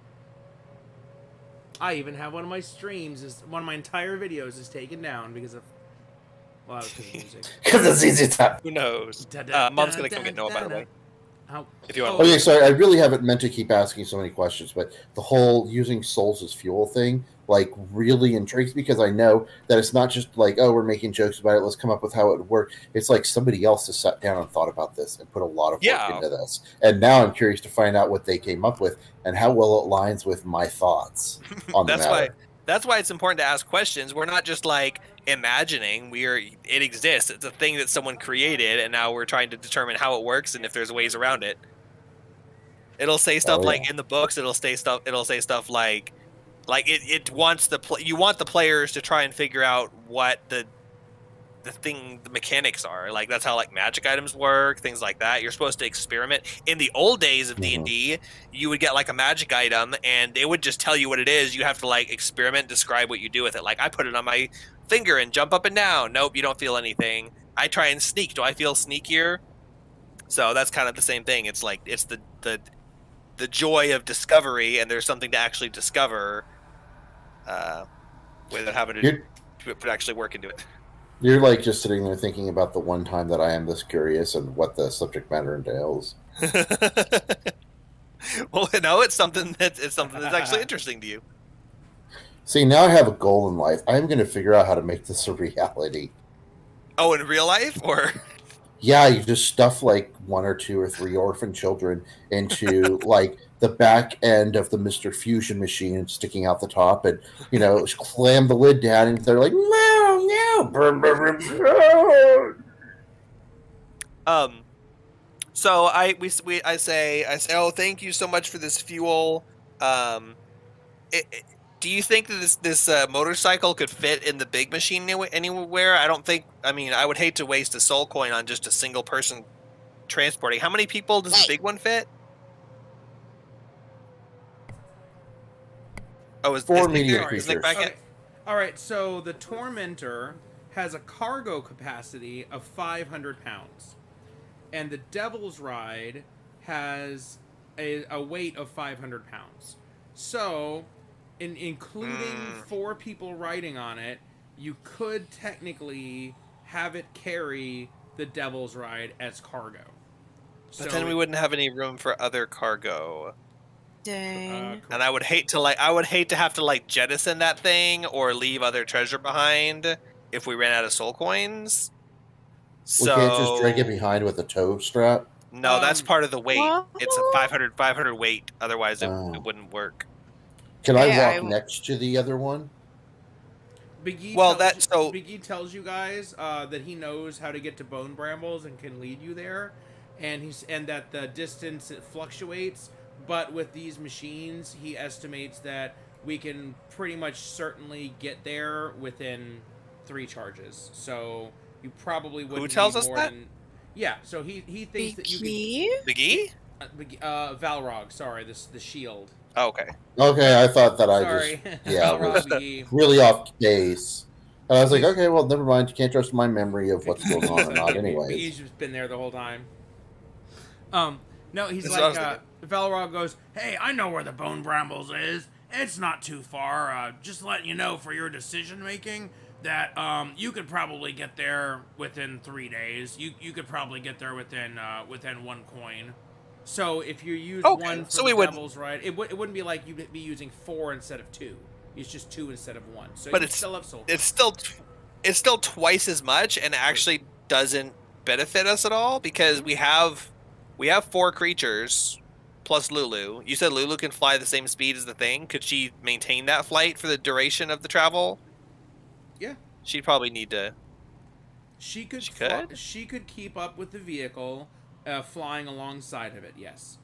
I even have one of my streams one of my entire videos is taken down because of music. Because it's easy to... Who knows? Da-da, Mom's gonna come da-da, get Noah, by the way. How? If you want. Oh, yeah, sorry. I really haven't meant to keep asking so many questions, but the whole using souls as fuel thing, like, really intrigues me because I know that it's not just like, oh, we're making jokes about it, let's come up with how it would work. It's like somebody else has sat down and thought about this and put a lot of work into this. And now I'm curious to find out what they came up with and how well it aligns with my thoughts on the matter. That's why it's important to ask questions. We're not just like imagining. It exists. It's a thing that someone created, and now we're trying to determine how it works and if there's ways around it. It'll say stuff like in the books. It'll say stuff like it wants you want the players to try and figure out what the mechanics are. Like that's how like magic items work, things like that. You're supposed to experiment. In the old days of D&D, you would get like a magic item and it would just tell you what it is. You have to like experiment, describe what you do with it. Like I put it on my finger and jump up and down. Nope, you don't feel anything. I try and sneak. Do I feel sneakier? So that's kind of the same thing. It's like it's the joy of discovery, and there's something to actually discover without having to actually work into it. You're like just sitting there thinking about the one time that I am this curious and what the subject matter entails. Well, no, it's something that's actually interesting to you. See, now I have a goal in life. I'm going to figure out how to make this a reality. Oh, in real life, or? Yeah, you just stuff like 1 or 2 or 3 orphan children into like the back end of the Mr. Fusion machine sticking out the top, and clam the lid down, and they're like, no. So I say, oh, thank you so much for this fuel. Do you think that this motorcycle could fit in the big machine anywhere? I don't think. I mean, I would hate to waste a soul coin on just a single person transporting. How many people does the big one fit? Oh, is 4 Nick media there? Is Nick creatures. back yet? All right, so the Tormentor has a cargo capacity of 500 pounds, and the Devil's Ride has a weight of 500 pounds. So, including 4 people riding on it, you could technically have it carry the Devil's Ride as cargo. But then we wouldn't have any room for other cargo. Dang. And I would hate to have to jettison that thing or leave other treasure behind if we ran out of soul coins. We can't just drag it behind with a tow strap. No, that's part of the weight. What? It's a 500 weight. Otherwise, it wouldn't work. Can I walk next to the other one? Big E tells you guys that he knows how to get to Bone Brambles and can lead you there, and that the distance fluctuates. But with these machines, he estimates that we can pretty much certainly get there within 3 charges. So you probably wouldn't. Who tells need us more that? Yeah. So he thinks that you can. Big E? Valrog. Sorry, the shield. Oh, okay. Okay, I thought that Sorry. was Big E. really off base. And I was like, okay, well, never mind. You can't trust my memory of what's going on or not anyways. He's just been there the whole time. No, he's That's like, Valrog goes, hey, I know where the Bone Brambles is. It's not too far. Just letting you know for your decision making that you could probably get there within 3 days. You could probably get there within 1 coin. So if you use one for the Devil's Ride, it wouldn't be like you'd be using 4 instead of 2. It's just 2 instead of 1. So But you still have soul. It's still it's still twice as much and actually doesn't benefit us at all because we have 4 creatures plus Lulu. You said Lulu can fly the same speed as the thing. Could she maintain that flight for the duration of the travel? Yeah. She'd probably need to. She could. She could? She could keep up with the vehicle, flying alongside of it. Yes.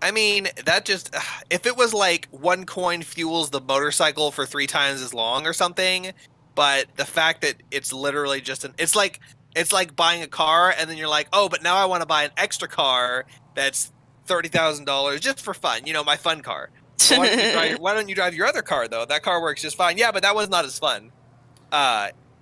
I mean, that just if it was like 1 coin fuels the motorcycle for 3 times as long or something, but the fact that it's literally just it's like buying a car and then you're like, oh, but now I want to buy an extra car that's $30,000 just for fun. You know, my fun car. Well, why don't you drive your other car though? That car works just fine. Yeah, but that was not as fun.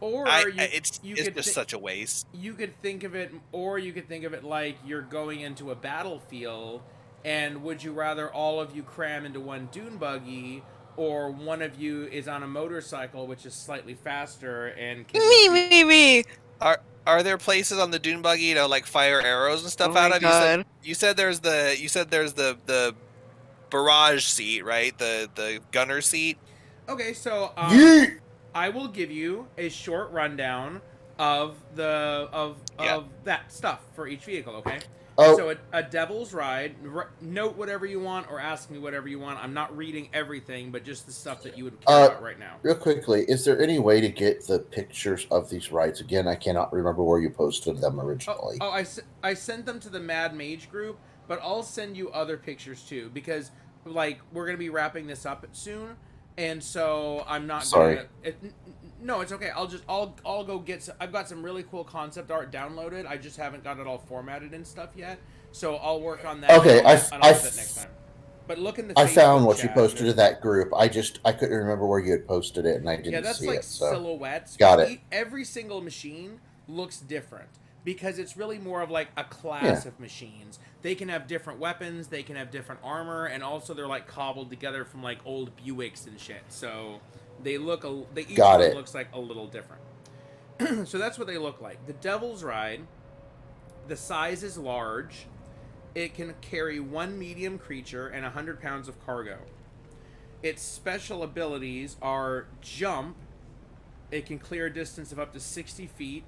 Or it's just such a waste. You could think of it, or you could think of it like you're going into a battlefield, and would you rather all of you cram into one dune buggy, or one of you is on a motorcycle, which is slightly faster and can Me. Are there places on the dune buggy to like fire arrows and stuff Oh out my of? God. You said there's the barrage seat, right? The gunner seat. Okay, so Yeet! I will give you a short rundown of that stuff for each vehicle. Okay. Oh. So a Devil's Ride. Note whatever you want or ask me whatever you want. I'm not reading everything, but just the stuff that you would care about right now. Real quickly, is there any way to get the pictures of these rides? Again, I cannot remember where you posted them originally. I sent them to the Mad Mage group, but I'll send you other pictures too because like we're gonna be wrapping this up soon, and so I'm not. Sorry. No, it's okay. I'll go get. I've got some really cool concept art downloaded. I just haven't got it all formatted and stuff yet. So I'll work on that. Okay, and I'll set next time. But look in the. I found Facebook what you chat. posted to that group. I couldn't remember where you had posted it, and I didn't Yeah, that's see like it. So silhouettes. got it. Every single machine looks different because it's really more of like a class of machines. They can have different weapons, they can have different armor, and also they're like cobbled together from like old Buicks and shit. So they look each Got one it. looks like a little different. So that's what they look like. The Devil's Ride, the size is large. It can carry 1 medium creature and 100 pounds of cargo. Its special abilities are jump. It can clear a distance of up to 60 feet.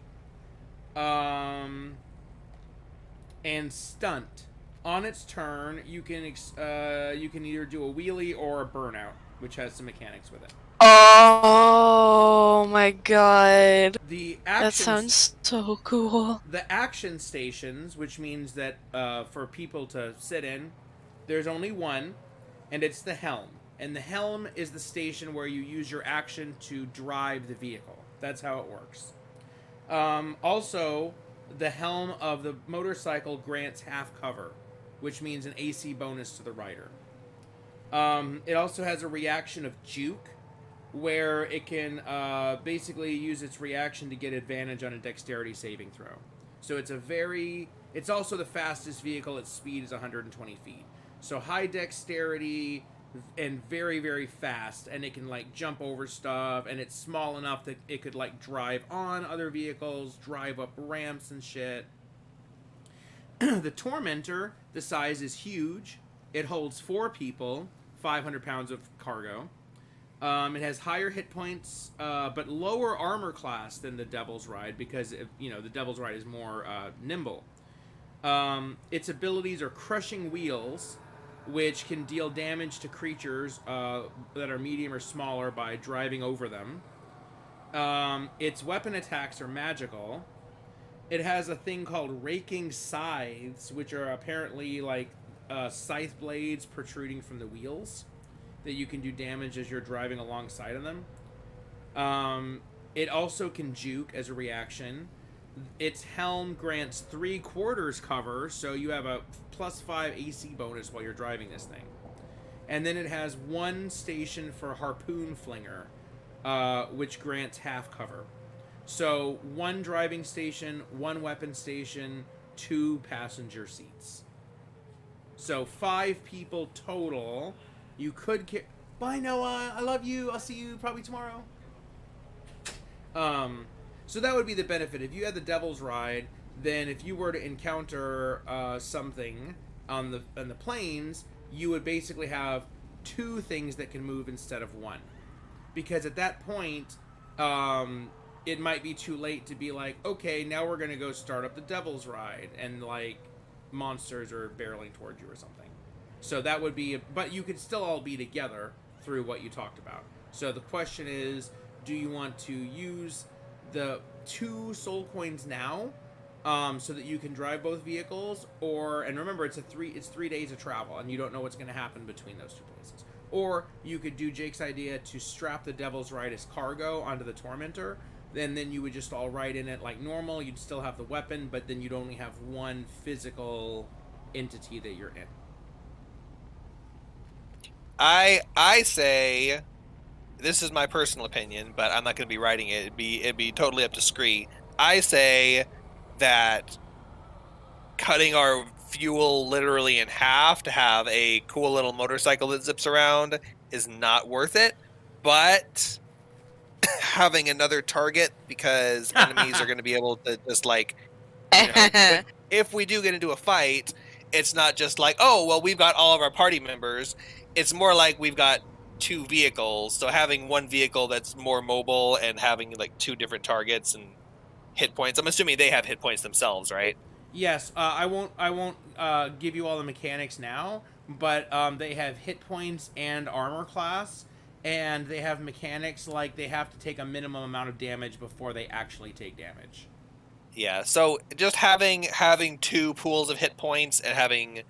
And stunt. On its turn, you can either do a wheelie or a burnout, which has some mechanics with it. Oh my god. The That sounds so cool. The action stations, which means that for people to sit in, there's only one, and it's the helm. And the helm is the station where you use your action to drive the vehicle. That's how it works. Also, the helm of the motorcycle grants half cover, which means an AC bonus to the rider. It also has a reaction of juke, where it can basically use its reaction to get advantage on a dexterity saving throw. So it's also the fastest vehicle. Its speed is 120 feet. So high dexterity and very, very fast, and it can like jump over stuff, and it's small enough that it could like drive on other vehicles, drive up ramps and shit. The Tormentor, the size is huge. It holds 4 people, 500 pounds of cargo. It has higher hit points, but lower armor class than the Devil's Ride because the Devil's Ride is more nimble. Its abilities are crushing wheels, which can deal damage to creatures that are medium or smaller by driving over them. Its weapon attacks are magical. It has a thing called raking scythes, which are apparently like scythe blades protruding from the wheels that you can do damage as you're driving alongside of them. It also can juke as a reaction. Its helm grants 3/4 cover, so you have a +5 AC bonus while you're driving this thing. And then it has 1 station for harpoon flinger, which grants half cover. So 1 driving station, 1 weapon station, 2 passenger seats. So 5 people total. You could bye Noah, I love you. I'll see you probably tomorrow. So that would be the benefit. If you had the Devil's Ride, then if you were to encounter something on the plains, you would basically have 2 things that can move instead of 1. Because at that point, it might be too late to be like, okay, now we're gonna go start up the Devil's Ride, and like monsters are barreling towards you or something. So that would be, but you could still all be together through what you talked about. So the question is, do you want to use the 2 soul coins now, so that you can drive both vehicles, or, and remember, it's 3 days of travel, and you don't know what's going to happen between those 2 places. Or you could do Jake's idea to strap the Devil's Ride as cargo onto the Tormentor, and then you would just all ride in it like normal. You'd still have the weapon, but then you'd only have one physical entity that you're in. I say, this is my personal opinion, but I'm not going to be writing it. It'd be totally up to Scree. I say that cutting our fuel literally in half to have a cool little motorcycle that zips around is not worth it, but having another target, because enemies are going to be able to just like, you know, if we do get into a fight, it's not just like, oh, well, we've got all of our party members. It's more like we've got 2 vehicles, so having one vehicle that's more mobile and having like 2 different targets and hit points. I'm assuming they have hit points themselves, right? Yes, I won't give you all the mechanics now, but they have hit points and armor class, and they have mechanics like they have to take a minimum amount of damage before they actually take damage. Yeah, so just having 2 pools of hit points and having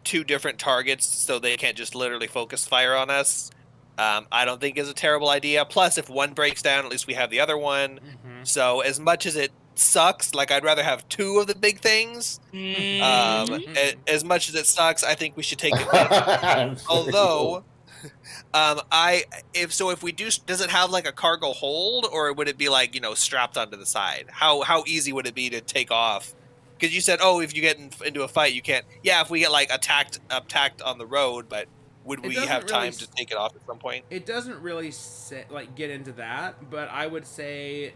2 different targets so they can't just literally focus fire on us, I don't think is a terrible idea. Plus, if one breaks down, at least we have the other one. Mm-hmm. So as much as it sucks, like I'd rather have 2 of the big things. As much as it sucks, I think we should take it. Although, if we do, does it have like a cargo hold, or would it be like, you know, strapped onto the side? How easy would it be to take off? Because you said, oh, if you get into a fight, you can't. Yeah, if we get like attacked on the road, but would we have time to take it off at some point? It doesn't really get into that, but I would say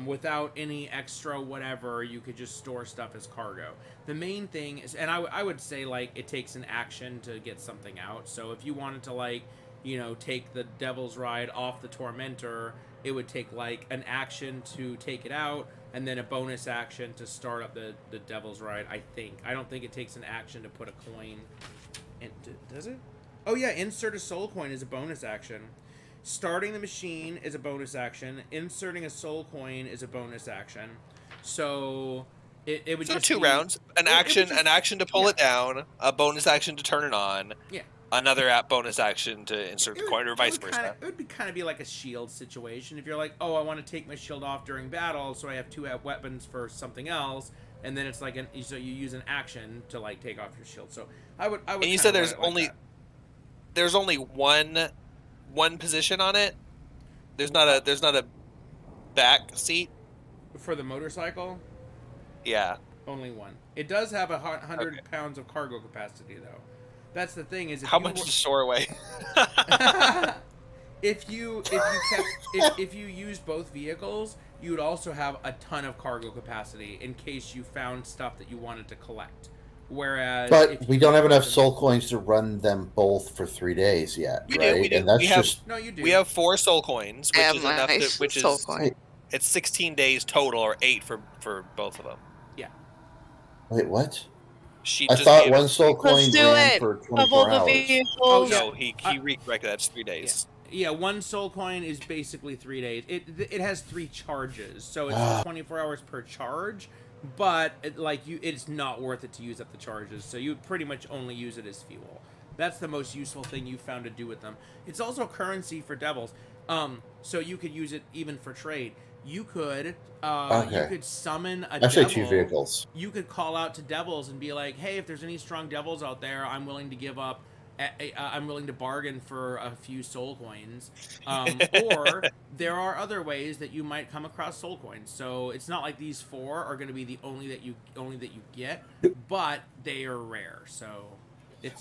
without any extra whatever, you could just store stuff as cargo. The main thing is, and I would say like it takes an action to get something out. So if you wanted to like, you know, take the Devil's Ride off the Tormentor, it would take like an action to take it out, and then a bonus action to start up the Devil's Ride, I think. I don't think it takes an action to put a coin in. Does it? Oh yeah, insert a soul coin is a bonus action. Starting the machine is a bonus action. Inserting a soul coin is a bonus action. So it would just 2 rounds. An action to pull it down, a bonus action to turn it on. Yeah. Another bonus action to insert the coin, or vice versa. It would kind of be like a shield situation. If you're like, oh, I want to take my shield off during battle, so I have 2 weapons for something else, and then it's like so you use an action to like take off your shield. So I would. And you said there's only one position on it. There's not a back seat for the motorcycle. Yeah, only one. It does have 100 pounds of cargo capacity, though. That's the thing is, how much to store away? if you used both vehicles, you would also have a ton of cargo capacity in case you found stuff that you wanted to collect. Whereas, but we don't have enough soul coins to run them both for 3 days yet, right? We do. And that's no, you do. We have 4 soul coins, which is enough. Soul coin. It's 16 days total, or 8 for both of them. Yeah. Wait, what? I thought 1 soul coin ran for 24 Double hours. the vehicles. Oh, no, he recorrected. That's 3 days. Yeah, 1 soul coin is basically 3 days. It has 3 charges, so it's 24 hours per charge. But it's not worth it to use up the charges, so you pretty much only use it as fuel. That's the most useful thing you found to do with them. It's also currency for devils, so you could use it even for trade. You could summon a devil. I say 2 vehicles. You could call out to devils and be like, "Hey, if there's any strong devils out there, I'm willing to give up. I'm willing to bargain for a few soul coins." Or there are other ways that you might come across soul coins. So it's not like these 4 are going to be the only that you get, but they are rare. So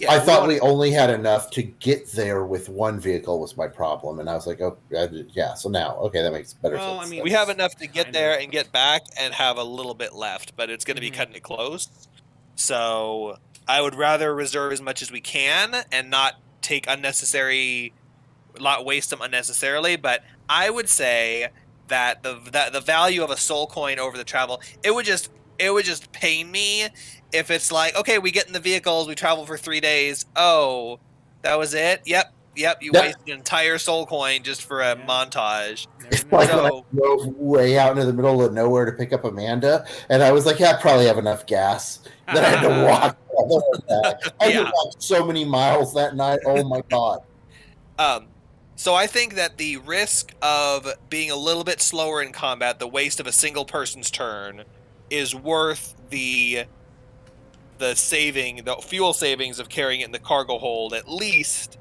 I thought we only had enough to get there with 1 vehicle was my problem, and I was like, oh yeah. So now, okay, that makes better sense. I mean, we have enough to get there and get back, and have a little bit left, but it's going to be cutting it close. So I would rather reserve as much as we can and not waste them unnecessarily. But I would say that the value of a soul coin over the travel, it would just pain me if it's like, okay, we get in the vehicles, we travel for 3 days. Oh, that was it? Yep. You wasted an entire soul coin just for a montage. It's like when I So drove way out into the middle of nowhere to pick up Amanda, and I was like, "Yeah, I probably have enough gas." Then I had to walk all the way back. I had to walk so many miles that night. Oh my god! So I think that the risk of being a little bit slower in combat, the waste of a single person's turn, is worth the fuel savings of carrying it in the cargo hold, at least.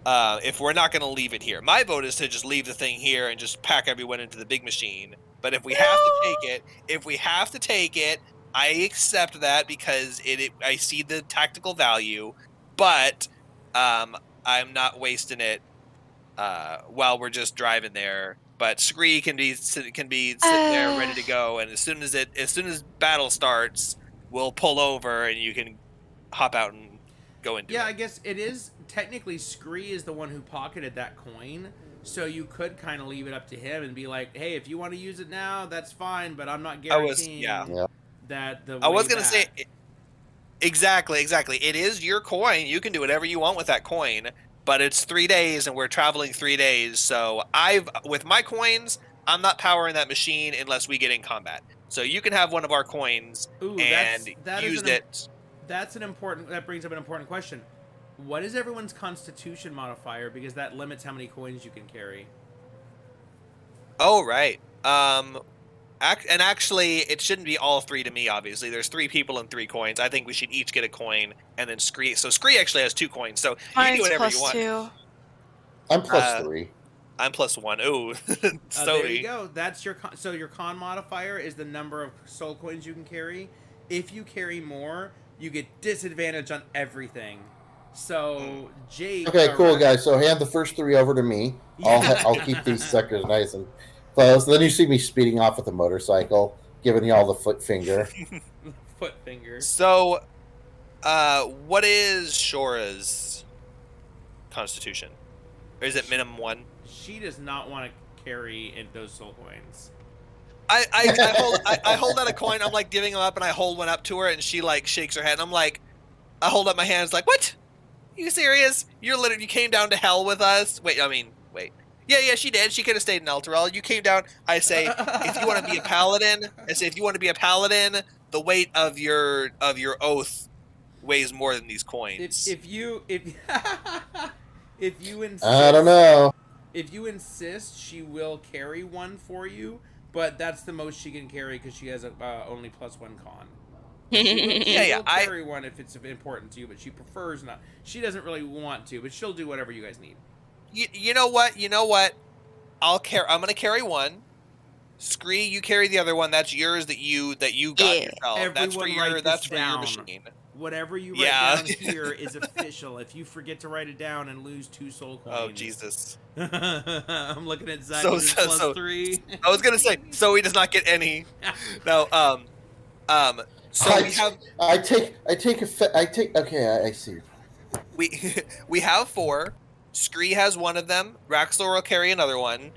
If we're not going to leave it here, my vote is to just leave the thing here and just pack everyone into the big machine. But if we have to take it, I accept that because I see the tactical value. But I'm not wasting it while we're just driving there. But Scree can be sitting there ready to go, and as soon as battle starts, we'll pull over and you can hop out and go into it. I guess it is technically Scree is the one who pocketed that coin, so you could kind of leave it up to him and be like, hey, if you want to use it now, that's fine, but I'm not guaranteeing that the I was gonna back. say exactly. It is your coin. You can do whatever you want with that coin, but it's 3 days and we're traveling 3 days. So with my coins, I'm not powering that machine unless we get in combat. So you can have one of our coins and use it. That brings up an important question. What is everyone's constitution modifier? Because that limits how many coins you can carry. Oh, right. And actually, it shouldn't be all 3 to me, obviously. There's 3 people and 3 coins. I think we should each get a coin, and then Scree. So Scree actually has 2 coins, so you can do whatever you want. 2. I'm plus 3. I'm plus 1. Ooh. There you go. That's your so your con modifier is the number of soul coins you can carry. If you carry more, you get disadvantage on everything. So Jake. Okay, cool, guys. So hand the first 3 over to me. I'll keep these suckers nice and close. Then you see me speeding off with a motorcycle, giving you all the foot finger. Foot finger. So, what is Shora's constitution? Or is it minimum 1? She does not want to carry in those soul coins. I hold out a coin. I'm like giving them up, and I hold one up to her, and she like shakes her head. And I'm like, I hold up my hands, like, what? You serious? You came down to hell with us? Wait. Yeah, she did. She could have stayed in Elturel. You came down. I say, if you want to be a paladin, the weight of your oath weighs more than these coins. If you insist, I don't know. If you insist, she will carry one for you, but that's the most she can carry because she has only +1 con. She'll carry one if it's important to you, but she prefers not. She doesn't really want to, but she'll do whatever you guys need. You know what? I'm gonna carry one. Scree, you carry the other one. That's yours. That you got yourself. Everyone That's for down. your machine. Whatever you write down here is official. If you forget to write it down and lose 2 soul coins. Oh Jesus! I'm looking at Zach. So, +3. I was gonna say, so he does not get any. No. So I take. Okay, I see. We have 4. Scree has one of them. Raxlor will carry another one.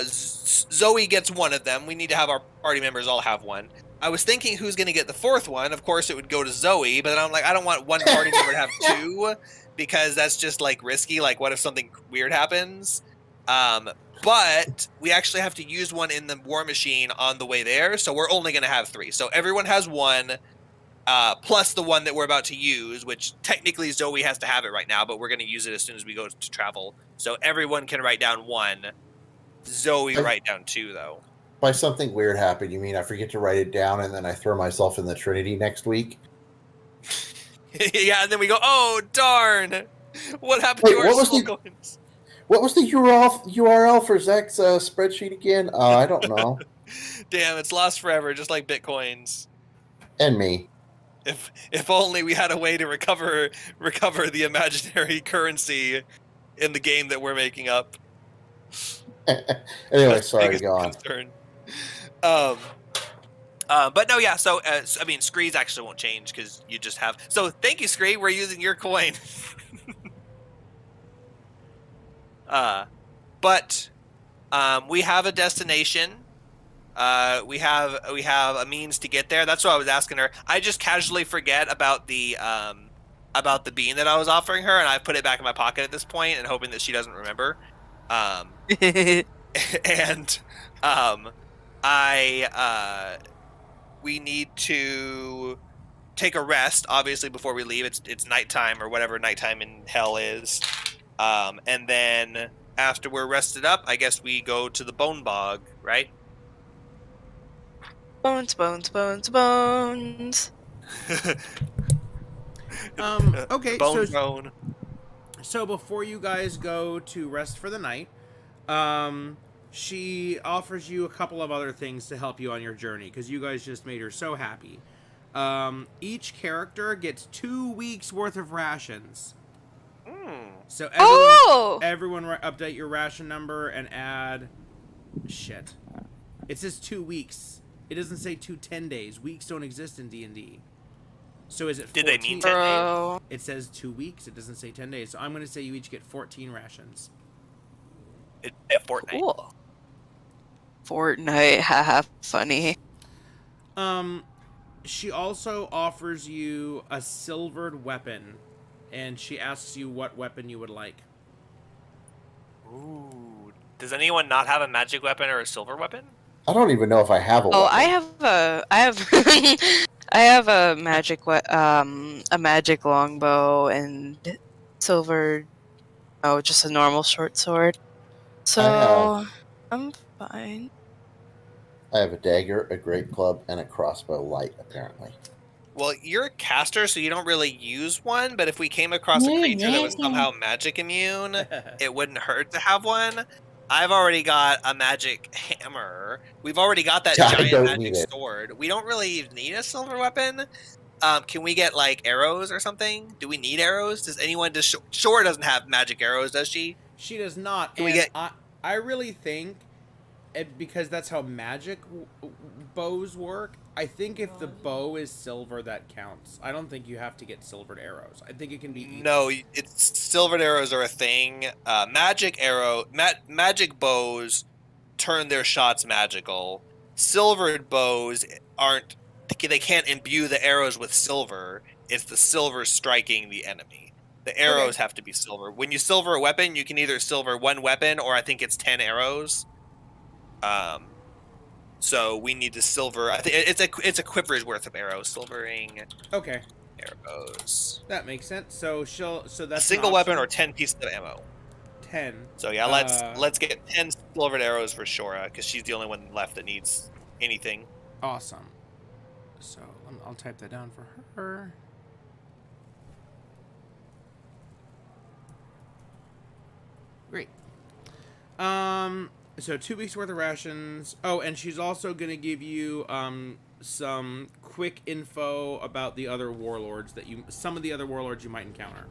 Zoe gets one of them. We need to have our party members all have one. I was thinking who's going to get the 4th one. Of course, it would go to Zoe, but then I'm like, I don't want one party member to have 2 because that's just like risky. Like, what if something weird happens? But we actually have to use one in the war machine on the way there, so we're only going to have 3. So everyone has one, plus the one that we're about to use, which technically Zoe has to have it right now, but we're going to use it as soon as we go to travel. So everyone can write down 1. Zoe write down 2, though. By something weird happened, you mean I forget to write it down and then I throw myself in the Trinity next week? Yeah, and then we go, oh, darn! What happened to our soul coins? What was the URL for Zach's spreadsheet again? I don't know. Damn, it's lost forever, just like Bitcoins. And me. If only we had a way to recover the imaginary currency in the game that we're making up. Anyway, sorry, go on. But no, yeah. So I mean, Screes actually won't change because you just have. So thank you, Scree. We're using your coin. But We have a destination. We have a means to get there. That's what I was asking her. I just casually forget about the bean that I was offering her, and I put it back in my pocket at this point, and hoping that she doesn't remember. And we need to take a rest, obviously, before we leave. It's nighttime or whatever nighttime in hell is. And then after we're rested up, I guess we go to the bone bog, right? Bones, bones, bones, bones. Okay, Bone. so before you guys go to rest for the night, she offers you a couple of other things to help you on your journey because you guys just made her so happy. Each character gets 2 weeks worth of rations. So everyone update your ration number and add. Shit, it says 2 weeks. It doesn't say 10 days. Weeks don't exist in D&D. So is it 14? Did they mean 10 days? It says 2 weeks. It doesn't say 10 days. So I'm going to say you each get 14 rations. It's Fortnite. Cool. Fortnite, haha, funny. She also offers you a silvered weapon, and she asks you what weapon you would like. Ooh. Does anyone not have a magic weapon or a silver weapon? I don't even know if I have a weapon. I have a magic longbow and silver, just a normal short sword. So I'm fine. I have a dagger, a great club, and a crossbow light, apparently. Well, you're a caster, so you don't really use one, but if we came across a creature that was somehow magic immune, it wouldn't hurt to have one. I've already got a magic hammer. We've already got that giant magic sword. We don't really need a silver weapon. Can we get, like, arrows or something? Do we need arrows? Does anyone... Shore doesn't have magic arrows, does she? She does not. Can we get... I really think, because that's how magic bows work, I think if the bow is silver, that counts. I don't think you have to get silvered arrows. I think it can be either. No, silvered arrows are a thing. Magic bows turn their shots magical. Silvered bows aren't. They can't imbue the arrows with silver. It's the silver striking the enemy. The arrows have to be silver. When you silver a weapon, you can either silver one weapon or I think it's 10 arrows. So we need to silver. I think it's a quiver's worth of arrows. Silvering. Okay. Arrows. That makes sense. So that's a single weapon or 10 pieces of ammo. 10. So yeah, let's get 10 silvered arrows for Shora because she's the only one left that needs anything. Awesome. So I'll type that down for her. Great. So 2 weeks worth of rations. Oh, and she's also gonna give you some quick info about the other warlords some of the other warlords you might encounter.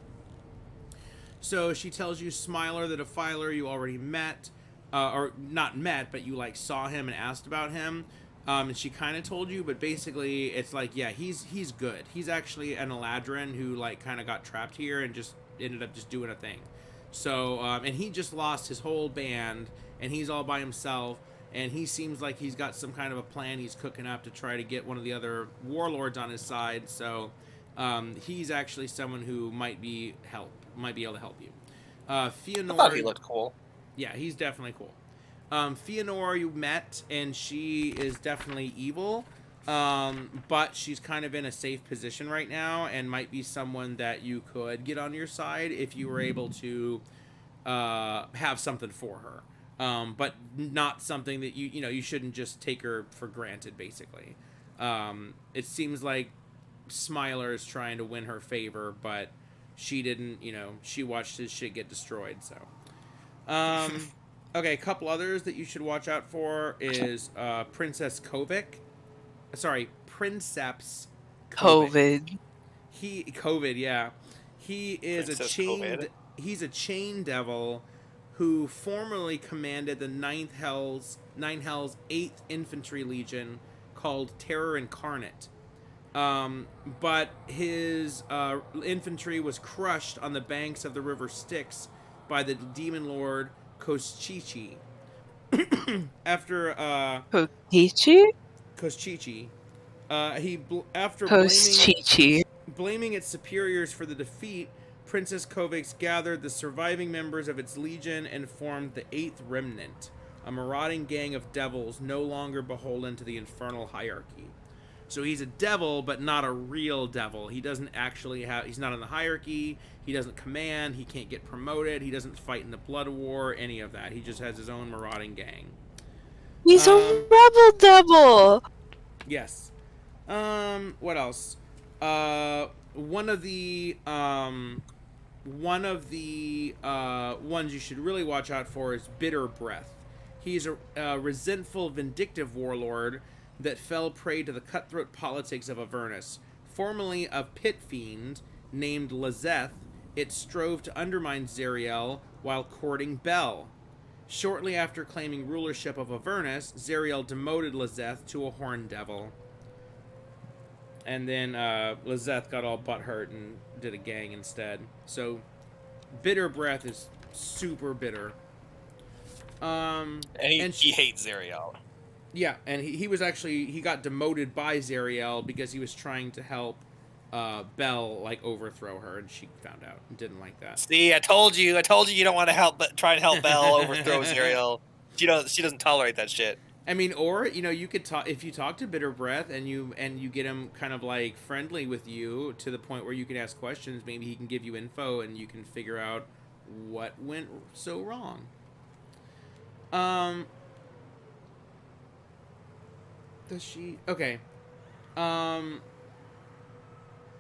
So she tells you Smiler the Defiler you already met, or not met, but you like saw him and asked about him. And she kind of told you, but basically it's like, yeah, he's good. He's actually an Eladrin who like kind of got trapped here and just ended up just doing a thing. So, and he just lost his whole band, and he's all by himself, and he seems like he's got some kind of a plan he's cooking up to try to get one of the other warlords on his side. So, he's actually someone who might be able to help you. Fëanor, I thought he looked cool. Yeah, he's definitely cool. Fëanor you met, and she is definitely evil, but she's kind of in a safe position right now and might be someone that you could get on your side if you were able to have something for her. But not something that you shouldn't just take her for granted, basically. It seems like Smiler is trying to win her favor, but she didn't, she watched his shit get destroyed, so. Okay, a couple others that you should watch out for is Princess Kovic. Sorry, Princeps COVID. COVID, yeah. He is he's a chain devil who formerly commanded the Nine Hells 8th Infantry Legion called Terror Incarnate. But his infantry was crushed on the banks of the river Styx by the demon lord Koschiki. after Kokichi? Koschiki, after Koschiki. blaming its superiors for the defeat, Princess Kovacs gathered the surviving members of its legion and formed the Eighth Remnant, a marauding gang of devils no longer beholden to the infernal hierarchy. So he's a devil, but not a real devil. He doesn't actually have... He's not in the hierarchy. He doesn't command. He can't get promoted. He doesn't fight in the blood war, any of that. He just has his own marauding gang. He's a rebel devil! Yes. What else? One of the ones you should really watch out for is Bitter Breath. He's a resentful, vindictive warlord that fell prey to the cutthroat politics of Avernus. Formerly a pit fiend named Lizeth, it strove to undermine Zariel while courting Bel. Shortly after claiming rulership of Avernus, Zariel demoted Lizeth to a horned devil. And then Lizeth got all butthurt and did a gang instead. So, Bitter Breath is super bitter. And he hates Zariel. Yeah, and he was actually... He got demoted by Zariel because he was trying to help Bel, like, overthrow her, and she found out and didn't like that. See, I told you you don't want to try and help Bel overthrow Zariel. She doesn't tolerate that shit. I mean, or, you know, you could talk... If you talk to Bitter Breath and you get him kind of, like, friendly with you to the point where you can ask questions, maybe he can give you info and you can figure out what went so wrong. Does she... Okay.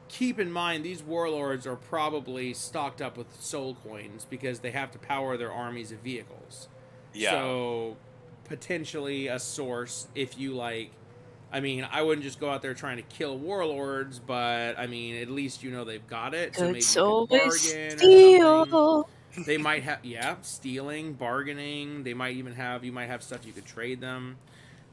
Keep in mind, these warlords are probably stocked up with soul coins because they have to power their armies of vehicles. Yeah. So, potentially a source if you, like... I mean, I wouldn't just go out there trying to kill warlords, but, I mean, at least you know they've got it. So maybe you can bargain or something. They might have... Yeah, stealing, bargaining. They might even have... You might have stuff you could trade them.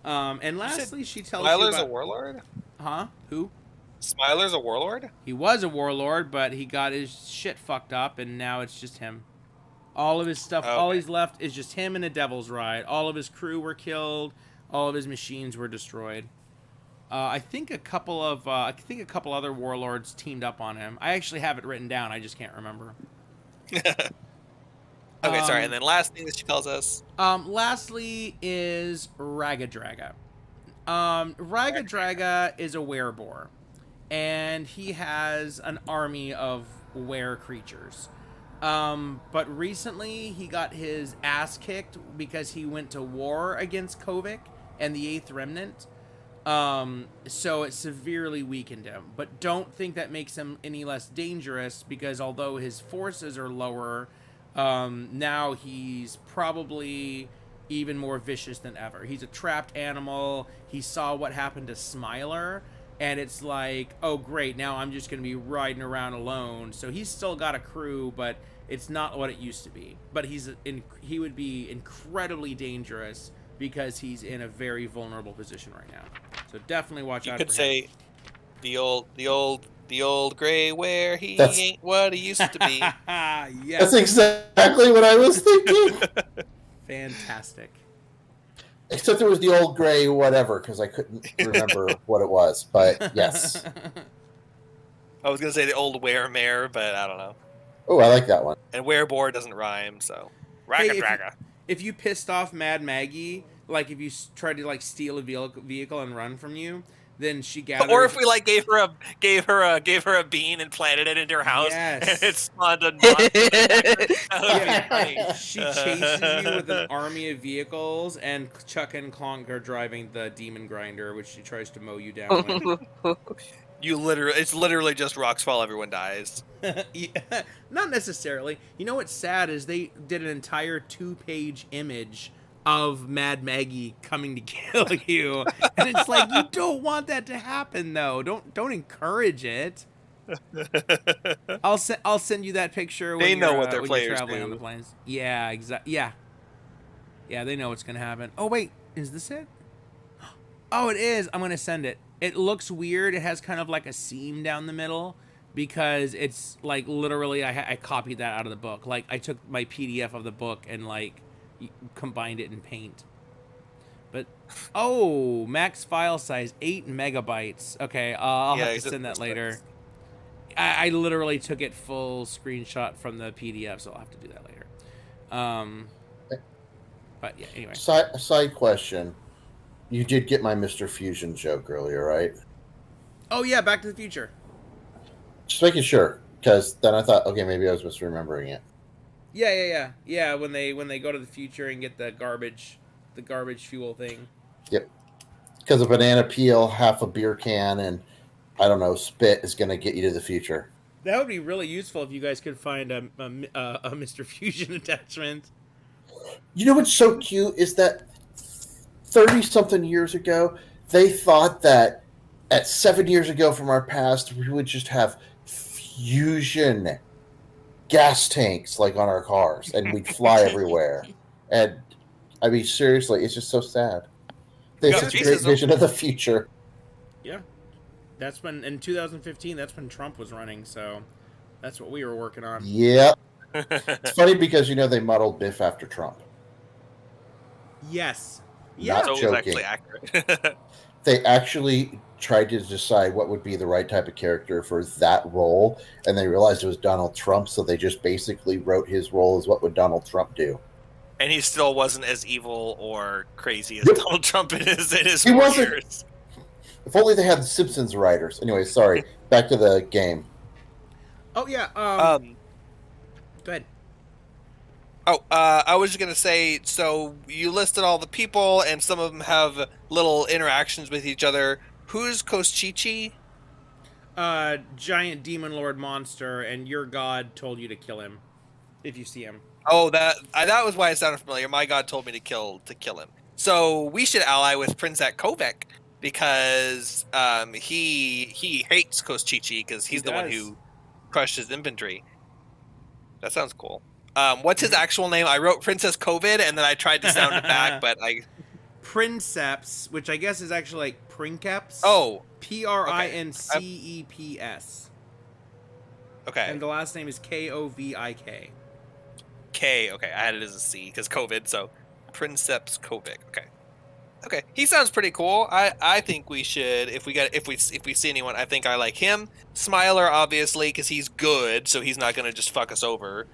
And lastly, she tells you Smiler's about... a warlord? Huh? Who? Smiler's a warlord? He was a warlord, but he got his shit fucked up, and now it's just him. All of his stuff, all he's left is just him and a devil's ride. All of his crew were killed. All of his machines were destroyed. I think a couple other warlords teamed up on him. I actually have it written down. I just can't remember. Okay, sorry. And then last thing that she tells us. Lastly is Ragadraga. Ragadraga is a werebore, and he has an army of were creatures. But recently he got his ass kicked because he went to war against Kovic and the Eighth Remnant. So it severely weakened him. But don't think that makes him any less dangerous, because although his forces are lower, now he's probably even more vicious than ever. He's a trapped animal. He saw what happened to Smiler, and it's like, oh great, now I'm just going to be riding around alone. So he's still got a crew, but it's not what it used to be. But he would be incredibly dangerous because he's in a very vulnerable position right now. So definitely watch out for him. You could say the old gray where he ain't what he used to be. Yes. That's exactly what I was thinking. Fantastic. Except it was the old gray whatever, because I couldn't remember what it was. But yes. I was going to say the old weremare, but I don't know. Oh, I like that one. And werebore doesn't rhyme, so. Ragadraga. If you pissed off Mad Maggie, like if you tried to like steal a vehicle and run from you, then she gathered. Or if we like gave her a bean and planted it into her house, yes, and it spawned a monster. Yeah. She chases you with an army of vehicles, and Chuck and Clonk are driving the demon grinder, which she tries to mow you down with. It's literally just rocks fall, everyone dies. Yeah, not necessarily. You know what's sad is they did an entire 2-page image of Mad Maggie coming to kill you, and it's like, you don't want that to happen, though. Don't encourage it. I'll send you that picture. When they know you're, what their when players you're traveling do. on the planes. Yeah, exactly. Yeah, they know what's gonna happen. Oh wait, is this it? Oh, it is. I'm gonna send it. It looks weird. It has kind of like a seam down the middle because it's like literally I copied that out of the book. Like I took my PDF of the book and like you combined it in Paint. But oh, max file size 8 megabytes. Okay, I'll Yeah, have to it's send that just later. I literally took it full screenshot from the PDF, so I'll have to do that later. But yeah, anyway. Side question. You did get my Mr. Fusion joke earlier, right? Oh yeah, Back to the Future. Just making sure, because then I thought, okay, maybe I was misremembering it. Yeah. When they go to the future and get the garbage fuel thing. Yep. Because a banana peel, half a beer can, and I don't know, spit is going to get you to the future. That would be really useful if you guys could find a Mr. Fusion attachment. You know what's so cute is that 30 something years ago, they thought that at 7 years ago from our past, we would just have fusion gas tanks like on our cars and we'd fly everywhere. And I mean, seriously, it's just so sad. They have Yeah, such a great racism. vision of the future. Yeah. That's when in 2015. That's when Trump was running. So that's what we were working on. Yep. It's funny because, they muddled Biff after Trump. Yes. Not So it was joking. actually accurate. They actually tried to decide what would be the right type of character for that role, and they realized it was Donald Trump, so they just basically wrote his role as what would Donald Trump do. And he still wasn't as evil or crazy as Yep. Donald Trump in his He 4 wasn't. years. If only they had the Simpsons writers. Anyway, sorry. Back to the game. Oh yeah. Go ahead. I was just gonna say. So you listed all the people, and some of them have little interactions with each other. Who's Koschiki? Giant demon lord monster, and your god told you to kill him if you see him. Oh, that was why it sounded familiar. My god told me to kill him. So we should ally with Princess Kovac because he hates Koschiki because he's the one does. who crushed his inventory. That sounds cool. What's his actual name? I wrote Princess COVID and then I tried to sound it back, but I Princeps, which I guess is actually like Princeps. Oh, Princeps. okay. And the last name is Kovik. K. Okay, I had it as a C because COVID. So Princeps Kovic. Okay. He sounds pretty cool. I think we should if we see anyone. I think I like him. Smiler, obviously, because he's good, so he's not gonna just fuck us over.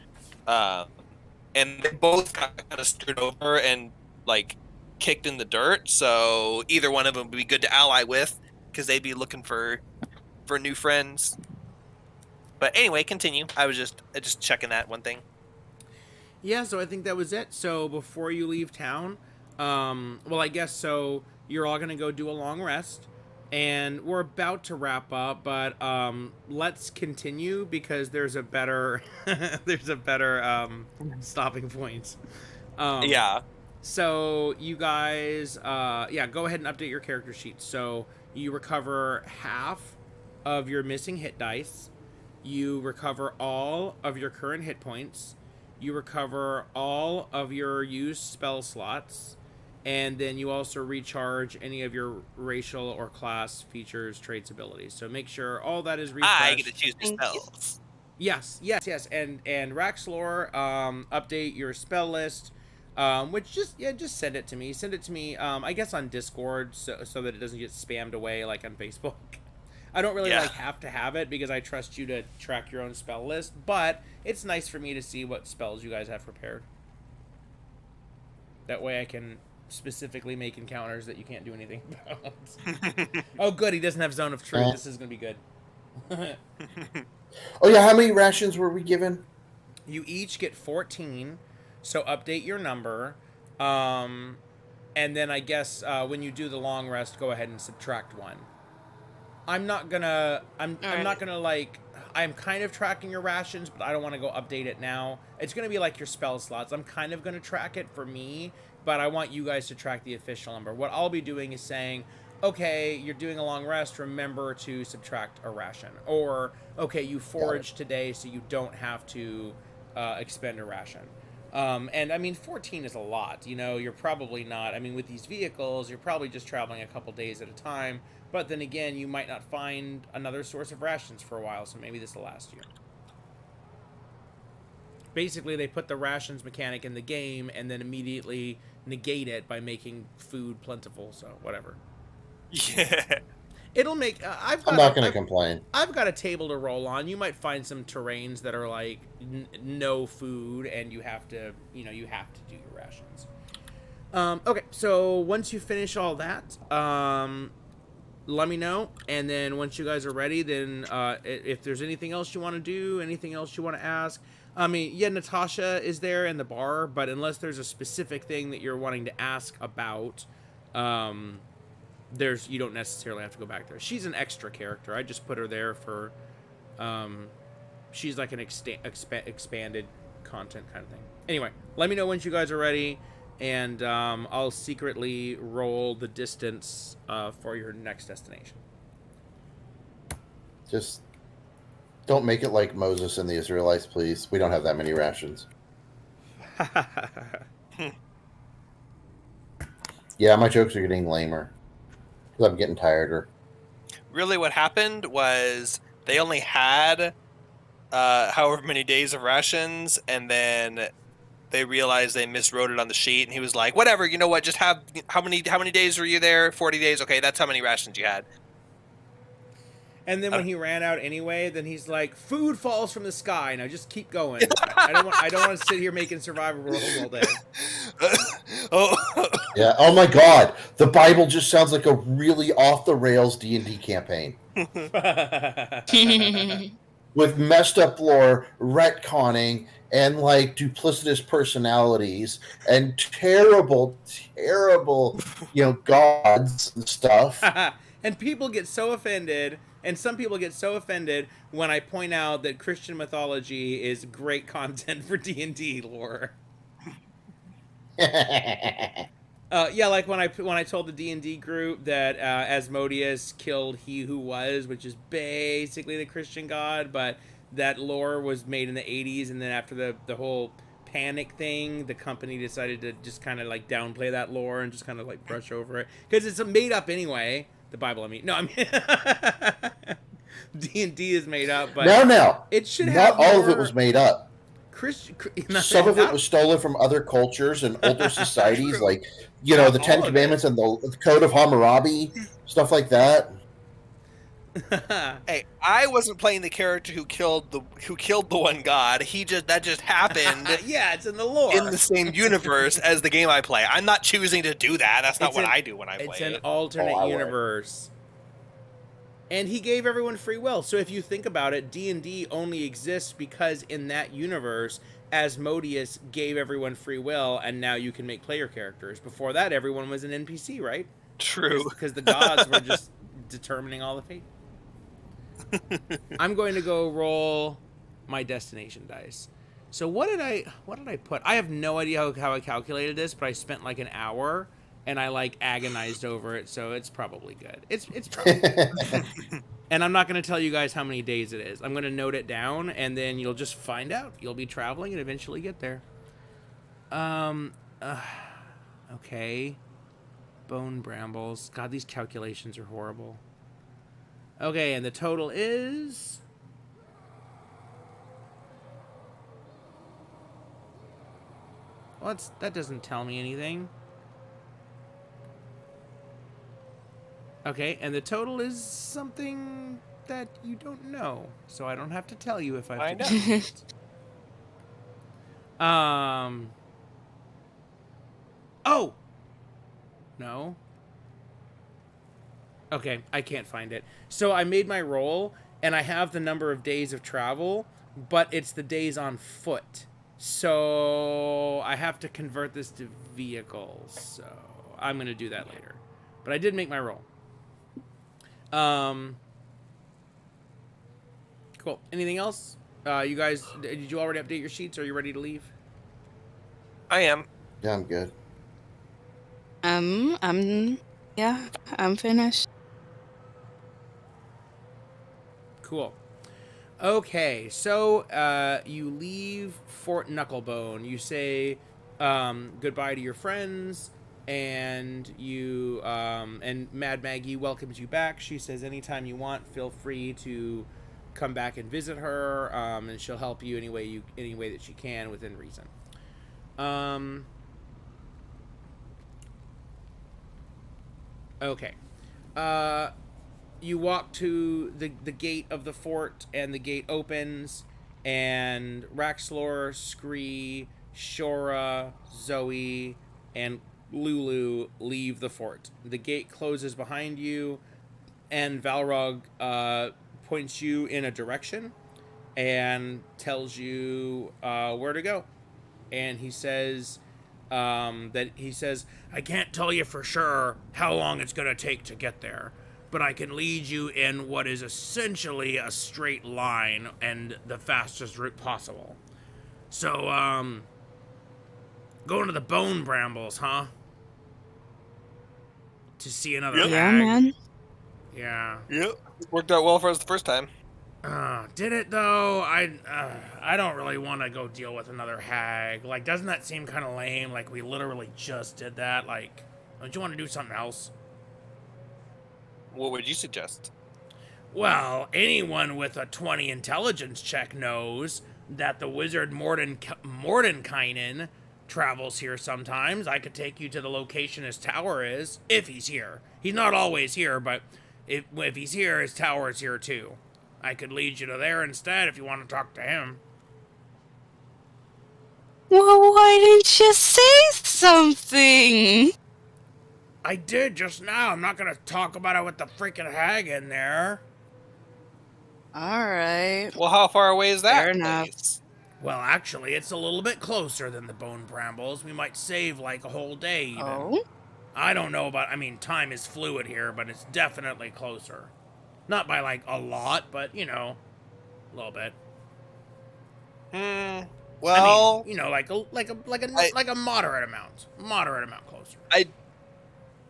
And they both got kind of screwed over and like kicked in the dirt. So either one of them would be good to ally with because they'd be looking for new friends. But anyway, continue. I was just checking that one thing. Yeah, so I think that was it. So before you leave town, well, I guess so. You're all gonna go do a long rest, and we're about to wrap up. But let's continue because there's a better stopping point. Yeah. So you guys, go ahead and update your character sheet. So you recover half of your missing hit dice. You recover all of your current hit points. You recover all of your used spell slots. And then you also recharge any of your racial or class features, traits, abilities. So make sure all that is refreshed. I get to choose the spells. Yes. And Raxlor, update your spell list. Which just send it to me. Send it to me, I guess on Discord so that it doesn't get spammed away like on Facebook. I don't really have to have it because I trust you to track your own spell list, but it's nice for me to see what spells you guys have prepared. That way I can specifically make encounters that you can't do anything about. Oh, good. He doesn't have Zone of Truth. This is going to be good. Oh, yeah. How many rations were we given? You each get 14, so update your number. And then I guess when you do the long rest, go ahead and subtract 1. I'm not gonna like, I'm kind of tracking your rations, but I don't want to go update it now. It's gonna be like your spell slots. I'm kind of gonna track it for me, but I want you guys to track the official number. What I'll be doing is saying, okay, you're doing a long rest, remember to subtract a ration. Or, okay, you foraged today, so you don't have to expend a ration. And I mean, 14 is a lot, you're probably not, with these vehicles, you're probably just traveling a couple days at a time, but then again, you might not find another source of rations for a while, so maybe this will last you. basically they put the rations mechanic in the game and then immediately negate it by making food plentiful. So whatever. Yeah. It'll make. I'm not going to complain. I've got a table to roll on. You might find some terrains that are like no food, and you have to do your rations. Okay, so once you finish all that, let me know, and then once you guys are ready, then if there's anything else you want to do, anything else you want to ask. I mean, yeah, Natasha is there in the bar, but unless there's a specific thing that you're wanting to ask about, you don't necessarily have to go back there. She's an extra character. I just put her there for, she's like an expanded content kind of thing. Anyway, let me know once you guys are ready, and I'll secretly roll the distance for your next destination. Just don't make it like Moses and the Israelites, please. We don't have that many rations. Yeah, my jokes are getting lamer. Because I'm getting tireder. Really, what happened was they only had however many days of rations, and then they realized they miswrote it on the sheet, and he was like, "Whatever, you know what? Just have how many days were you there? 40 days. Okay, that's how many rations you had." And then when he ran out anyway, then he's like, "Food falls from the sky. Now just keep going. I don't want to sit here making survival rolls all day." Oh. Yeah. Oh my God, the Bible just sounds like a really off the rails D&D campaign with messed up lore, retconning, and like duplicitous personalities and terrible, gods and stuff. And people get so offended. And some people get so offended when I point out that Christian mythology is great content for D&D lore. Yeah, like when I told the D&D group that Asmodeus killed He Who Was, which is basically the Christian god, but that lore was made in the 80s, and then after the whole panic thing, the company decided to just kind of like downplay that lore and just kind of like brush over it because it's made up anyway. The Bible, I mean. No, I mean D&D is made up, but no, it should not have all of it was made up. Some of it was stolen from other cultures and older societies, like the Ten Commandments and the Code of Hammurabi, stuff like that. Hey, I wasn't playing the character who killed the one god. That just happened. Yeah, it's in the lore. In the same universe as the game I play. I'm not choosing to do that. That's not what I do when I play. It's an alternate universe. And he gave everyone free will. So if you think about it, D&D only exists because in that universe, Asmodeus gave everyone free will, and now you can make player characters. Before that, everyone was an NPC, right? True. Because the gods were just determining all the fate. I'm going to go roll my destination dice. So what did I put? I have no idea how I calculated this, but I spent like an hour and I like agonized over it, so it's probably good. It's probably good. And I'm not going to tell you guys how many days it is. I'm going to note it down, and then you'll just find out. You'll be traveling and eventually get there. Okay. Bone brambles. God, these calculations are horrible. Okay, and the total is... Well, that doesn't tell me anything. Okay, and the total is something that you don't know, so I don't have to tell you if I have to tell you it. Oh! No. Okay, I can't find it. So I made my roll, and I have the number of days of travel, but it's the days on foot. So I have to convert this to vehicles. So I'm going to do that later. But I did make my roll. Cool. Anything else? You guys, did you already update your sheets? Are you ready to leave? I am. Yeah, I'm good. I'm finished. Cool. Okay, so you leave Fort Knucklebone. You say goodbye to your friends, and you and Mad Maggie welcomes you back. She says anytime you want, feel free to come back and visit her, and she'll help you any way that she can within reason. Okay. You walk to the gate of the fort, and the gate opens, and Raxlor, Scree, Shora, Zoe, and Lulu leave the fort. The gate closes behind you, and Valrog points you in a direction and tells you where to go. And he says I can't tell you for sure how long it's going to take to get there, but I can lead you in what is essentially a straight line and the fastest route possible. So, going to the Bone Brambles, huh? To see another Yep. Yeah, hag? man. Yeah. Yep. Worked out well for us the first time. Did it though? I don't really want to go deal with another hag. Like, doesn't that seem kind of lame? Like, we literally just did that. Like, don't you want to do something else? What would you suggest? Well, anyone with a 20 intelligence check knows that the wizard Mordenkainen travels here sometimes. I could take you to the location his tower is, if he's here. He's not always here, but if he's here, his tower is here too. I could lead you to there instead if you want to talk to him. Well, why didn't you say something? I did just now. I'm not gonna talk about it with the freaking hag in there. Alright. Well, how far away is that Fair enough. place? Well, actually, it's a little bit closer than the Bone Brambles. We might save like a whole day even. Oh? I don't know about, time is fluid here, but it's definitely closer. Not by like a lot, but a little bit. Well, Like a moderate amount closer.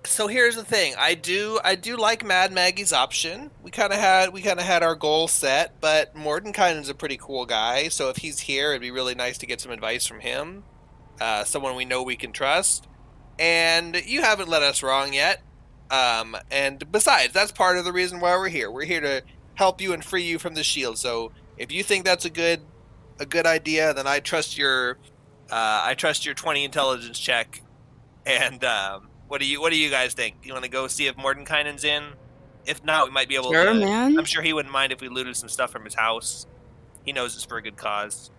so here's the thing. I do like Mad Maggie's option. We kind of had our goal set, but Mordenkainen's a pretty cool guy. So if he's here, it'd be really nice to get some advice from him. Someone we know we can trust. And you haven't led us wrong yet. And besides, that's part of the reason why we're here. We're here to help you and free you from the shield. So if you think that's a good idea, then I trust your 20 intelligence check. And what do you guys think? You want to go see if Mordenkainen's in? If not, we might be able Sure, to. man. I'm sure he wouldn't mind if we looted some stuff from his house. He knows it's for a good cause.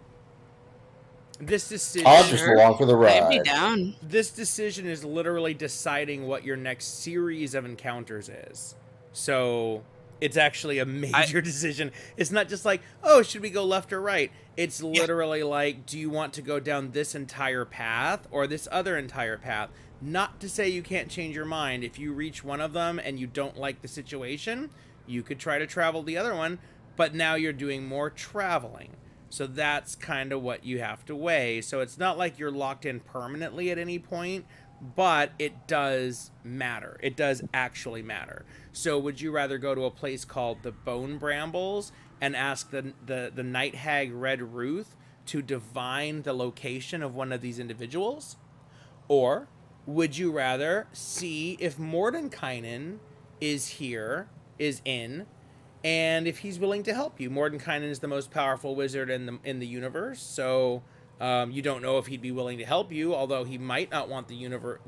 This decision. I'll just along for the I'd be ride. down. This decision is literally deciding what your next series of encounters is. So it's actually a major decision. It's not just like, oh, should we go left or right? It's literally like, do you want to go down this entire path or this other entire path? Not to say you can't change your mind. If you reach one of them and you don't like the situation, you could try to travel the other one, but now you're doing more traveling. So that's kind of what you have to weigh. So it's not like you're locked in permanently at any point, but it does matter. It does actually matter. So would you rather go to a place called the Bone Brambles and ask the Night Hag Red Ruth to divine the location of one of these individuals? Or would you rather see if Mordenkainen is in, and if he's willing to help you? Mordenkainen is the most powerful wizard in the universe, so you don't know if he'd be willing to help you. Although he might not want the universe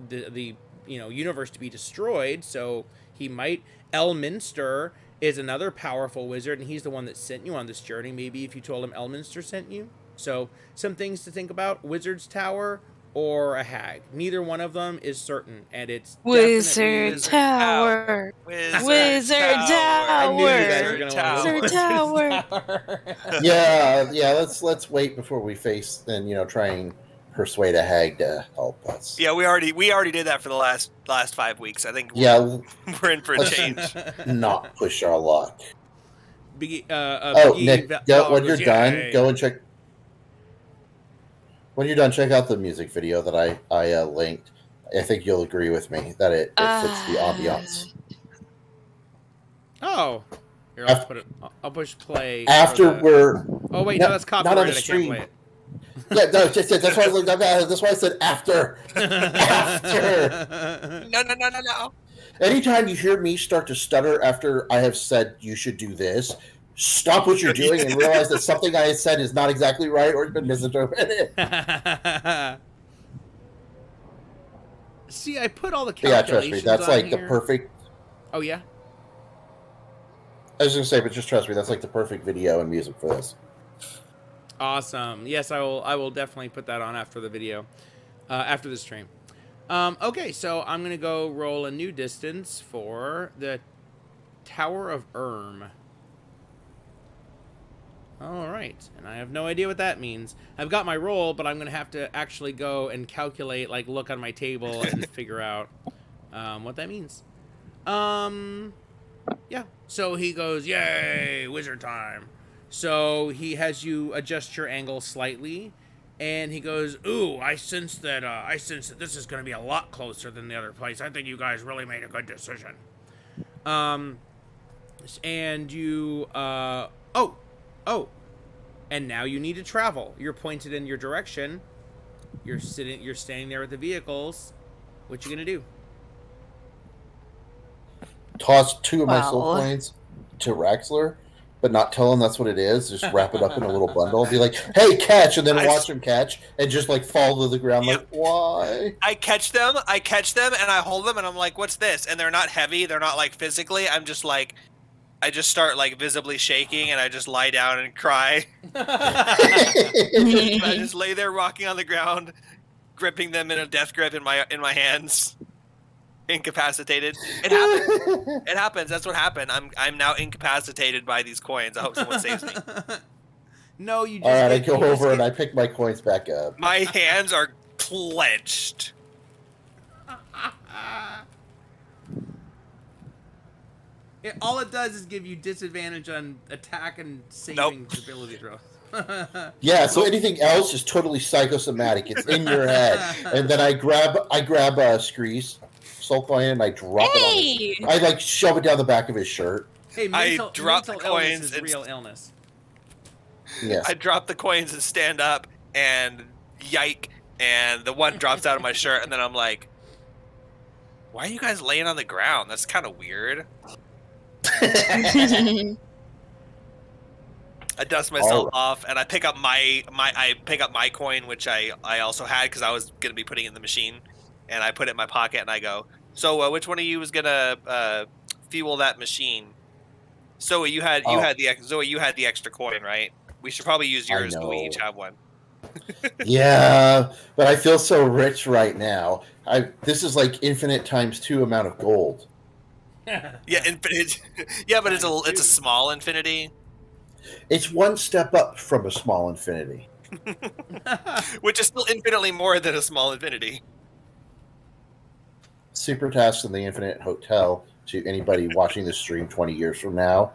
to be destroyed, so he might. Elminster is another powerful wizard, and he's the one that sent you on this journey. Maybe if you told him Elminster sent you. So some things to think about: Wizard's Tower or a hag. Neither one of them is certain, and it's Wizard definitely Tower. Wizard I knew you guys were Tower. gonna want Wizard Tower. Yeah. Let's wait before we face and try and persuade a hag to help us. Yeah, we already did that for the last 5 weeks. I think Yeah, we're in for a let's change. not push our luck. Nick, When you're done, go and check. When you're done, check out the music video that I linked. I think you'll agree with me that it fits the ambiance. Oh, here, I'll push play. After we're Oh wait, no, no, that's not on the copyrighted. I can't stream. play it. Yeah, no, that's why I said after. After. No. Anytime you hear me start to stutter after I have said you should do this, stop what you're doing and realize that something I said is not exactly right or has been misinterpreted. See, I put all the Yeah, calculations trust me, that's on like the here. perfect. Oh yeah. I was gonna say, but just trust me, that's like the perfect video and music for this. Awesome. Yes, I will. I will definitely put that on after the video, after the stream. Okay, so I'm gonna go roll a new distance for the Tower of All right, and I have no idea what that means. I've got my roll, but I'm going to have to actually go and calculate, like look on my table and figure out what that means. Yeah. So he goes, yay, wizard time. So he has you adjust your angle slightly, and he goes, ooh, I sense that this is going to be a lot closer than the other place. I think you guys really made a good decision. And you, and now you need to travel. You're pointed in your direction. You're standing there with the vehicles. What you gonna do? Toss 2 of my soul Well. coins to Raxler, but not tell him that's what it is. Just wrap it up in a little bundle and be like, hey, catch, and then watch him catch and just like fall to the ground like, why? I catch them, and I hold them, and I'm like, what's this? And they're not heavy, they're not like physically. I'm just like, I just start like visibly shaking, and I just lie down and cry. I just lay there rocking on the ground, gripping them in a death grip in my hands, incapacitated. It happens. It happens. That's what happened. I'm now incapacitated by these coins. I hope someone saves me. No, you just. All right, I go over and I pick my coins back up. My hands are clenched. All it does is give you disadvantage on attack and saving ability throws. Yeah, so anything else is totally psychosomatic. It's in your head. And then I grab Scree's soul coin and I drop it on his, I like shove it down the back of his shirt. Hey, I drop the mental coins illness is and real illness. Yes. I drop the coins and stand up and yike, and the one drops out of my shirt, and then I'm like, why are you guys laying on the ground? That's kind of weird. I dust myself off, and I pick up my coin, which I also had because I was gonna be putting it in the machine, and I put it in my pocket, and I go, so which one of you was gonna fuel that machine? Zoe, you had the extra coin, right? We should probably use yours. We each have one. Yeah, but I feel so rich right now. This is like infinite times 2 amount of gold. Yeah, infinite. Yeah, but it's a small infinity. It's one step up from a small infinity. Which is still infinitely more than a small infinity. Super tasks in the Infinite Hotel to anybody watching this stream 20 years from now.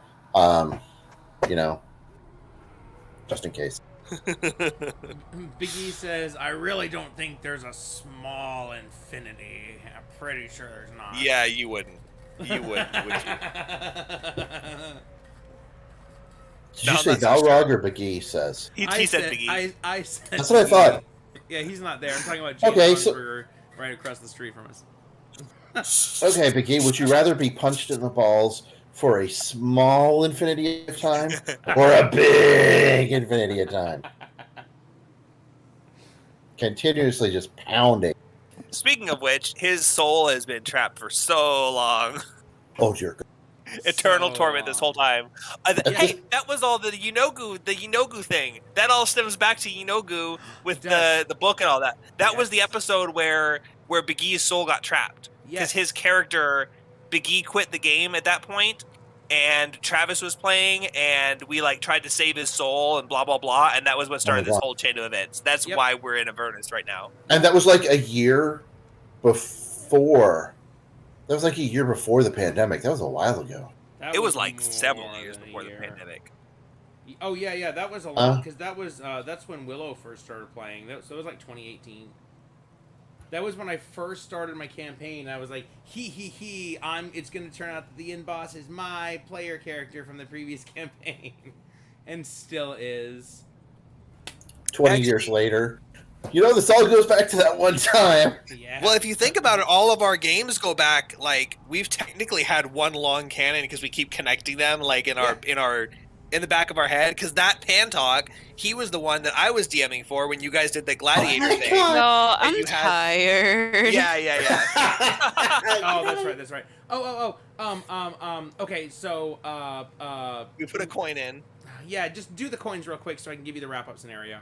Just in case. Biggie says, I really don't think there's a small infinity. I'm pretty sure there's not. Yeah, you wouldn't. You wouldn't, would you? Did you say Balrog or Biggie says? He said Biggie. I said That's what I thought. Yeah, he's not there. I'm talking about James Bonsberger right across the street from us. Okay, Biggie, would you rather be punched in the balls for a small infinity of time or a big infinity of time? Continuously just pounding. Speaking of which, his soul has been trapped for so long. Oh, dear God. Eternal torment this whole time. Hey, that was all the Yinogu thing. That all stems back to Yinogu with the book and all that. That was the episode where Bigie's soul got trapped. Because his character, Bigie, quit the game at that point, and Travis was playing, and we tried to save his soul and blah blah blah, and that was what started this whole chain of events. That's why we're in Avernus right now. And that was like a year before. That was like a year before the pandemic. That was a while ago. It was like several years before the pandemic. Oh yeah, that was a lot because that's when Willow first started playing. So it was like 2018. That was when I first started my campaign. I was like, it's going to turn out that the end boss is my player character from the previous campaign, and still is. 20 years later. This all goes back to that one time. Yeah. Well, if you think about it, all of our games go back. We've technically had one long canon because we keep connecting them. In our in the back of our head, because that Pantalk, he was the one that I was DMing for when you guys did the gladiator my thing. God. No, And I'm you had- tired. Yeah. Oh, that's right. Okay, so We put a coin in. yeah, just do the coins real quick so I can give you the wrap up scenario.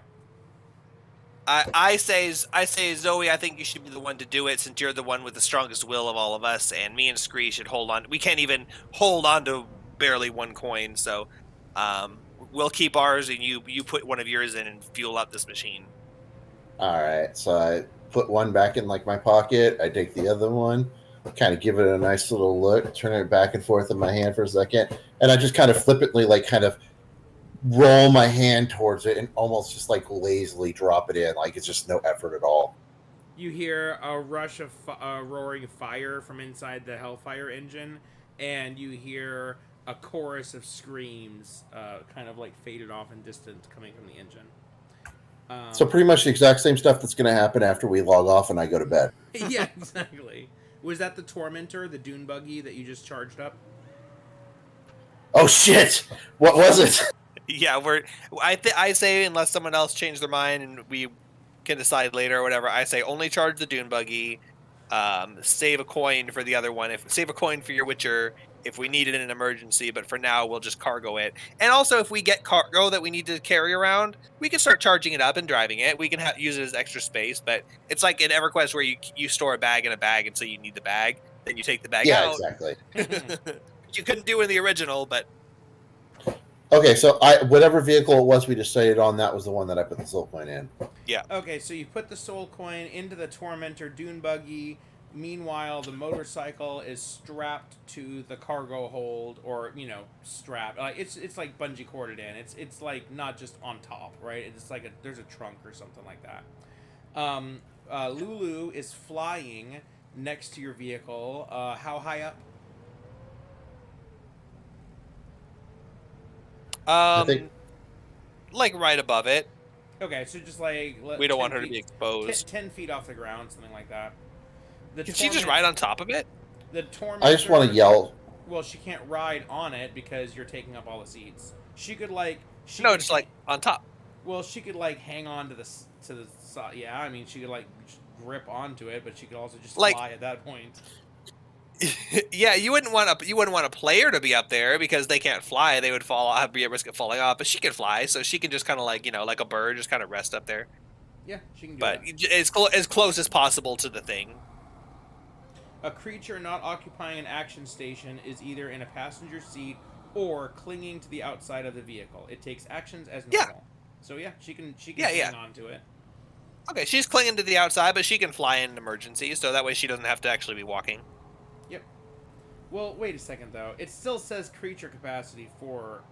I say Zoe, I think you should be the one to do it since you're the one with the strongest will of all of us, and me and Scree should hold on. We can't even hold on to barely one coin, so we'll keep ours, and you put one of yours in and fuel up this machine. All right, so I put one back in like my pocket. I take the other one, kind of give it a nice little look, turn it back and forth in my hand for a second, and I just kind of flippantly, like, kind of roll my hand towards it and almost just like lazily drop it in, like it's just no effort at all. You hear a rush of roaring fire from inside the Hellfire engine, and you hear a chorus of screams, kind of like faded off and distant, coming from the engine. So pretty much the exact same stuff that's going to happen after we log off and I go to bed. Yeah, exactly. Was that the Tormentor, the dune buggy that you just charged up? Oh shit! What was it? Yeah, I say unless someone else changed their mind and we can decide later or whatever, I say only charge the dune buggy, save a coin for the other one. Save a coin for your Witcher if we need it in an emergency, but for now we'll just cargo it. And also, if we get cargo that we need to carry around, we can start charging it up and driving it. We can use it as extra space, but it's like in EverQuest where you store a bag in a bag, and so you need the bag, then you take the bag Yeah, out. exactly. You couldn't do in the original, but Okay, so whatever vehicle it was we decided on, that was the one that I put the soul coin in. yeah. Okay, so you put the soul coin into the Tormentor dune buggy. Meanwhile, the motorcycle is strapped to the cargo hold, or strapped. It's like bungee corded in. It's like not just on top, right? It's like there's a trunk or something like that. Lulu is flying next to your vehicle. How high up? I think Like right above it. Okay, so just like We don't want her to be exposed. 10 feet off the ground, something like that. Can she just ride on top of it? The Tormentor, I just want to yell. Well, she can't ride on it because you're taking up all the seats. She could Just like on top. Well, she could like hang on to the side. Yeah, I mean, she could like just grip onto it, but she could also just Like- fly at that point. Yeah, you wouldn't want a player to be up there because they can't fly. They would be at risk of falling off. But she can fly, so she can just kind of like like a bird, just kind of rest up there. Yeah, she can do But that. as close as possible to the thing. A creature not occupying an action station is either in a passenger seat or clinging to the outside of the vehicle. It takes actions as Yeah. normal. So yeah, she can Yeah, hang on to it. Okay, she's clinging to the outside, but she can fly in an emergency, so that way she doesn't have to actually be walking. Yep. Well, wait a second though. It still says creature capacity for.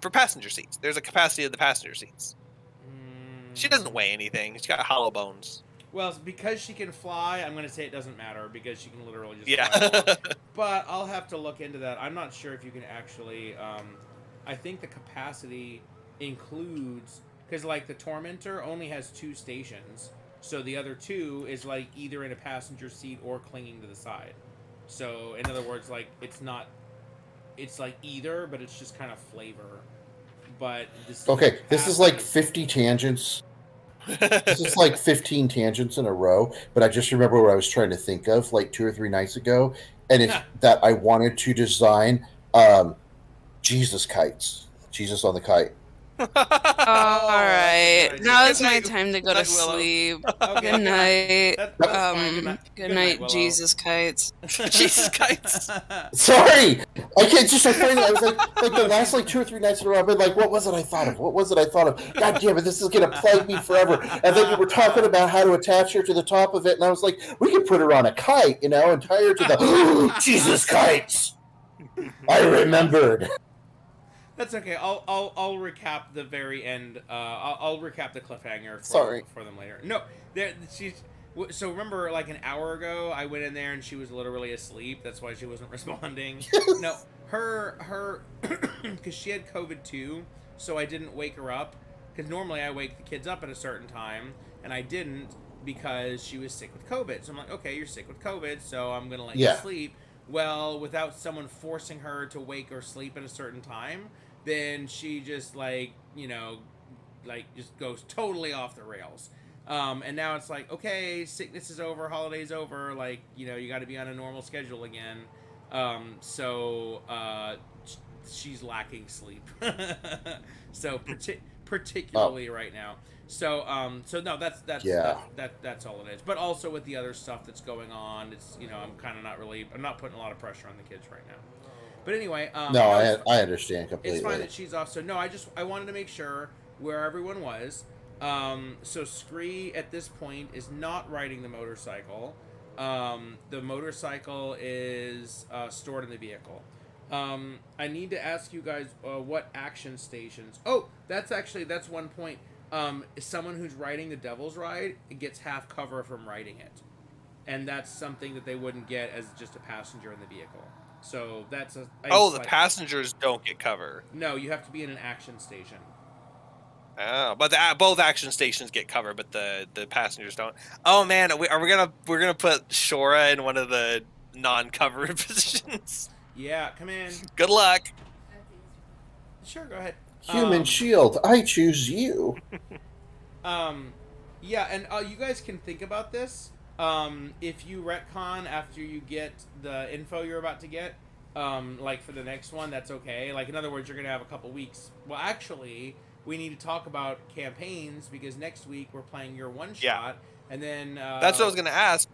For passenger seats, there's a capacity of the passenger seats. Mm, She doesn't weigh anything. She's got hollow bones. Well, because she can fly, I'm going to say it doesn't matter because she can literally just Yeah. fly along. But I'll have to look into that. I'm not sure if you can actually. I think the capacity includes because like the Tormentor only has 2 stations, so the other 2 is like either in a passenger seat or clinging to the side. So in other words, like it's not. It's like either, but it's just kind of flavor. But Okay, this is like capacity- 50 tangents. This is like 15 tangents in a row, but I just remember what I was trying to think of like 2 or 3 nights ago, and it's that I wanted to design Jesus kites. Jesus on the kite. All right, right. now Good is my night. time to go Good to night, Willow. sleep. Okay, Good night. That's fine. Good night. Good night, Willow. Jesus kites. Jesus kites. Sorry, I can't just. I was like the last like 2 or 3 nights in a row. I've been like, what was it I thought of? What was it I thought of? God damn it, this is gonna plague me forever. And then we were talking about how to attach her to the top of it, and I was like, we could put her on a kite, and tie her to the Jesus kites. I remembered. That's okay. I'll recap the very end. I'll recap the cliffhanger for them later. No, so remember like an hour ago I went in there and she was literally asleep. That's why she wasn't responding. No, her because she had COVID too, so I didn't wake her up. Because normally I wake the kids up at a certain time, and I didn't because she was sick with COVID. So I'm like, okay, you're sick with COVID, so I'm gonna let you sleep. well, without someone forcing her to wake or sleep at a certain time, then she just like, just goes totally off the rails. And now it's like, okay, sickness is over, holiday's over, like, you got to be on a normal schedule again. So she's lacking sleep. So particularly right now. So no, that's all it is. But also with the other stuff that's going on, it's I'm kind of I'm not putting a lot of pressure on the kids right now. But anyway, no, I understand completely. It's fine that she's off. So no, I wanted to make sure where everyone was. So Scree at this point is not riding the motorcycle. The motorcycle is stored in the vehicle. I need to ask you guys what action stations. Oh, that's one point. Someone who's riding the Devil's Ride gets half cover from riding it, and that's something that they wouldn't get as just a passenger in the vehicle. So that's the passengers don't get cover. No, you have to be in an action station. Oh, but both action stations get cover, but the passengers don't. Oh man, we're gonna put Shora in one of the non-covered positions. Yeah, come in. Good luck. Sure, go ahead. Human shield, I choose you. Yeah, and you guys can think about this. If you retcon after you get the info you're about to get, like for the next one, that's okay. Like in other words, you're gonna have a couple weeks. Well, actually, we need to talk about campaigns because next week we're playing your one shot. Yeah. And then that's what I was going to ask.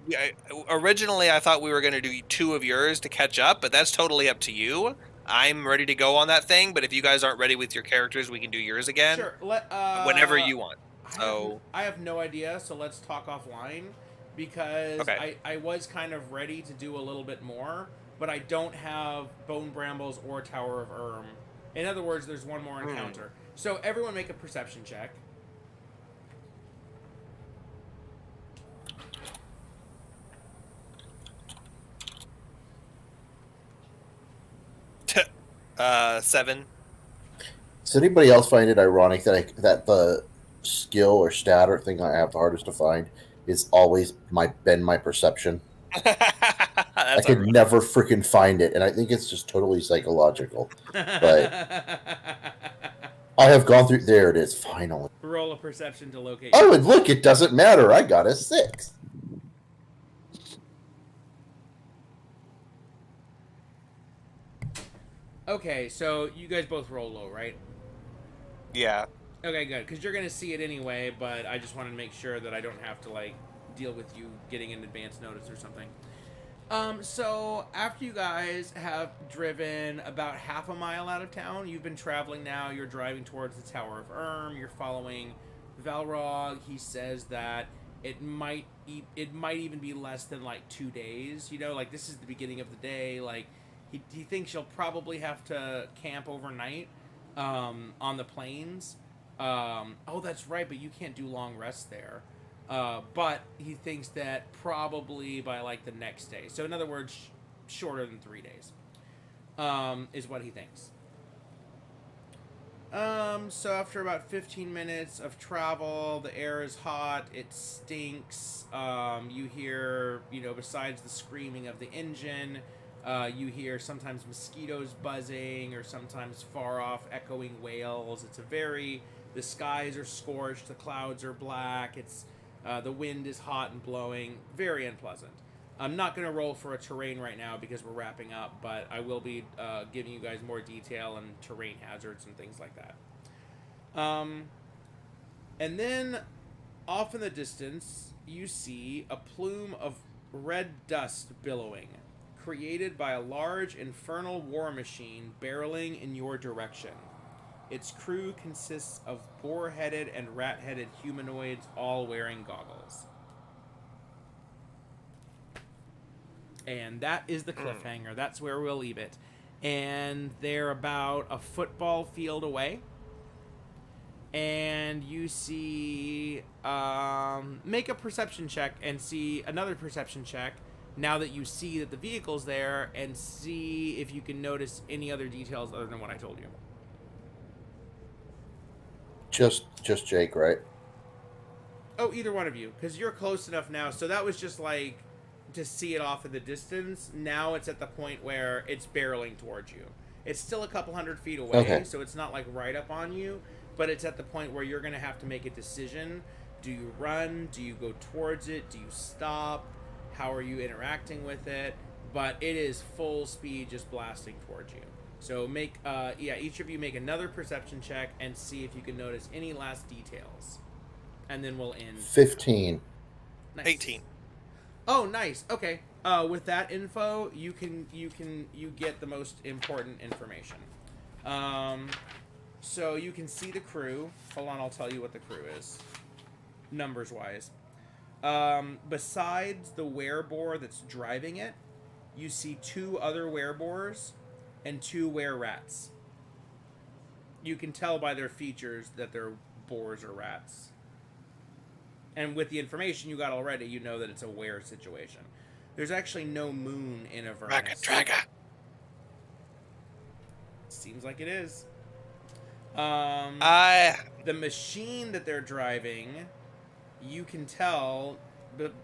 Originally, I thought we were going to do 2 of yours to catch up, but that's totally up to you. I'm ready to go on that thing, but if you guys aren't ready with your characters, we can do yours again. Sure. Whenever you want. So I have no idea, so let's talk offline because okay. I was kind of ready to do a little bit more, but I don't have Bone Brambles or Tower of Erm. In other words, there's one more encounter. So everyone make a perception check. Seven. Does anybody else find it ironic that the skill or stat or thing I have the hardest to find is always my perception? I could never freaking find it, and I think it's just totally psychological. But I have gone through. There it is. Finally. Roll a perception to locate. Oh, and look, it doesn't matter. I got a 6. Okay, so you guys both roll low, right? Yeah. Okay, good. Because you're going to see it anyway, but I just wanted to make sure that I don't have to, like, deal with you getting an advance notice or something. So after you guys have driven about half a mile out of town, you've been traveling now, you're driving towards the Tower of Erm, you're following Valrog. He says that it might even be less than, like, 2 days. Like, this is the beginning of the day, like... He thinks you'll probably have to camp overnight on the plains. Oh, that's right, but you can't do long rests there. But he thinks that probably by, like, the next day. So, in other words, shorter than 3 days is what he thinks. So after about 15 minutes of travel, the air is hot, it stinks. You hear, besides the screaming of the engine... you hear sometimes mosquitoes buzzing or sometimes far off echoing wails. The skies are scorched, the clouds are black, the wind is hot and blowing, very unpleasant. I'm not going to roll for a terrain right now because we're wrapping up, but I will be giving you guys more detail and terrain hazards and things like that. And then off in the distance, you see a plume of red dust billowing, created by a large infernal war machine barreling in your direction. Its crew consists of boar-headed and rat-headed humanoids, all wearing goggles. And that is the cliffhanger. That's where we'll leave it. And they're about a football field away. And you see... make a perception check and see another perception check now that you see that the vehicle's there, and see if you can notice any other details other than what I told you. Just Jake, right? Oh, either one of you, because you're close enough now. So that was just like to see it off in the distance. Now it's at the point where it's barreling towards you. It's still a couple hundred feet away, Okay. so it's not like right up on you, but it's at the point where you're going to have to make a decision. Do you run? Do you go towards it? Do you stop? How are you interacting with it? But it is full speed, just blasting towards you. So make, each of you make another perception check and see if you can notice any last details. And then we'll end. 15. Nice. 18. Oh, nice. Okay. With that info, you get the most important information. So you can see the crew. Hold on, I'll tell you what the crew is, numbers wise. Besides the werebore that's driving it, you see 2 other werebores and 2 were-rats. You can tell by their features that they're boars or rats. And with the information you got already, you know that it's a were situation. There's actually no moon in Avernus. Draga. Seems like it is. I The machine that they're driving, you can tell,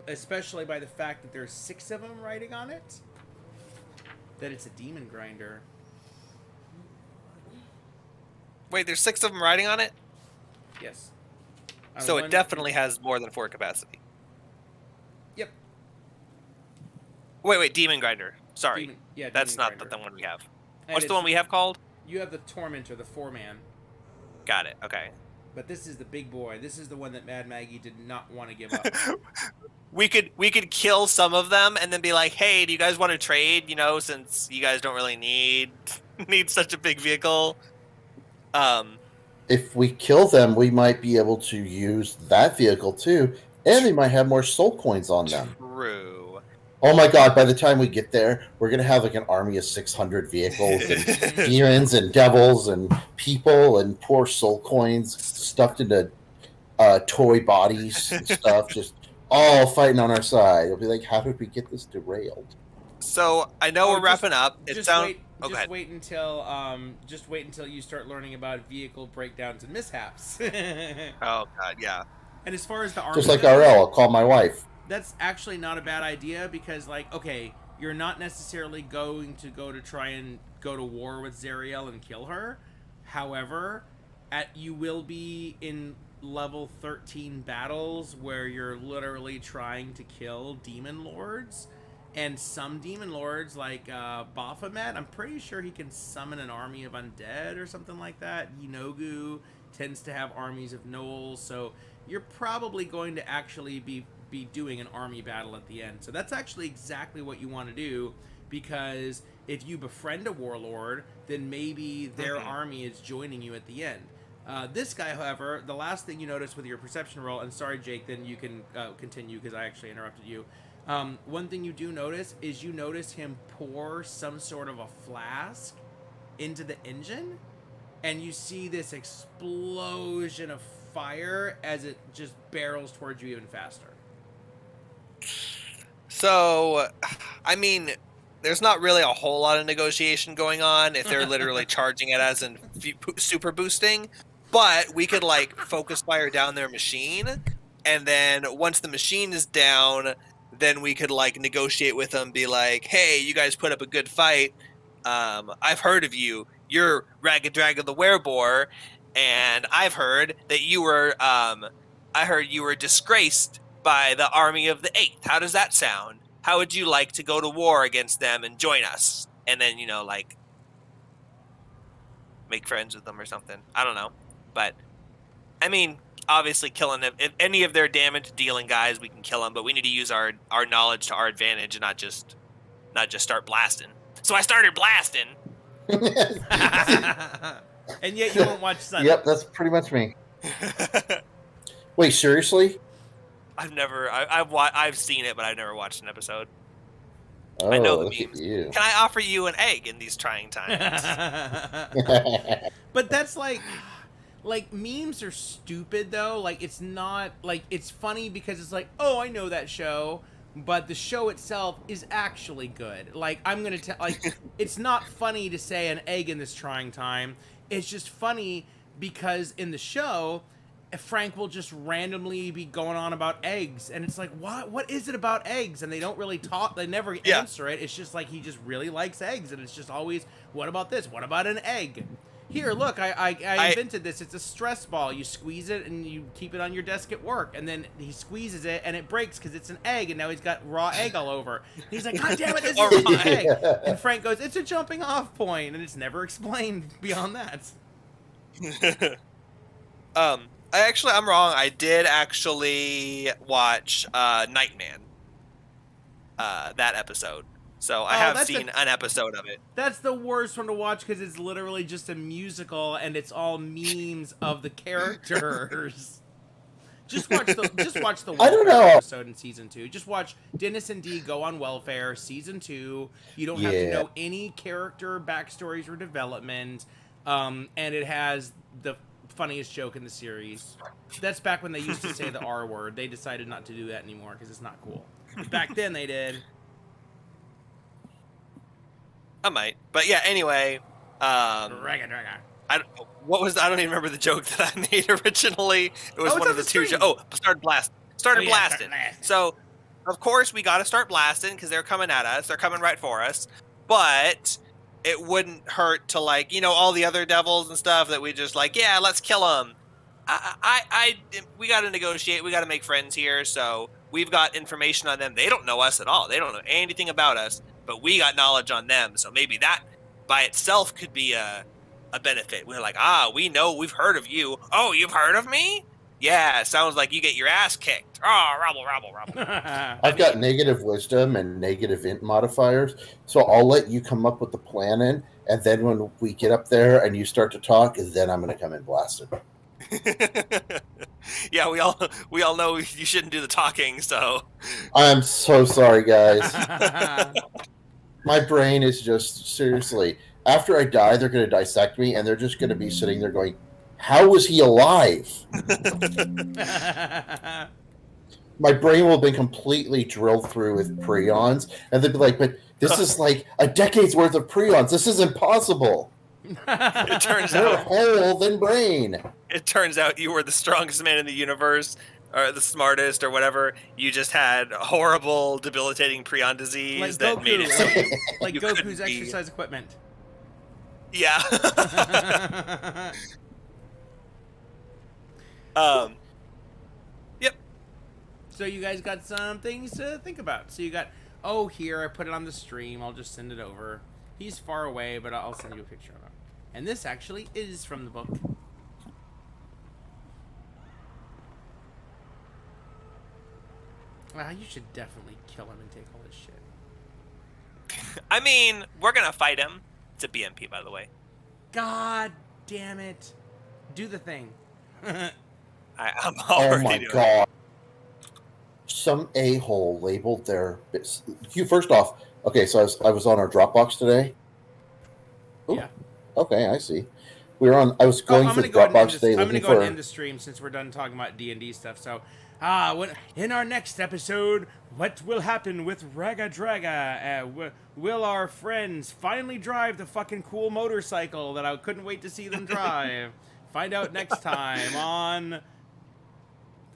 especially by the fact that there's 6 of them riding on it, that it's a demon grinder. Wait, there's 6 of them riding on it? Yes. So it definitely has more than 4 capacity. Yep. Wait, Demon Grinder. Sorry. That's Demon not Grinder. the one we have. And What's the it's- one we have called? You have the Tormentor, the 4-man. Got it, okay. But this is the big boy. This is the one that Mad Maggie did not want to give up. We could kill some of them and then be like, hey, do you guys want to trade, since you guys don't really need such a big vehicle? If we kill them, we might be able to use that vehicle too, and they might have more soul coins on them. True. Oh my god, by the time we get there, we're going to have like an army of 600 vehicles and demons and devils and people and poor soul coins stuffed into toy bodies and stuff, just all fighting on our side. It'll be like, how did we get this derailed? So I know Oh, we're wrapping up. It Just sounds. wait. Oh, go Just ahead. wait until you start learning about vehicle breakdowns and mishaps. Oh god, yeah. And as far as the army Just like goes, RL, I'll call my wife. that's actually not a bad idea because, like, okay, you're not necessarily going to try and go to war with Zariel and kill her. However, you will be in level 13 battles where you're literally trying to kill demon lords. And some demon lords, like Baphomet, I'm pretty sure he can summon an army of undead or something like that. Yinogu tends to have armies of gnolls, so you're probably going to actually be doing an army battle at the end. So that's actually exactly what you want to do, because if you befriend a warlord, then maybe their army is joining you at the end. This guy, however, the last thing you notice with your perception roll, and sorry, Jake, then you can continue because I actually interrupted you. One thing you do notice is you notice him pour some sort of a flask into the engine, and you see this explosion of fire as it just barrels towards you even faster. So, I mean, there's not really a whole lot of negotiation going on if they're literally charging it as in super boosting, but we could like focus fire down their machine, and then once the machine is down, then we could like negotiate with them, be like, hey, you guys put up a good fight. I've heard of you. You're Ragged Dragon the Werebore, and I've heard that you were disgraced by the army of the Eighth. How does that sound? How would you like to go to war against them and join us? And then, like, make friends with them or something. I don't know. But, I mean, obviously killing them. If any of their damage dealing guys, we can kill them, but we need to use our knowledge to our advantage and not just start blasting. So I started blasting. And yet you won't watch Sunday. Yep, that's pretty much me. Wait, seriously? I've seen it, but I've never watched an episode. Oh, I know the look memes. at you. Can I offer you an egg in these trying times? But that's like memes are stupid though. Like, it's not like, it's funny because it's like, oh, I know that show, but the show itself is actually good. Like, I'm gonna tell, like, it's not funny to say an egg in this trying time. It's just funny because in the show, Frank will just randomly be going on about eggs, and it's like, what is it about eggs? And they don't really talk, they never answer it. It's just like he just really likes eggs, and it's just always, what about this? What about an egg? Here, look, I invented this. It's a stress ball. You squeeze it and you keep it on your desk at work. And then he squeezes it and it breaks because it's an egg, and now he's got raw egg all over. And he's like, God damn it, this is an egg. And Frank goes, it's a jumping off point, and it's never explained beyond that. I'm wrong. I did actually watch Nightman. That episode. So I have seen an episode of it. That's the worst one to watch because it's literally just a musical and it's all memes of the characters. Just watch the welfare episode in season 2. Just watch Dennis and Dee go on welfare, season 2. You don't have to know any character backstories or development, and it has the funniest joke in the series. That's back when they used to say the R word. They decided not to do that anymore because it's not cool. Back then they did. I might, but yeah. Anyway, I don't even remember the joke that I made originally. It was one of the two. Started blasting. So, of course, we got to start blasting because they're coming at us. They're coming right for us. But it wouldn't hurt to all the other devils and stuff that we just let's kill them. We got to negotiate. We got to make friends here. So we've got information on them. They don't know us at all. They don't know anything about us. But we got knowledge on them, so maybe that by itself could be a benefit. We're like, we've heard of you. Oh, you've heard of me? Yeah, sounds like you get your ass kicked. Oh, rabble. I've got negative wisdom and negative int modifiers, so I'll let you come up with the plan and then when we get up there and you start to talk, then I'm going to come in blasted. Yeah, we all know you shouldn't do the talking, so. I'm so sorry, guys. My brain is just, seriously, after I die, they're going to dissect me, and they're just going to be sitting there going, how was he alive? My brain will have been completely drilled through with prions, and they'd be like, but this is like a decade's worth of prions. This is impossible. It turns More out whole than brain. It turns out you were the strongest man in the universe, or the smartest, or whatever. You just had horrible, debilitating prion disease that made it so like you Goku's exercise equipment. Yeah. Yep. So you guys got some things to think about. So you got, here, I put it on the stream. I'll just send it over. He's far away, but I'll send you a picture of him. And this actually is from the book. You should definitely kill him and take all his shit. I mean, we're gonna fight him. It's a BMP, by the way. God damn it. Do the thing. I'm already doing it. God. Some a-hole labeled their... First off, okay, so I was on our Dropbox today. Ooh, yeah. Okay, I see. I was going through Dropbox today I'm looking going to go for... and end the stream since we're done talking about D&D stuff. So, in our next episode, what will happen with Raga Draga? Will our friends finally drive the fucking cool motorcycle that I couldn't wait to see them drive? Find out next time on